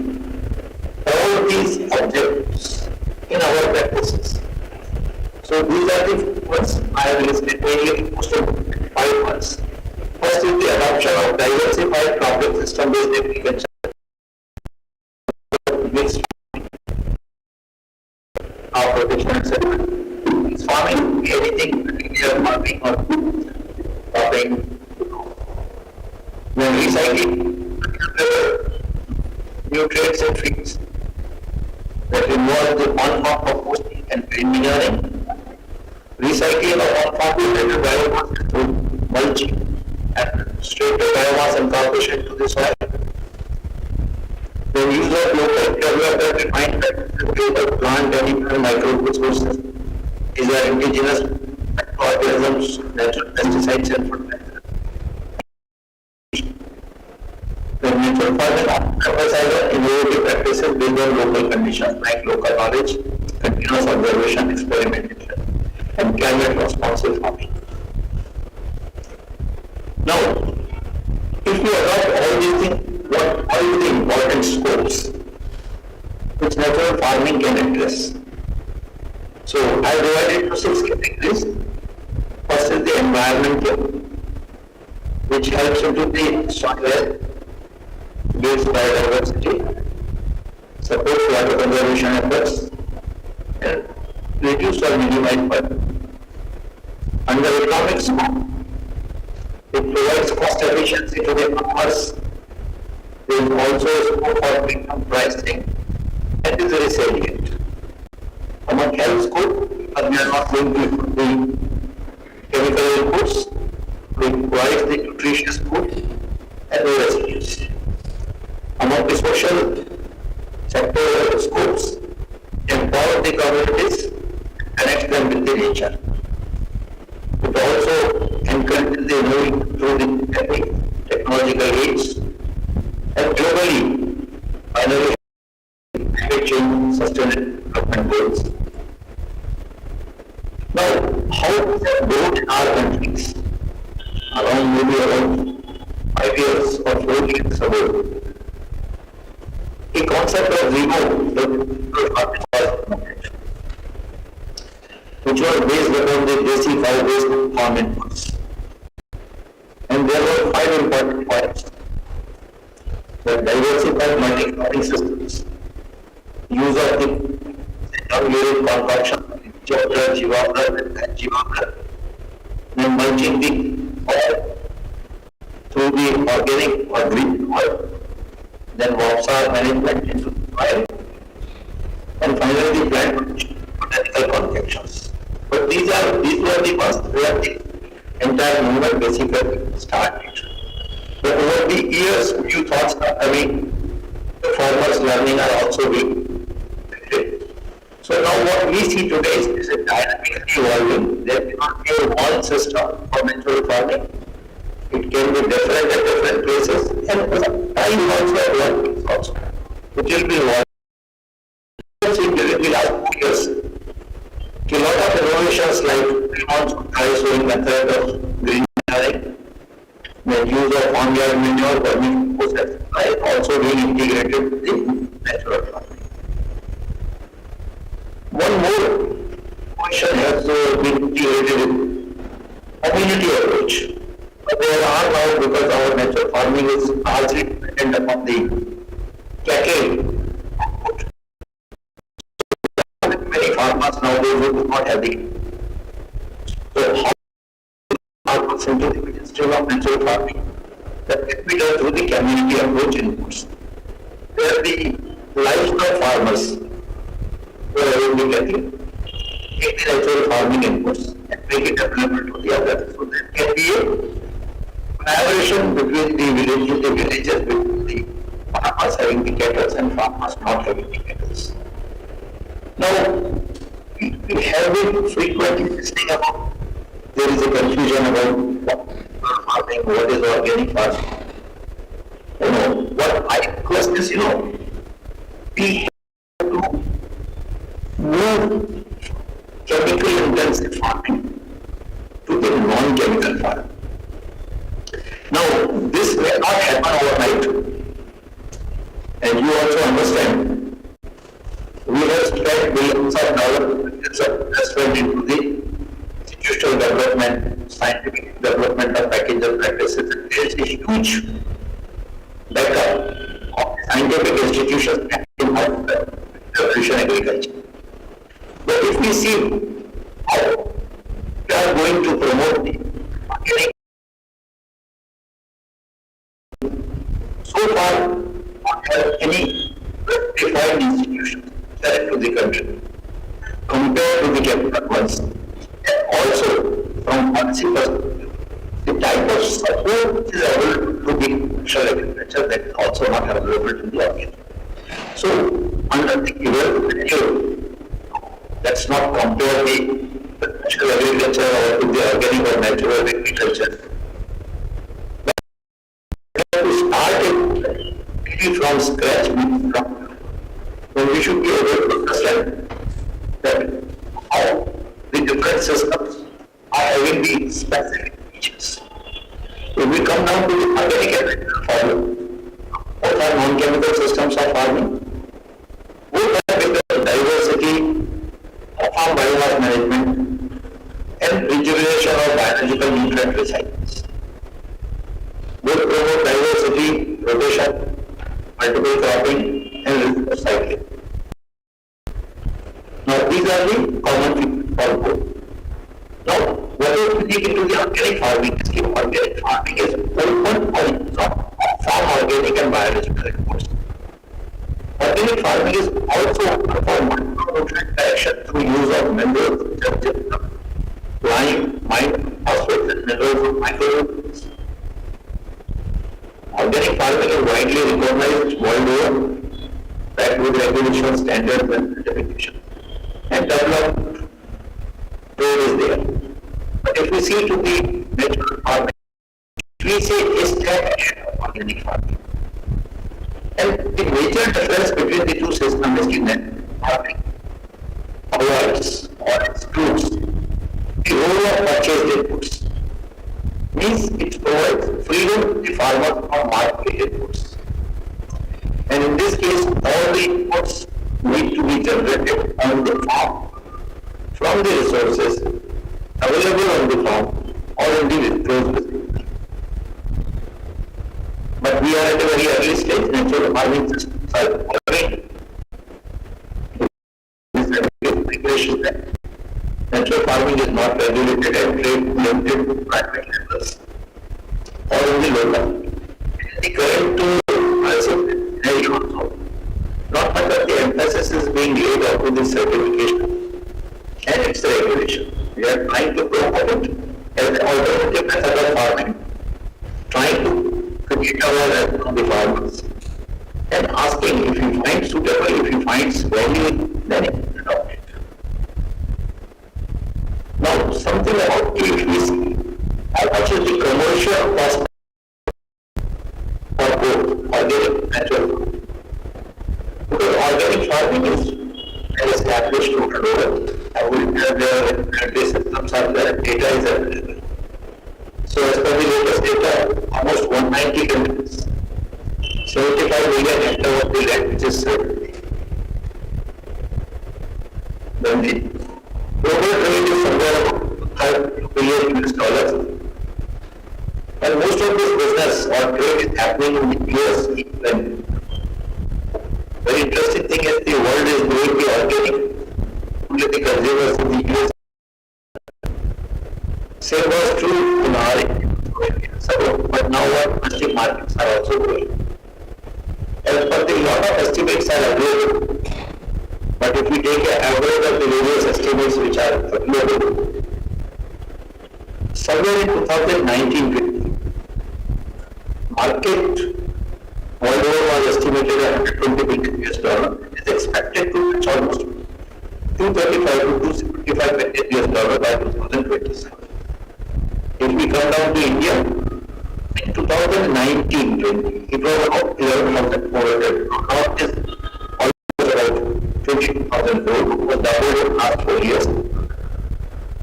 S5: all these objectives in our our practices. So these are the ones I have listed mainly most of 5 ones. First is the adoption of diversified crop system based agriculture. Mixed crop rotation, etc. It's farming, anything, linear farming or cropping. Then recycling nutrients and feeds that involve the on-farm composting and engineering. Recycling of on-farm related biomass through mulching and straight to biomass incorporation to the soil. The use of local developed refined practices, plant, animal, microbe resources. These are indigenous organisms, natural pesticides and fertilizers. The natural farming emphasizes innovative practices based on local conditions like local knowledge, continuous observation, experimentation, and climate responsive farming. Now, if you adopt all these things, what are the important scopes which natural farming can address? So, I divided into 6 categories. First is the environmental, which helps into the soil health, builds biodiversity, supports water conservation efforts, and reduce or minimize burden. Under economic scope, it provides cost efficiency to the farmers. There is also a scope for premium pricing and is resilient. Among health scope, we are not going to put the chemical inputs, we provide the nutritious food and no residues. Among the social sector scopes, empower the communities, connect them with the nature. It also encourages the innovation through the technological aids and globally, finally, climate change sustainable development goals. Now, how is that grown in our countries? Around 5 years or 4 years ago, a concept of which was based upon the basic 5 ways of farm inputs. And there were 5 important points. The diversified multi-cropping systems, use of the non-urine concoction, Shivamogga and Shivamogga, then mulching the oil through the organic or green oil, then WAPSA management into the soil, and finally the plant botanical concoctions. But these were the ones where the entire movement basically started. But over the years, new thoughts are coming, the farmers learning are also being created. So now what we see today is a dynamically evolving. There cannot be one system for natural farming. It can be different at different places, and time also at one place also. It will be evolving. During the last 2 years, a lot of innovations like sowing method of green engineering, the use of on-yard manure, burning process, are also being integrated with the natural farming. One more question has been integrated in community approach. But there are now, because our natural farming is largely dependent upon the cattle. Many farmers nowadays do not have the. So how farmers into the ministry of natural farming that can be done through the community approach inputs, where the livestock farmers who are getting take the natural farming inputs and make it available to the others. So there can be a collaboration between the villages, between the farmers having the cattle and farmers not having the cattle. Now, we have been frequently listening about, there is a confusion about what farming, what is organic farming. What I request is, we have to move chemical intensive farming to the non-chemical farming. Now, this may not happen overnight. And you also understand, We have spent billions of dollars of investment into the institutional development, scientific development of packaging practices. There is a huge backup of scientific institutions in precision agriculture. But if we see how we are going to promote the organic, so far not have any defined institutions to the country compared to the capital ones. And also from policy perspective, the type of support which is available to the commercial agriculture that is also not available to the organic. So under the given scenario, let's not compare the commercial agriculture or with the organic or natural agriculture. We have to start it really from scratch. So we should be able to understand that how the different systems are having the specific features. If we come down to the organic agriculture farming, both are non-chemical systems of farming, both have with the diversity of farm biomass management and rejuvenation of biological nutrient recycles. Both promote diversity, rotation, multiple cropping and resource cycling. Now these are the common features for both. Now what is unique into the organic farming is that organic farming is open for use of farm organic and biological inputs. Organic farming is also open for multi-nutrient action through use of minerals such as lime, mine, phosphates and minerals of micronutrients. Organic farming is widely recognized world over, backed with regulation, standards and certification. And developed trade is there. But if we see to the natural farming, we say a step ahead of organic farming. And the major difference between the two systems is in that farming avoids or excludes the role of purchased inputs. Means it provides freedom to the farmer from market inputs. And in this case, all the inputs need to be generated on the farm from the resources available on the farm or in the closed vicinity. But we are at a very early stage. Natural farming systems are following this regulation that natural farming is not regulated and trade limited to private levels or in the low level. The current scenario also, not much of the emphasis is being laid onto the certification and its regulation. We are trying to promote it as an alternative method of farming, trying to create awareness on the farmers and asking if you find suitable, if you find value, then adopt it. Now, something about KSNUAHS. How much is the commercial cost for both organic and natural farming? Because organic farming is established to global. The systems are there, data is available. So as per the latest data, almost 190 countries, 75 million hectares of the land which is served. Then the global trade is somewhere about $5 billion US. And most of this business or trade is happening in the US. And very interesting thing is the world is doing the organic only the consumers in the US. Same was true in our area. But now our domestic markets are also growing. As per the lot of estimates are available. But if we take an average of the various estimates which are available, somewhere in 2019-20, market world over was estimated at $120 billion US. It is expected to reach almost $235 to $275 billion US by 2027. If we come down to India, in 2019-20, it was about 11,400 crore. Now it is almost about 22,000 crore, was doubled in the last 4 years.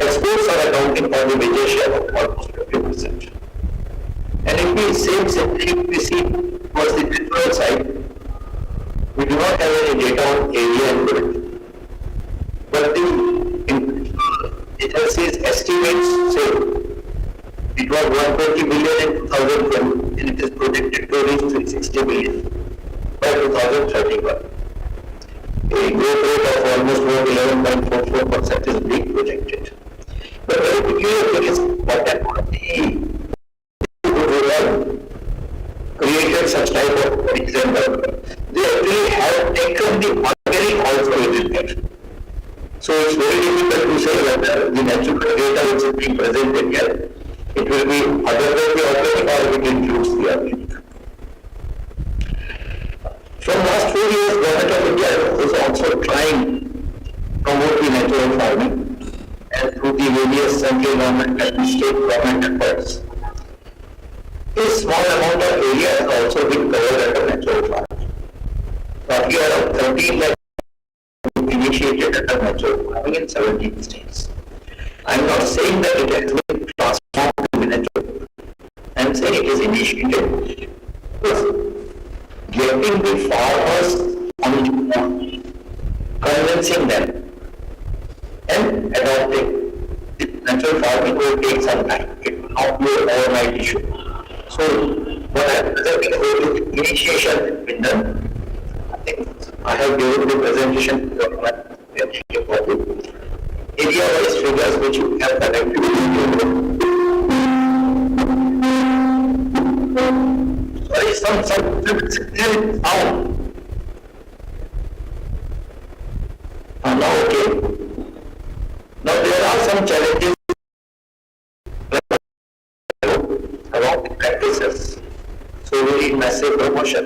S5: Exports are accounting for the major share of almost 50%. And if we see towards the natural side, We do not have any data on area and productivity. But the agency's estimates say it was 120 billion in 2012 and it is projected to reach 360 billion by 2031. A growth rate of almost about 11.44% is being projected. But very peculiar thing is what happened created such type of example. They actually have taken the organic also within it. So it's very difficult to say whether the natural data which is being presented here, it will be other than the organic or it includes the organic. From last 4 years, Government of India is also trying to promote the natural farming and through the various central government and state government efforts. A small amount of area has also been covered under natural farming. Roughly around 13 lakh initiated under natural farming in 17 states. I am not saying that it has been transformed to natural. I am saying it is initiated. Getting the farmers on board, convincing them, and adopting the natural farming will take some time. It will not be an overnight issue. So, what I am presenting is the initiation has been done. I think I have given the presentation to the government. Area-wise figures which you have connected with. Sorry, some sound. Now okay. Now there are some challenges around the practices. So we need massive promotion.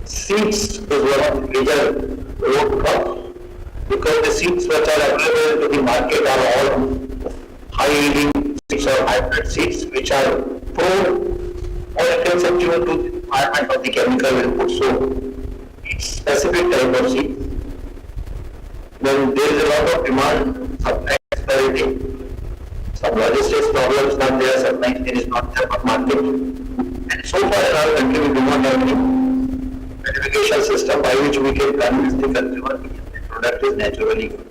S5: Seeds is one of the major roadblocks because the seeds which are available to the market are all high-yielding seeds or hybrid seeds which are prone or insensitive to the environment of the chemical input. So it's specific type of seed. Then there is a lot of demand, supply disparity. Some logistics problems are there, sometimes there is not enough market. And so far in our country we do not have any verification system by which we can convince the consumer that the product is naturally good.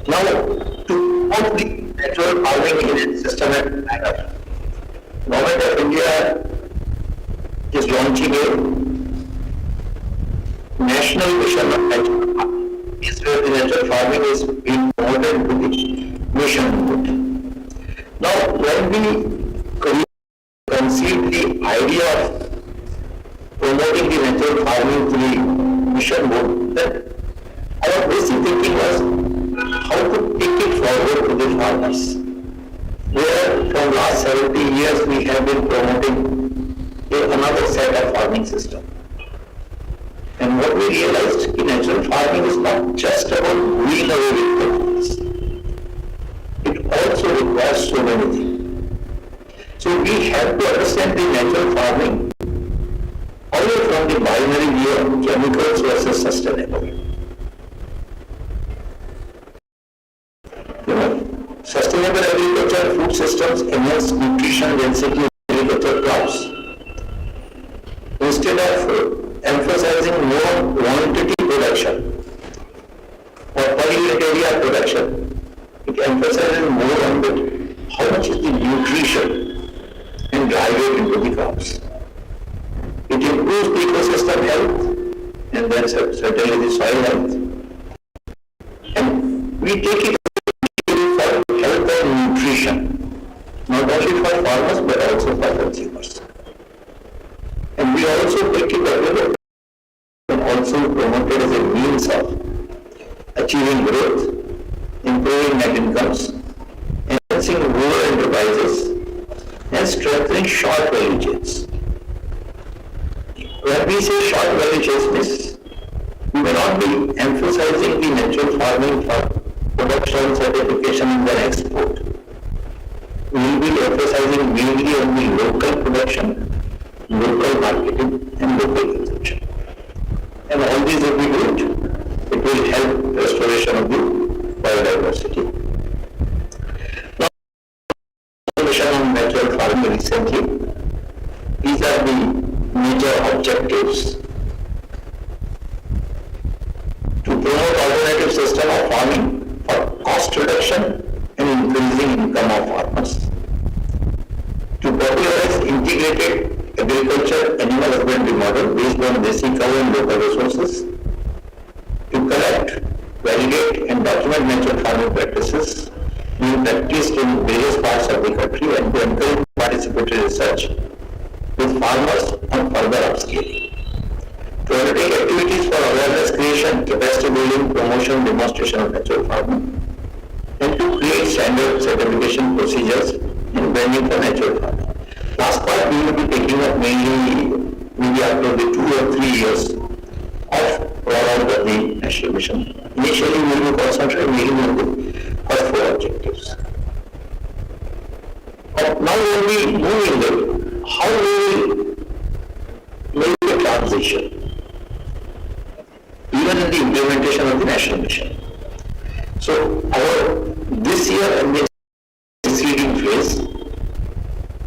S5: Now, to promote the natural farming in a systematic manner, Government of India is launching a national mission of natural farming. This where the natural farming is being promoted to the mission mode. Now, when we conceived the idea of promoting the natural farming to the mission mode, then our basic thinking was how to take it forward to the farmers. Where from last 70 years we have been promoting another set of farming system. And what we realized in natural farming is not just about doing away with chemicals. It also requires so many things. So we have to understand the natural farming away from the binary view of chemicals versus sustainable. Sustainable agriculture, food systems, enhance nutrition density of agricultural crops. Instead of emphasizing more quantity production or per unit area production, it emphasizes more on how much is the nutrition and drive it into the crops. It improves the ecosystem health and then certainly the soil health. And we take it for health and nutrition, not only for farmers but also for consumers. And we also take it available and also promoted as a means of achieving growth, improving net incomes, enhancing rural enterprises, and strengthening short value chains. When we say short value chains, means we may not be emphasizing the natural farming for production, certification, and then export. We will be emphasizing mainly on the local production, local marketing, and local consumption. And all these, if we do it will help restoration of the biodiversity. Now, mission on natural farming recently, these are the objectives to promote alternative system of farming for cost reduction and increasing income of farmers, to popularize integrated agriculture animal husbandry model based on basic cow and local resources, to collect, validate and document natural farming practices being practiced in various parts of the country, and to encourage participatory research with farmers on further upscaling. To undertake activities for awareness creation, capacity building, promotion, demonstration of natural farming, and to create standard certification procedures in branding for natural farming. Last part we will be taking up mainly maybe after the 2 or 3 years of rollout of the national mission. Initially we will be concentrating mainly on the first 4 objectives. But now when we move in the, how we will make a transition even in the implementation of the national mission. So this year and the preceding phase,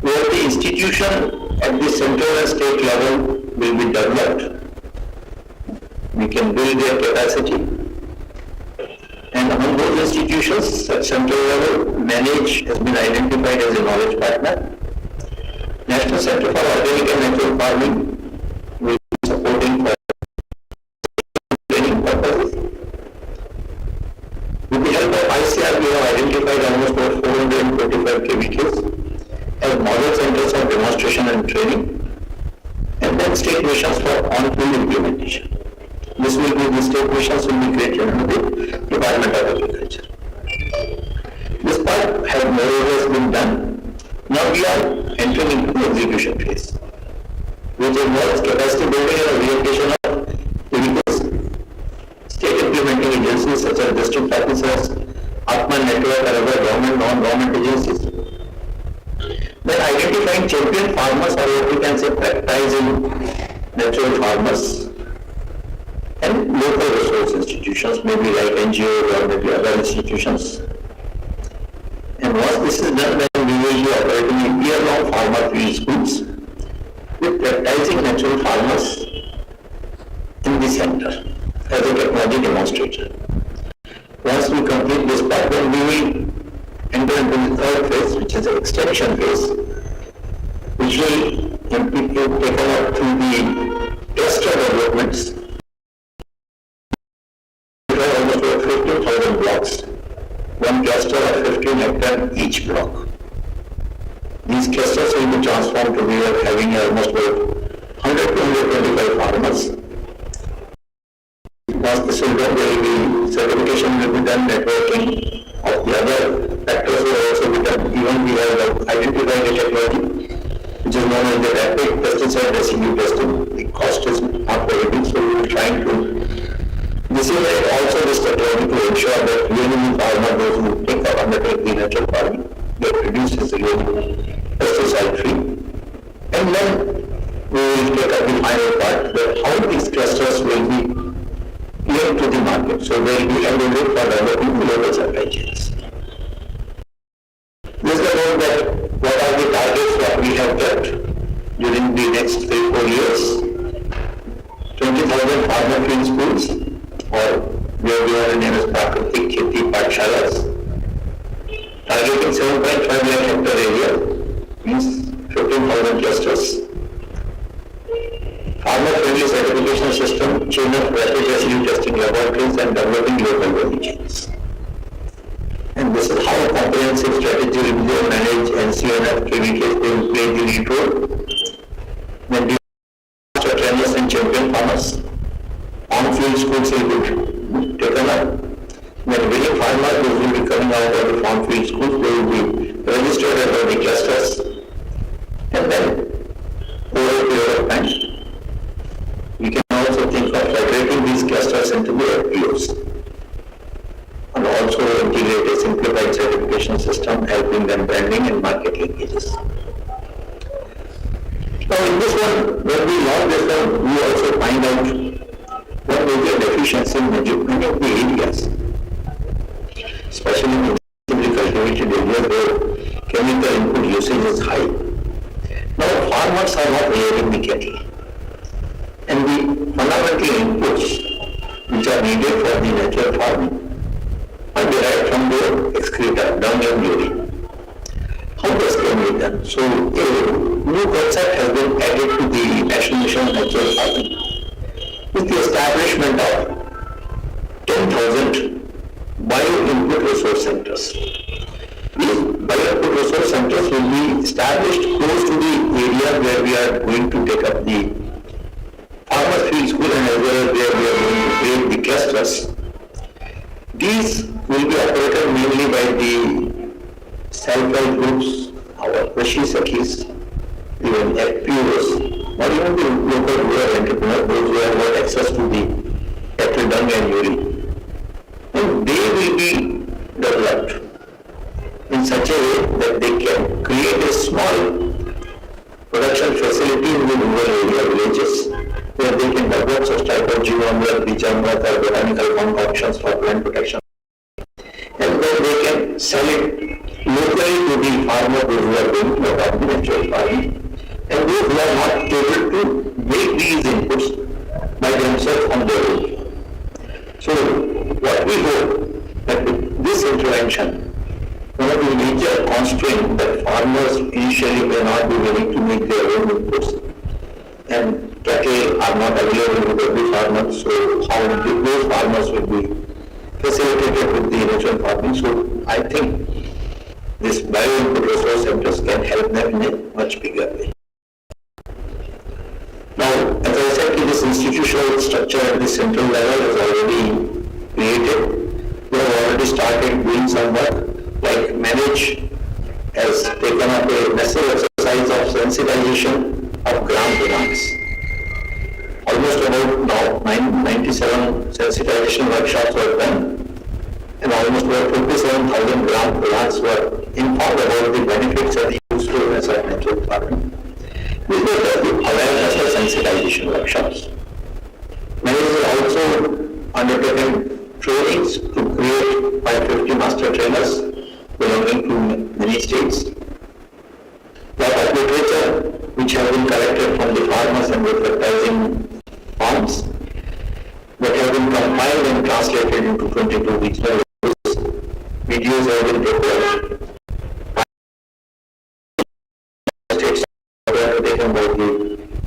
S5: where the institution at the central and state level will be developed, we can build their capacity, and among those institutions at central level, manage has been identified as a knowledge partner. National Center for Organic and Natural Farming will be supporting for training purposes. With the help of ICAR, we have identified almost about 425 KVKs as model centers of demonstration and training, and then state missions for on-field implementation. The state missions will be created under the Department of Agriculture. This part has more or less been done. Now we are entering into the execution phase, which involves capacity building and orientation of vehicles, state implementing agencies such as district officers, Atman network, and other government, non-government agencies. Then identifying champion farmers, or what we can say practicing natural farmers, and local resource institutions, maybe like NGOs or maybe other institutions. And once this is done, then we will be operating year-long farmer field schools with practicing natural farmers in the center as a technology demonstrator. Once we complete this part, then we will enter into the third phase, which is the extension phase, which will be taken up through the cluster developments. Almost about 15,000 blocks, one cluster of 15 hectares each block. These clusters will be transformed to be having almost about 100 to 125 farmers. Once this is done, there will be certification will be done, networking of the other factors will also be done. Even we have identified a technology which is known as the rapid pesticide residue testing. The cost is not very big, so we are trying to disseminate also this technology to ensure that really farmer, those who take up undertake the natural farming, their produce is really pesticide free. And then we will take up the final part, that how these clusters will be linked to the market. So they will be available for developing local supply chains. This is about that what are the targets that we have kept during the next 3-4 years. 20,000 farmer field schools, or where we are named as Prakratik Kheti Pathshalas, targeting 7.5 lakh hectare area, means 15,000 clusters. Farmer-friendly certification system, chain of rapid residue testing laboratories, and developing local value chains. And this is how comprehensive strategy will be managed. NCNF, KVK will play the lead role. Then the master trainers and champion farmers. On-field schools will be taken up. When winning farmers will be coming out of the farm field schools, they will be registered under the clusters. And then, over a period of time, we can also think of federating these clusters into the FPOs. And also integrate a simplified certification system, helping them branding and market linkages. Now in this one, when we launch this one, we also find out what major deficiency in many of the areas, especially in intensively cultivated areas where chemical input usage is high. Now farmers are not rearing the cattle. fundamental inputs which are needed for the natural farming are derived from the excreta, dung and urine. How this can be done? So, a new concept has been added to the National Mission on Natural Farming with the establishment of 10,000 bio-input resource centers. These bio-input resource centers will be established close to the area where we are going to take up the farmers field school and as well as where we are going to create the clusters. These will be operated mainly by the self-help groups, our Krishi Sakhis, even FPOs, or even the local rural entrepreneurs, those who have got access to the cattle dung and urine. And they will be developed in such a way that they can create a small production facility in the rural area villages where they can develop such type of Shivamogga, Vigyana or botanical concoctions for plant protection. And then they can sell it locally to the farmer who are going to adopt the natural farming. And those who are not able to make these inputs by themselves on their own. So what we hope that with this intervention, one of the major constraints that farmers initially may not be willing to make their own inputs, and cattle are not available with every farmer, so how those farmers will be facilitated with the natural farming. So I think this bio-input resource centers can help them in a much bigger way. Now, as I said, this institutional structure at the central level is already created. We have already started doing some work, like Manage has taken up a massive exercise of sensitization of gram plants. Almost about now 97 sensitization workshops were done, and almost about 57,000 gram plants were informed about the benefits of the usefulness of natural farming. These were the awareness of sensitization workshops. Managers have also undertaken trainings to create 550 master trainers belonging to many states. Lot of literature which have been collected from the farmers and advertising farms that have been compiled and translated into 22 regional languages. Videos have been prepared. States are taken by the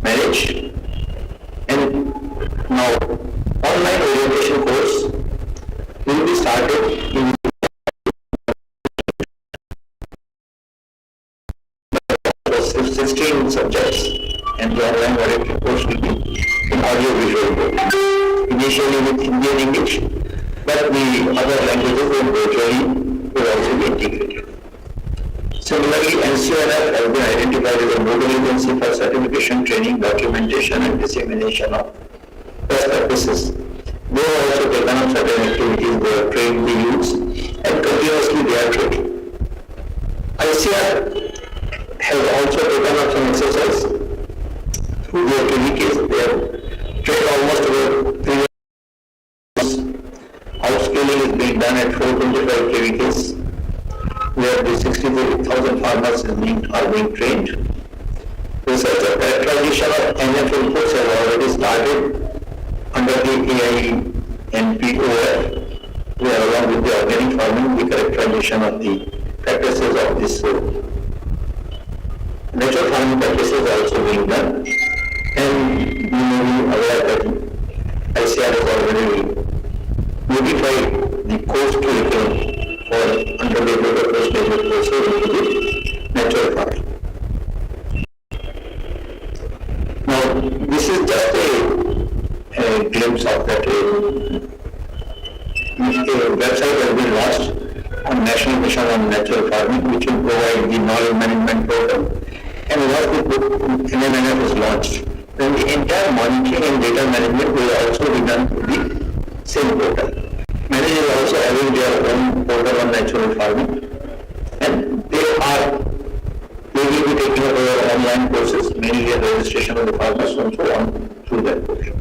S5: Manage. And now online orientation course will be started in 16 subjects, and the online orientation course will be in audio-visual mode. Initially with Hindi and English, but the other languages will also be integrated. Similarly, NCRF has been identified as a nodal agency for certification, training, documentation and dissemination of best practices. They have also taken up certain activities, they have trained the youths and continuously they are training. ICAR has also taken up some exercise through their KVKs. They have trained almost about 3 years. Outscaling is being done at 425 KVKs, where the 63,000 farmers are being trained. Research of characterization of NF inputs has already started under the AINPOF, where along with the organic farming, the characterization of the practices of this natural farming practices are also being done. And you may be aware that ICAR has already modified the course curriculum for undergraduate or postgraduate courses into the natural farming. Now, this is just a glimpse of that. A website has been launched on National Mission on Natural Farming, which will provide the knowledge management program. And once the NMNF is launched, then the entire monitoring and data management will also be done through the same portal. Managers are also having their own portal on natural farming, and they will be taking up our online courses, mainly the registration of the farmers and so on through that portal.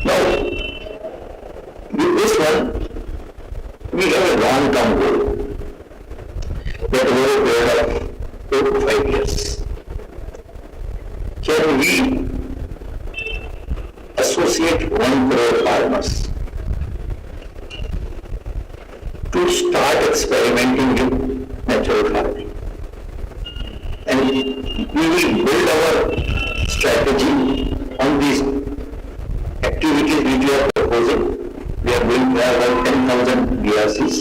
S5: Now, with this one, we have a long-term goal that over a period of 4 to 5 years. Can we associate 1 crore farmers to start experimenting with natural farming. And we will build our strategy on these activities which we are proposing. We are going to have about 10,000 BRCs.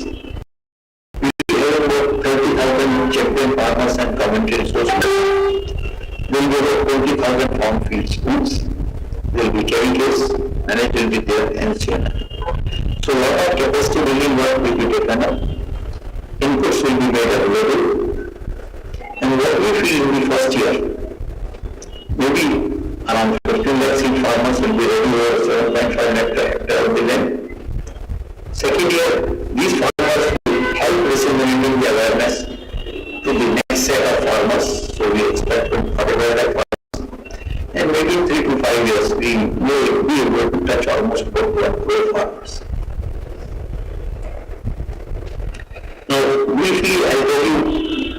S5: We will have about 30,000 champion farmers and community resources. There will be about 20,000 farm field schools. There will be KVKs, and it will be there in Vigyana. So a lot of capacity building work will be taken up. Inputs will be made available. And what we feel in the first year, maybe around 15 lakh seed farmers will be ready over 7.5 hectare of the land. Second year, these farmers will help disseminating the awareness to the next set of farmers. So we expect 45 lakh farmers. And maybe in 3 to 5 years, we may be able to touch almost 4 crore farmers. Now, briefly, I'll tell you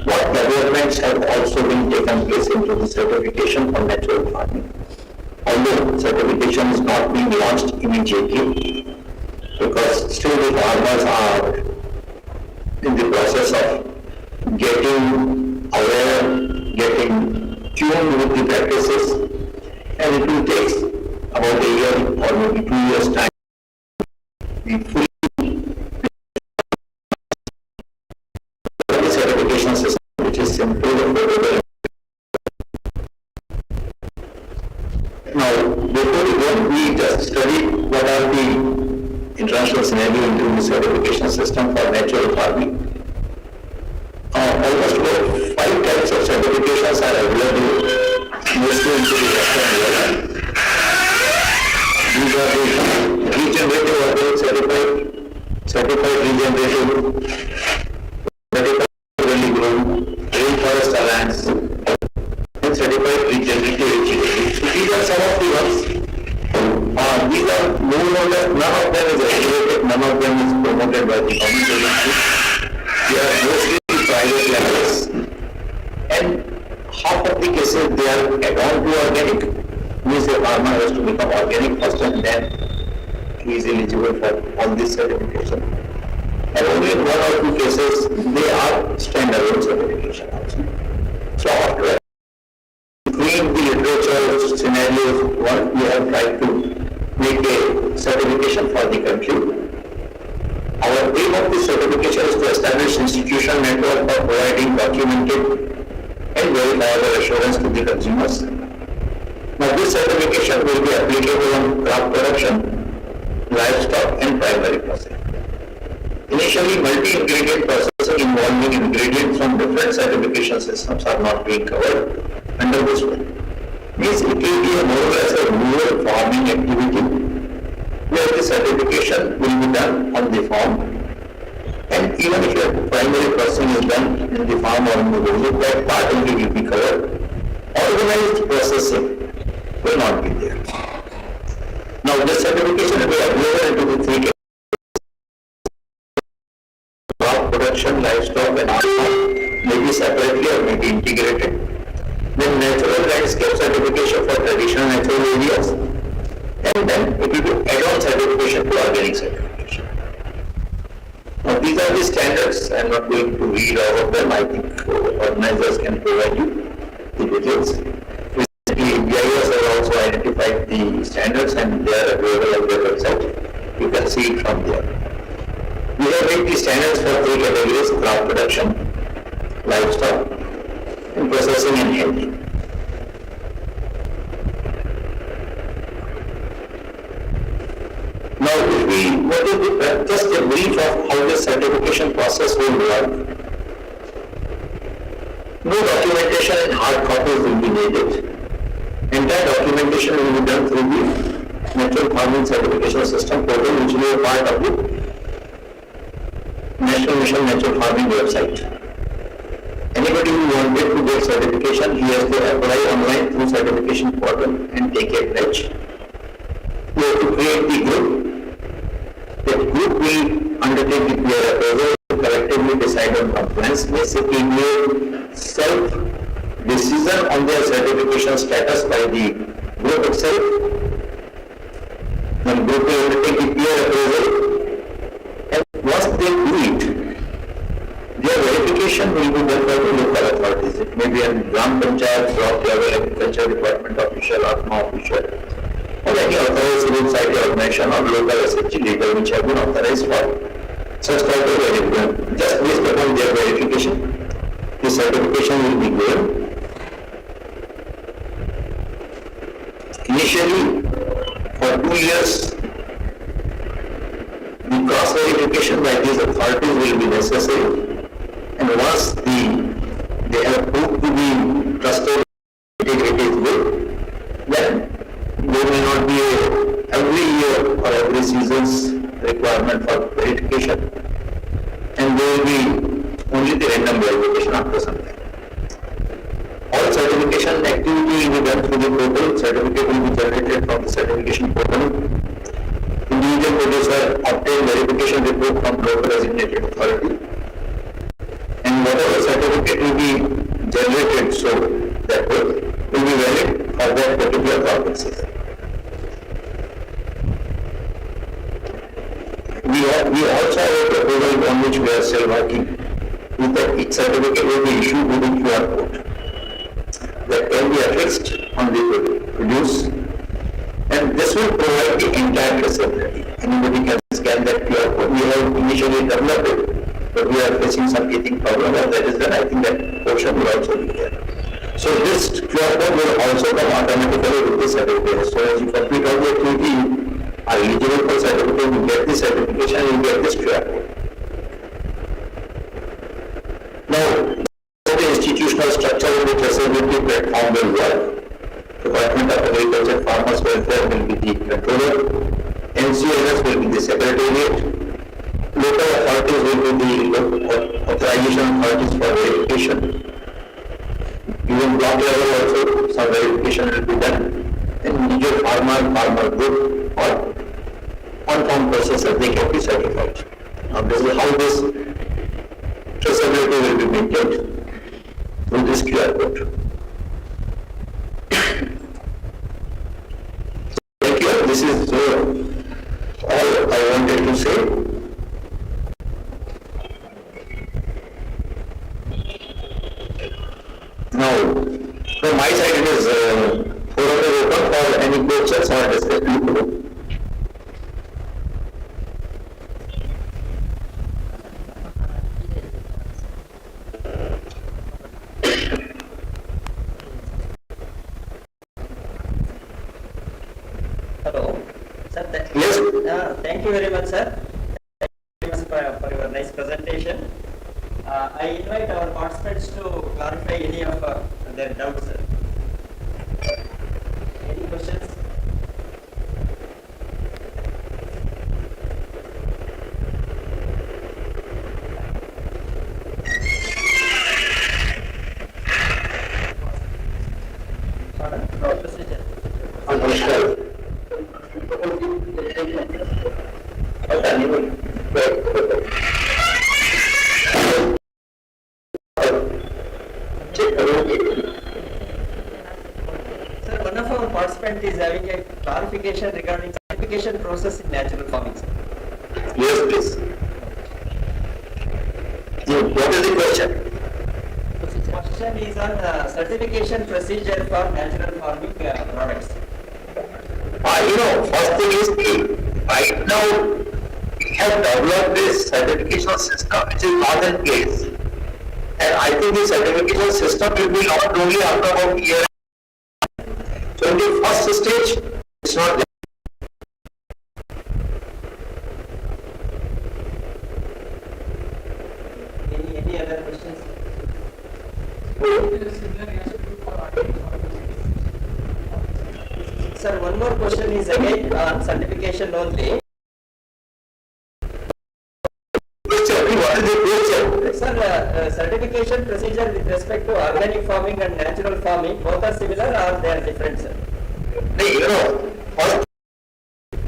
S5: what developments have also been taken place into the certification for natural farming. Although certification is not being launched immediately, because still the farmers are in the process of getting aware, getting tuned with the practices, and it will take about a year or maybe 2 years time to be fully certification system, which is simple and affordable. Now, before we go, we just studied what are the international scenario into the certification system for natural farming. Almost about 5 types of certifications are available, mostly into the Western world. These are the regenerative organic certified regenerative, vertically grown, rainforest lands, and certified regenerative vegetation. So these are some of the ones. These are no longer, none of them is regulated, none of them is promoted by the government agency. They are mostly private levels, and half of the cases they are add-on to organic, means the farmer has to become organic first and then he is eligible for all this certification. And only in 1 or 2 cases they are standalone certification also. So after between the literature scenarios, what we have tried to make a certification for the country. Our aim of this certification is to establish institutional network for providing documented and verifiable assurance to the consumers. Now this certification will be applicable on crop production, livestock and primary processing. Initially, multi-ingredient processing involving ingredients from different certification systems are not being covered under this one. Means it will be a more or less a rural farming activity where the certification will be done on the farm, and even if your primary processing is done in the farm or in the village, that part only will be covered. Organized processing will not be there. Now this certification will be available into the 3 categories: crop production, livestock and farm, maybe separately or maybe integrated. Then natural landscape certification for traditional natural areas, and then it will be add-on certification to organic certification. Now these are the standards. I am not going to read all of them. I think organizers can provide you the details. Basically, BIS has also identified the standards and they are available on their website. You can see it from there. We have made the standards for 3 categories: crop production, livestock, and processing and handling. Now, what is just a brief of how the certification process will work. No documentation in hard copies will be needed. Entire documentation will be done through the Natural Farming Certification System portal, which will be a part of the National Mission Natural Farming website. Anybody who wanted to get certification, he has to apply online through certification portal and take a pledge. We have to create the group. That group will undertake the peer appraisal to collectively decide on compliance. Basically, make self-decision on their certification status by the group itself. Then group A will take the peer appraisal. And once they do it, their verification will be done by the local authorities. It may be a Gram Panchayat, block level, agriculture department official, Atma official, or any authorized civil society organization or local SHG legal which have been authorized for such type of verification. Just based upon their verification, the certification will be given. Initially, for 2 years, the cross verification by these authorities will be necessary. And once they have proved to be trusted, integrity is good, then there may not be every year or every season's requirement for verification, and there will be only the random verification after some time. All certification activity will be done through the portal. Certificate will be generated from the certification portal. Individual producer obtain verification report from local designated authority. And whatever certificate will be generated, so that will be valid for that particular crop season. We also have a proposal on which we are still working. With that, each certificate will be issued with a QR code that can be affixed on the produce, and this will provide the entire traceability. Anybody can scan that QR code. We have initially developed it, but we are facing some teething problem, and that is then I think that portion will also be there. So this QR code will also come automatically with the certificate. So as you complete all the activity, you are eligible for certificate, you get the certification, you get this QR code. Now, the institutional structure of the traceability platform will work. Department of Agriculture Farmers Welfare will be the controller, NCLS will be the secretariat, local authorities will be the authorization authorities for verification. Even block level also some verification will be done. And individual farmer group or on-farm processor, they can be certified. Now this is how this traceability will be maintained through this QR code. Thank you. This is all I wanted to say. Now, from my side, it is forum is open for any questions or discussion.
S1: Hello. Sir,
S5: Yes.
S1: Thank you very much, sir. Thank you very much for your nice presentation. I invite our participants to clarify any of their doubts, sir. Any questions? Procedure.
S5: Namaskar.
S1: Sir, one of our participants is having a clarification regarding certification process in natural farming, sir.
S5: Yes, please. What is the question?
S1: Question is on certification procedure for natural farming products.
S5: First thing is, right now, we have developed this certification system which is not in place. And I think the certification system will be not only after about a year. So in the first stage, it's not there.
S1: Any other questions? Sir, one more question is again on certification only.
S5: What is the question?
S1: Sir, certification procedure with respect to organic farming and natural farming, both are similar or they are different, sir?
S5: First,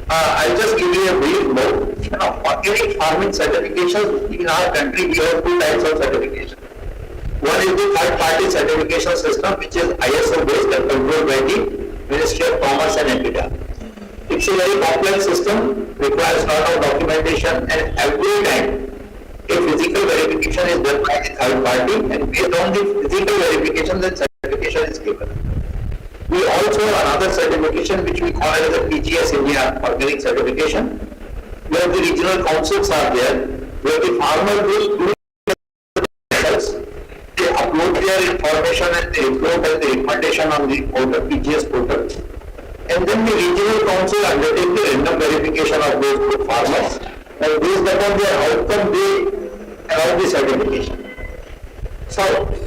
S5: I'll just give you a brief note. Organic farming certifications in our country, we have two types of certification. One is the third-party certification system, which is ISO based and controlled by the Ministry of Commerce and Environment. The It's a very complex system, requires a lot of documentation, and every time a physical verification is done by the third party, and based on the physical verification, the certification is given. We also have another certification which we call as the PGS India Organic Certification, where the regional councils are there, where the farmer will do themselves, they upload their information and they report and the recommendation on the portal, PGS portal, and then the regional council undertake the random verification of those farmers, and based upon their outcome, they allow the certification. So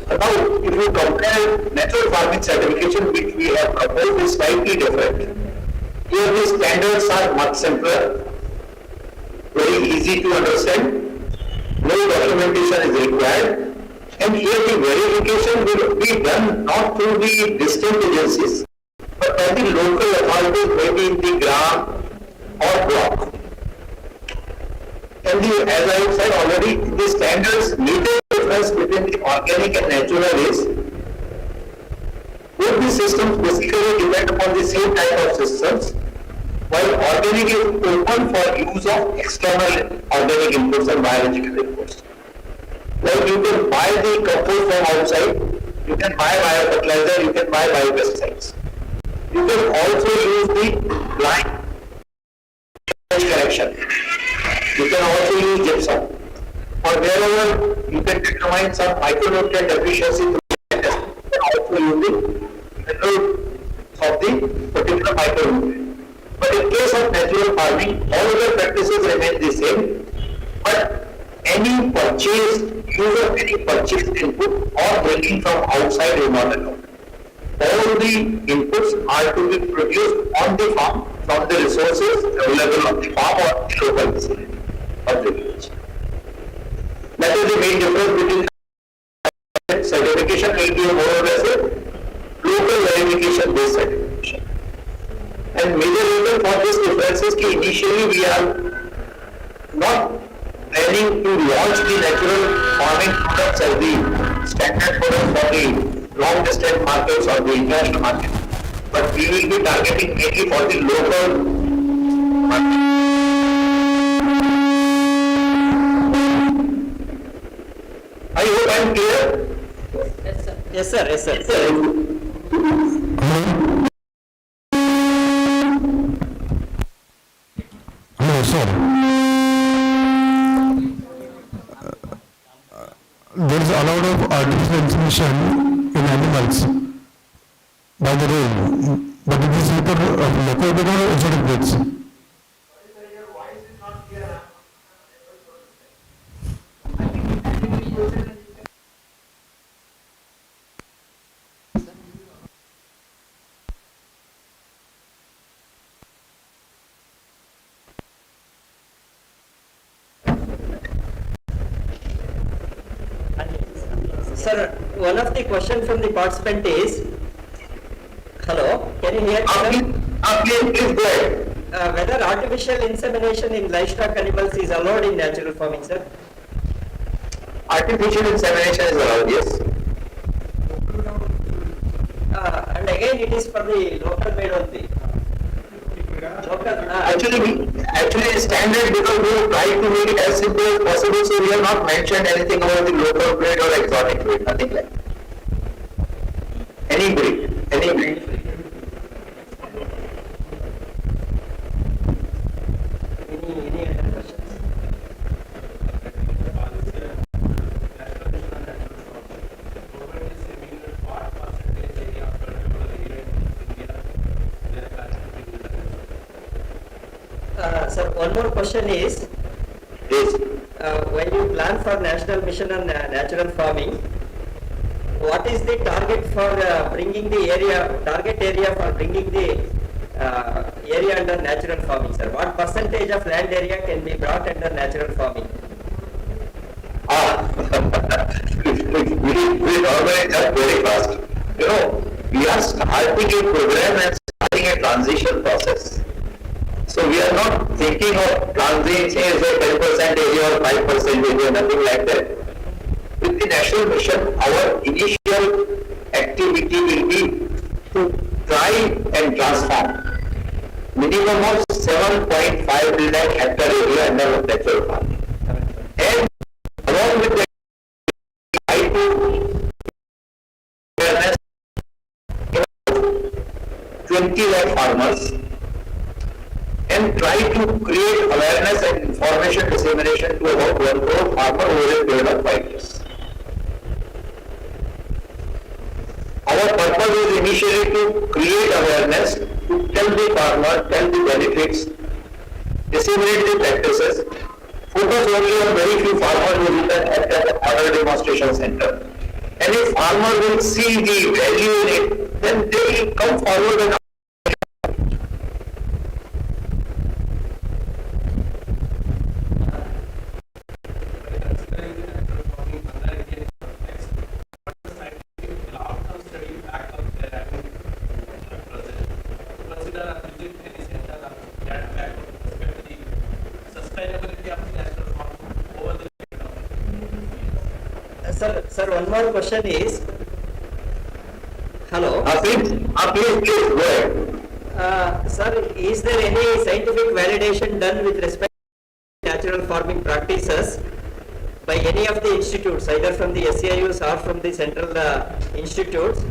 S5: now, if you compare natural farming certification, which we have proposed, is slightly different. Here the standards are much simpler, very easy to understand, no documentation is required, and here the verification will be done not through the distant agencies, but by the local authorities, maybe in the gram or block. And as I have said already, the standards needed difference between the organic and natural is both the systems basically depend upon the same type of systems, while organic is open for use of external organic inputs and biological inputs. Like you can buy the compost from outside, you can buy biofertilizer, you can buy biopesticides. You can also use the blind correction. You can also use gypsum. Or wherever you can determine some micronutrient deficiency through test, you can also use the mineral of the particular micronutrient. But in case of natural farming, all other practices remain the same, but any purchase, use of any purchased input or bringing from outside is not allowed. All the inputs are to be produced on the farm from the resources available on the farm or the local facility or the village. That is the main difference between certification will be more or less a local verification based certification. And major reason for this difference is that initially we are not planning to launch the natural farming products as the standard products for the long distance markets or the international market, but we will be targeting mainly for the local market. I hope I am clear.
S4: Yes, sir.
S1: Yes, sir. Yes, sir.
S6: Hello, sir. There is a lot of artificial insemination in animals by the rule, but it is either located or exotic breeds.
S1: Sir, one of the questions from the participant is, hello, can you hear me, sir?
S5: Please go ahead.
S1: Whether artificial insemination in livestock animals is allowed in natural farming, sir?
S5: Artificial insemination is allowed, yes.
S1: And again, it is for the local made only. Local,
S5: Actually, it's standard because we try to make it as simple as possible, so we have not mentioned anything about the local breed or exotic breed, nothing like that. Any breed, any breed.
S1: Any other questions? Sir, one more question is,
S5: Yes.
S1: when you plan for national mission on natural farming, what is the target for bringing the target area for bringing the area under natural farming, sir? What percentage of land area can be brought under natural farming?
S5: We organize that very fast. You know, we are starting a program and starting a transition process. So we are not thinking of transiting, say 10% area or 5% area, nothing like that. With the national mission, our initial activity will be to try and transform minimum of 7.5 lakh hectare area under natural farming. And along with that, I to awareness 20 lakh farmers and try to create awareness and information dissemination to about 1 crore farmer over a period of 5 years. Our purpose is initially to create awareness, to tell the farmer, tell the benefits, disseminate the practices, focus only on very few farmers who will act at other demonstration center. And if farmer will see the value in it, then they will come forward and
S1: Sir, one more question is, hello.
S5: please go ahead.
S1: Sir, is there any scientific validation done with respect to natural farming practices by any of the institutes, either from the SCIUs or from the central institutes,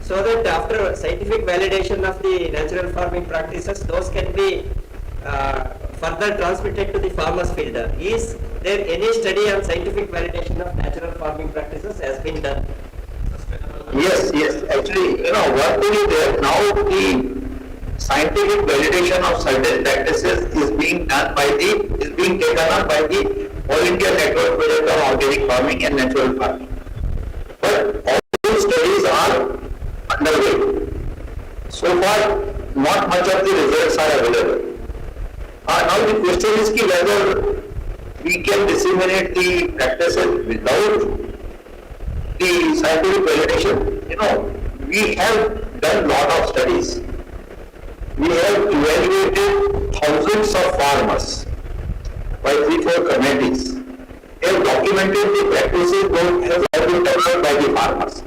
S1: so that after scientific validation of the natural farming practices, those can be further transmitted to the farmers' field? Is there any study on scientific validation of natural farming practices has been done?
S5: Yes. Actually, one thing is there now, the scientific validation of certain practices is being taken up by the All India Network Project on Organic Farming and Natural Farming. But all those studies are underway. So far, not much of the results are available. Now the question is whether we can disseminate the practices without the scientific validation. We have done lot of studies. We have evaluated thousands of farmers by 3-4 committees. They have documented the practices that have been developed by the farmers.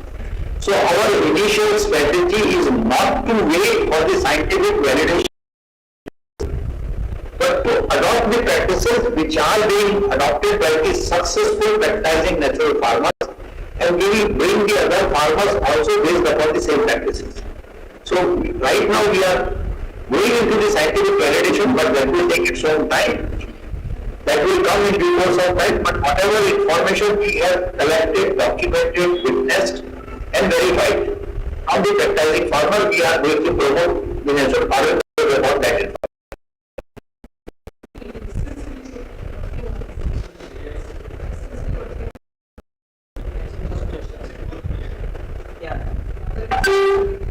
S5: So our initial strategy is not to wait for the scientific validation, but to adopt the practices which are being adopted by the successful practicing natural farmers, and we will bring the other farmers also based upon the same practices. So right now we are going into the scientific validation, but that will take its own time. That will come in due course of time, but whatever information we have collected, documented, witnessed and verified from the practicing farmer, we are going to promote the natural farming about that information.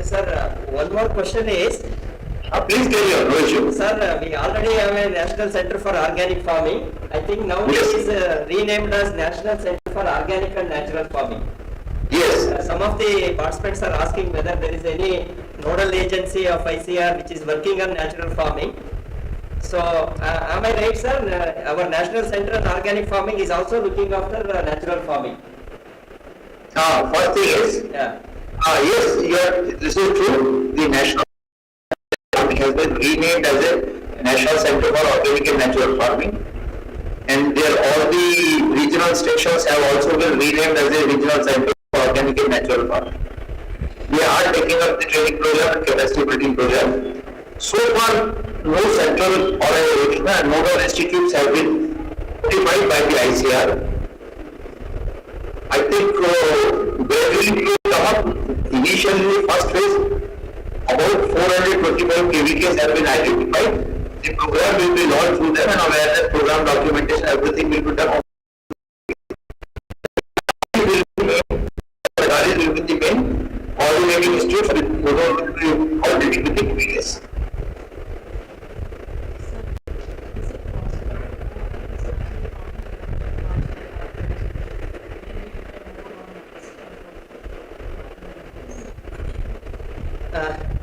S1: Sir, one more question is,
S5: Please carry on, no issue.
S1: sir, we already have a National Center for Organic Farming. I think now
S5: Yes.
S1: it is renamed as National Center for Organic and Natural Farming.
S5: Yes.
S1: Some of the participants are asking whether there is any nodal agency of ICR which is working on natural farming. So, am I right, sir? Our National Center on Organic Farming is also looking after natural farming.
S5: First thing is,
S1: Yeah.
S5: yes, this is true. The National Farming has been renamed as a National Center for Organic and Natural Farming, and all the regional stations have also been renamed as a Regional Center for Organic and Natural Farming. We are taking up the training program and capacity building program. So far, no central or nodal institutes have been notified by the ICR. I think gradually we will come up. Initially, first phase, about 425 KVKs have been identified. The program will be launched through them, and awareness program documentation, everything will be done. Will be the main coordinating institute for the program will be coordinating with the KVKs.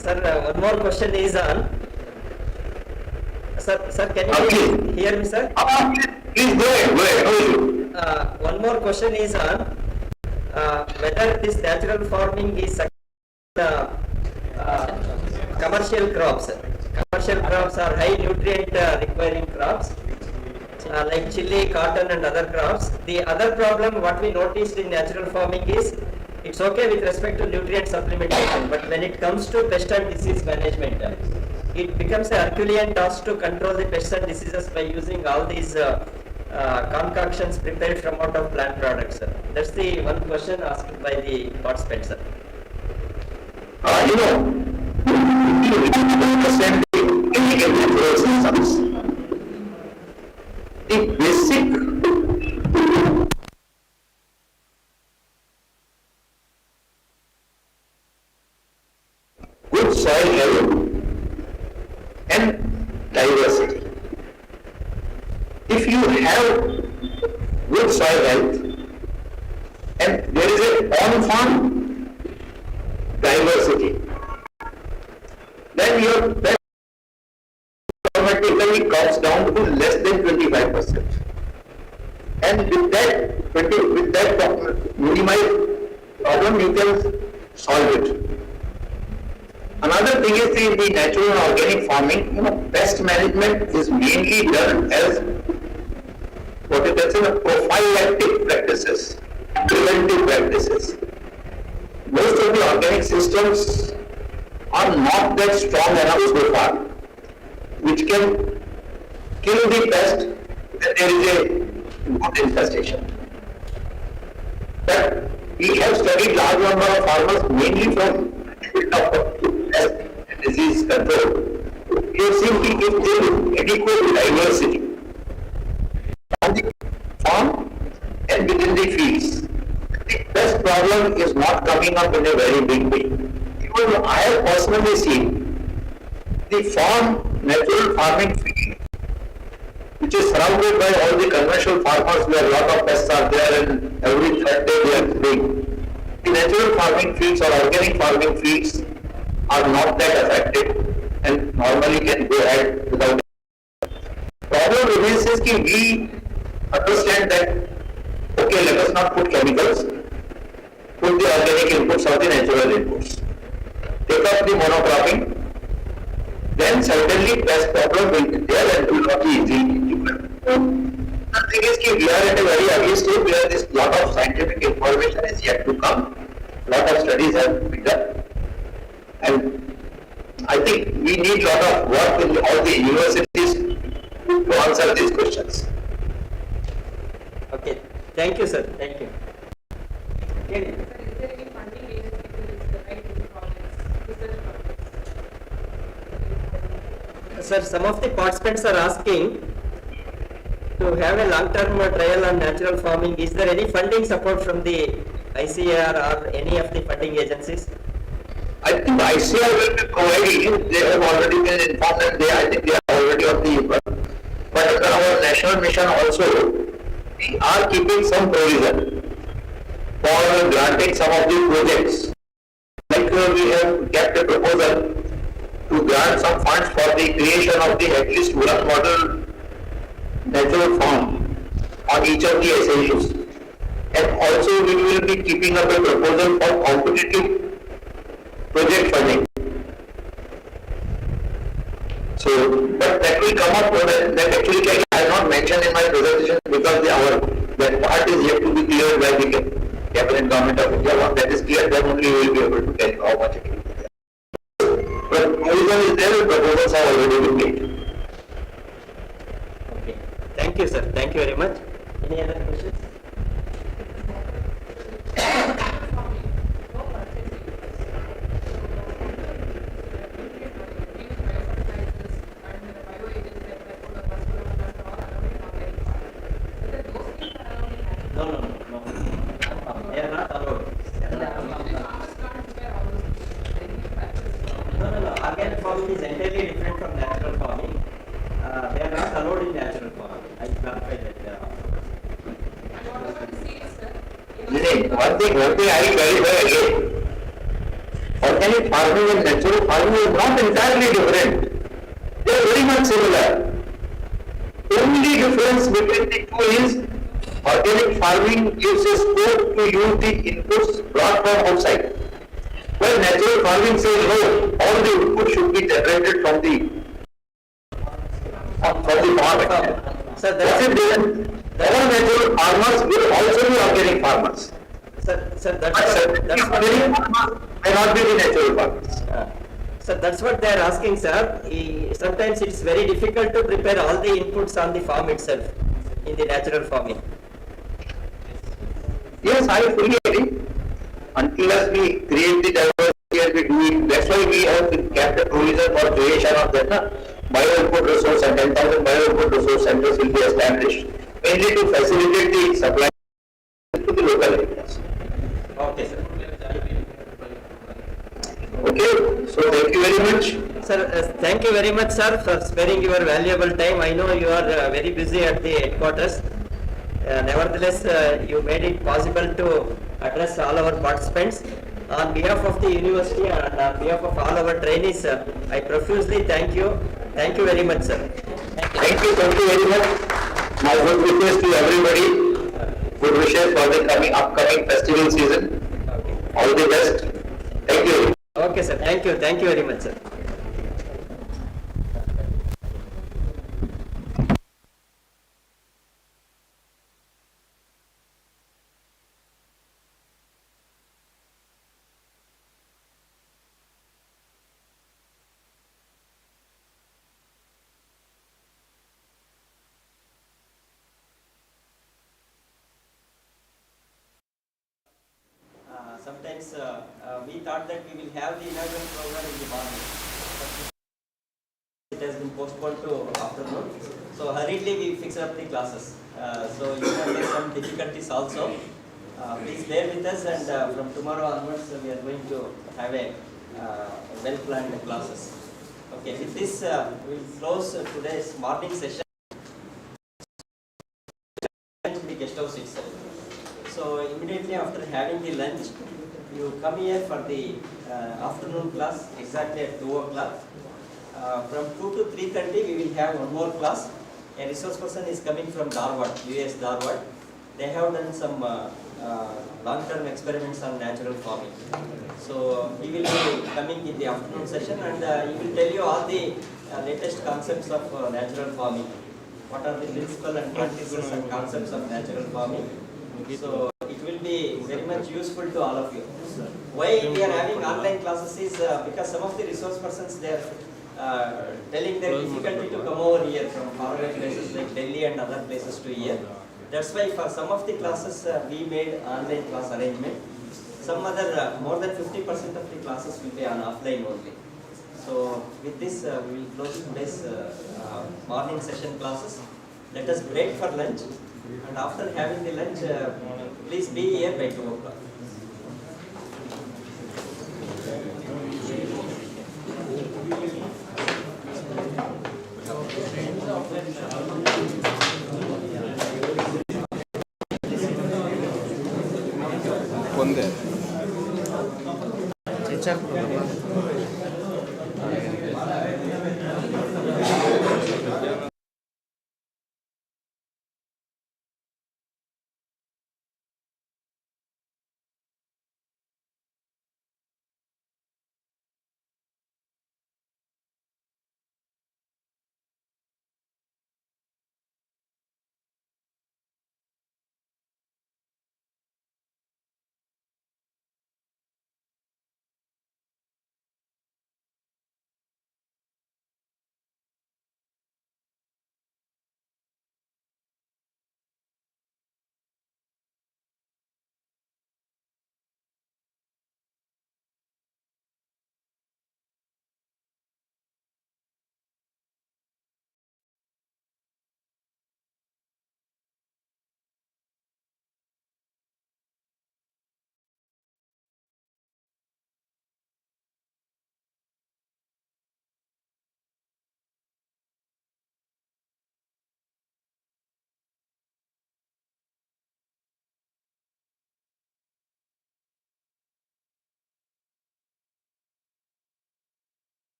S1: Sir, one more question is on. Sir, can you
S5: Okay.
S1: hear me, sir?
S5: Please go ahead, no issue.
S1: One more question is on whether this natural farming is commercial crops. commercial crops are high nutrient requiring crops, like chili, cotton and other crops. The other problem what we noticed in natural farming is, it's okay with respect to nutrient supplementation, but when it comes to pest and disease management, it becomes a Herculean task to control the pests and diseases by using all these concoctions prepared from out of plant products, sir. That's the one question asked by the participants, sir.
S5: You know, if you understand the chemical control systems, the basic good soil health and diversity. If you have good soil health and there is a on-farm diversity, then your best automatically comes down to less than 25%. And with that minimized problem, you can solve it. Another thing is the natural and organic farming, pest management is mainly done as what it is prophylactic practices, preventive practices. Most of the organic systems are not that strong enough so far, which can kill the pest when there is a good infestation. But we have studied large number of farmers mainly from pest and disease control. We have seen if there is adequate diversity on the farm and within the fields, the pest problem is not coming up in a very big way. Even I have personally seen the farm, natural farming field, which is surrounded by all the conventional farmers where a lot of pests are there and every third day they are spraying. The natural farming fields or organic farming fields are not that affected and normally can go ahead without. Problem remains is that we understand that, okay, let us not put chemicals, put the organic inputs or the natural inputs. Take up the monocropping, then certainly pest problem will be there and will not be easy. The thing is that we are at a very early stage where this lot of scientific information is yet to come. Lot of studies have been done. And I think we need lot of work in all the universities to answer these questions.
S1: Okay, thank you, sir. Thank you. Okay.
S7: Is there any funding agency to use the right to projects, research projects?
S1: Sir, some of the participants are asking to have a long-term trial on natural farming. Is there any funding support from the ICAR or any of the funding agencies?
S5: I think ICAR will be providing, they have already been informed and I think they are already on the, but under our national mission also, we are keeping some provision for granting some of the projects. Like we have kept a proposal to grant some funds for the creation of the at least one model natural farm on each of the SAUs. And also we will be keeping up a proposal for competitive project funding. So, but that will come up, that actually I have not mentioned in my presentation because that part is yet to be cleared by the Cabinet Government of India. Once that is clear, then only we will be able to tell you how much it will be there. But provision is there, proposals are already been made.
S1: Okay. Thank you, sir. Thank you very much. Any other questions? No. They are not allowed. No. Organic farming is entirely different from natural farming. They are not allowed in natural farming. I clarify that.
S5: One thing I will clarify again. Organic farming and natural farming is not entirely different. They are very much similar. Only difference between the two is organic farming gives a scope to use the inputs brought from outside. While natural farming says no, all the input should be generated from the for the farm.
S1: Sir,
S5: That's it, all natural farmers will also be organic farmers.
S1: Sir,
S5: But organic farmers may not be the natural farmers.
S1: So that's what they are asking, sir. Sometimes it's very difficult to prepare all the inputs on the farm itself in the natural farming.
S5: Yes, I fully agree. Unless we create the diversity and we do it, that's why we have kept the provision for creation of the bio-input resource and 10,000 bio-input resource centers will be established, mainly to facilitate the supply to the local areas.
S1: Okay, sir.
S5: Okay, so thank you very much.
S1: Sir, thank you very much, sir, for sparing your valuable time. I know you are very busy at the headquarters. Nevertheless, you made it possible to address all our participants. On behalf of the university and on behalf of all our trainees, I profusely thank you. Thank you very much, sir.
S5: Thank you very much. My good wishes to everybody. Good wishes for the upcoming festival season.
S1: Okay.
S5: All the best. Thank you.
S1: Okay, sir. Thank you. Thank you very much, sir. Sometimes we thought that we will have the inaugural program in the morning. It has been postponed to afternoon. So hurriedly we fixed up the classes. So you can face some difficulties also. Please bear with us, and from tomorrow onwards we are going to have a well-planned classes. Okay, with this we will close today's morning session in the guest house itself. So immediately after having the lunch, you come here for the afternoon class exactly at 2 o'clock. From 2 to 3:30 we will have one more class. A resource person is coming from Dharwad, US Dharwad. They have done some long-term experiments on natural farming. So he will be coming in the afternoon session, and he will tell you all the latest concepts of natural farming. What are the principles and practices and concepts of natural farming? So it will be very much useful to all of you. Why we are having online classes is because some of the resource persons, they are telling their difficulty to come over here from faraway places like Delhi and other places to here. That's why for some of the classes we made online class arrangement. Some other, more than 50% of the classes will be on offline only. So with this we will close today's morning session classes. Let us break for lunch, and after having the lunch, please be here by 2 o'clock.
S8: ಒಂದೇ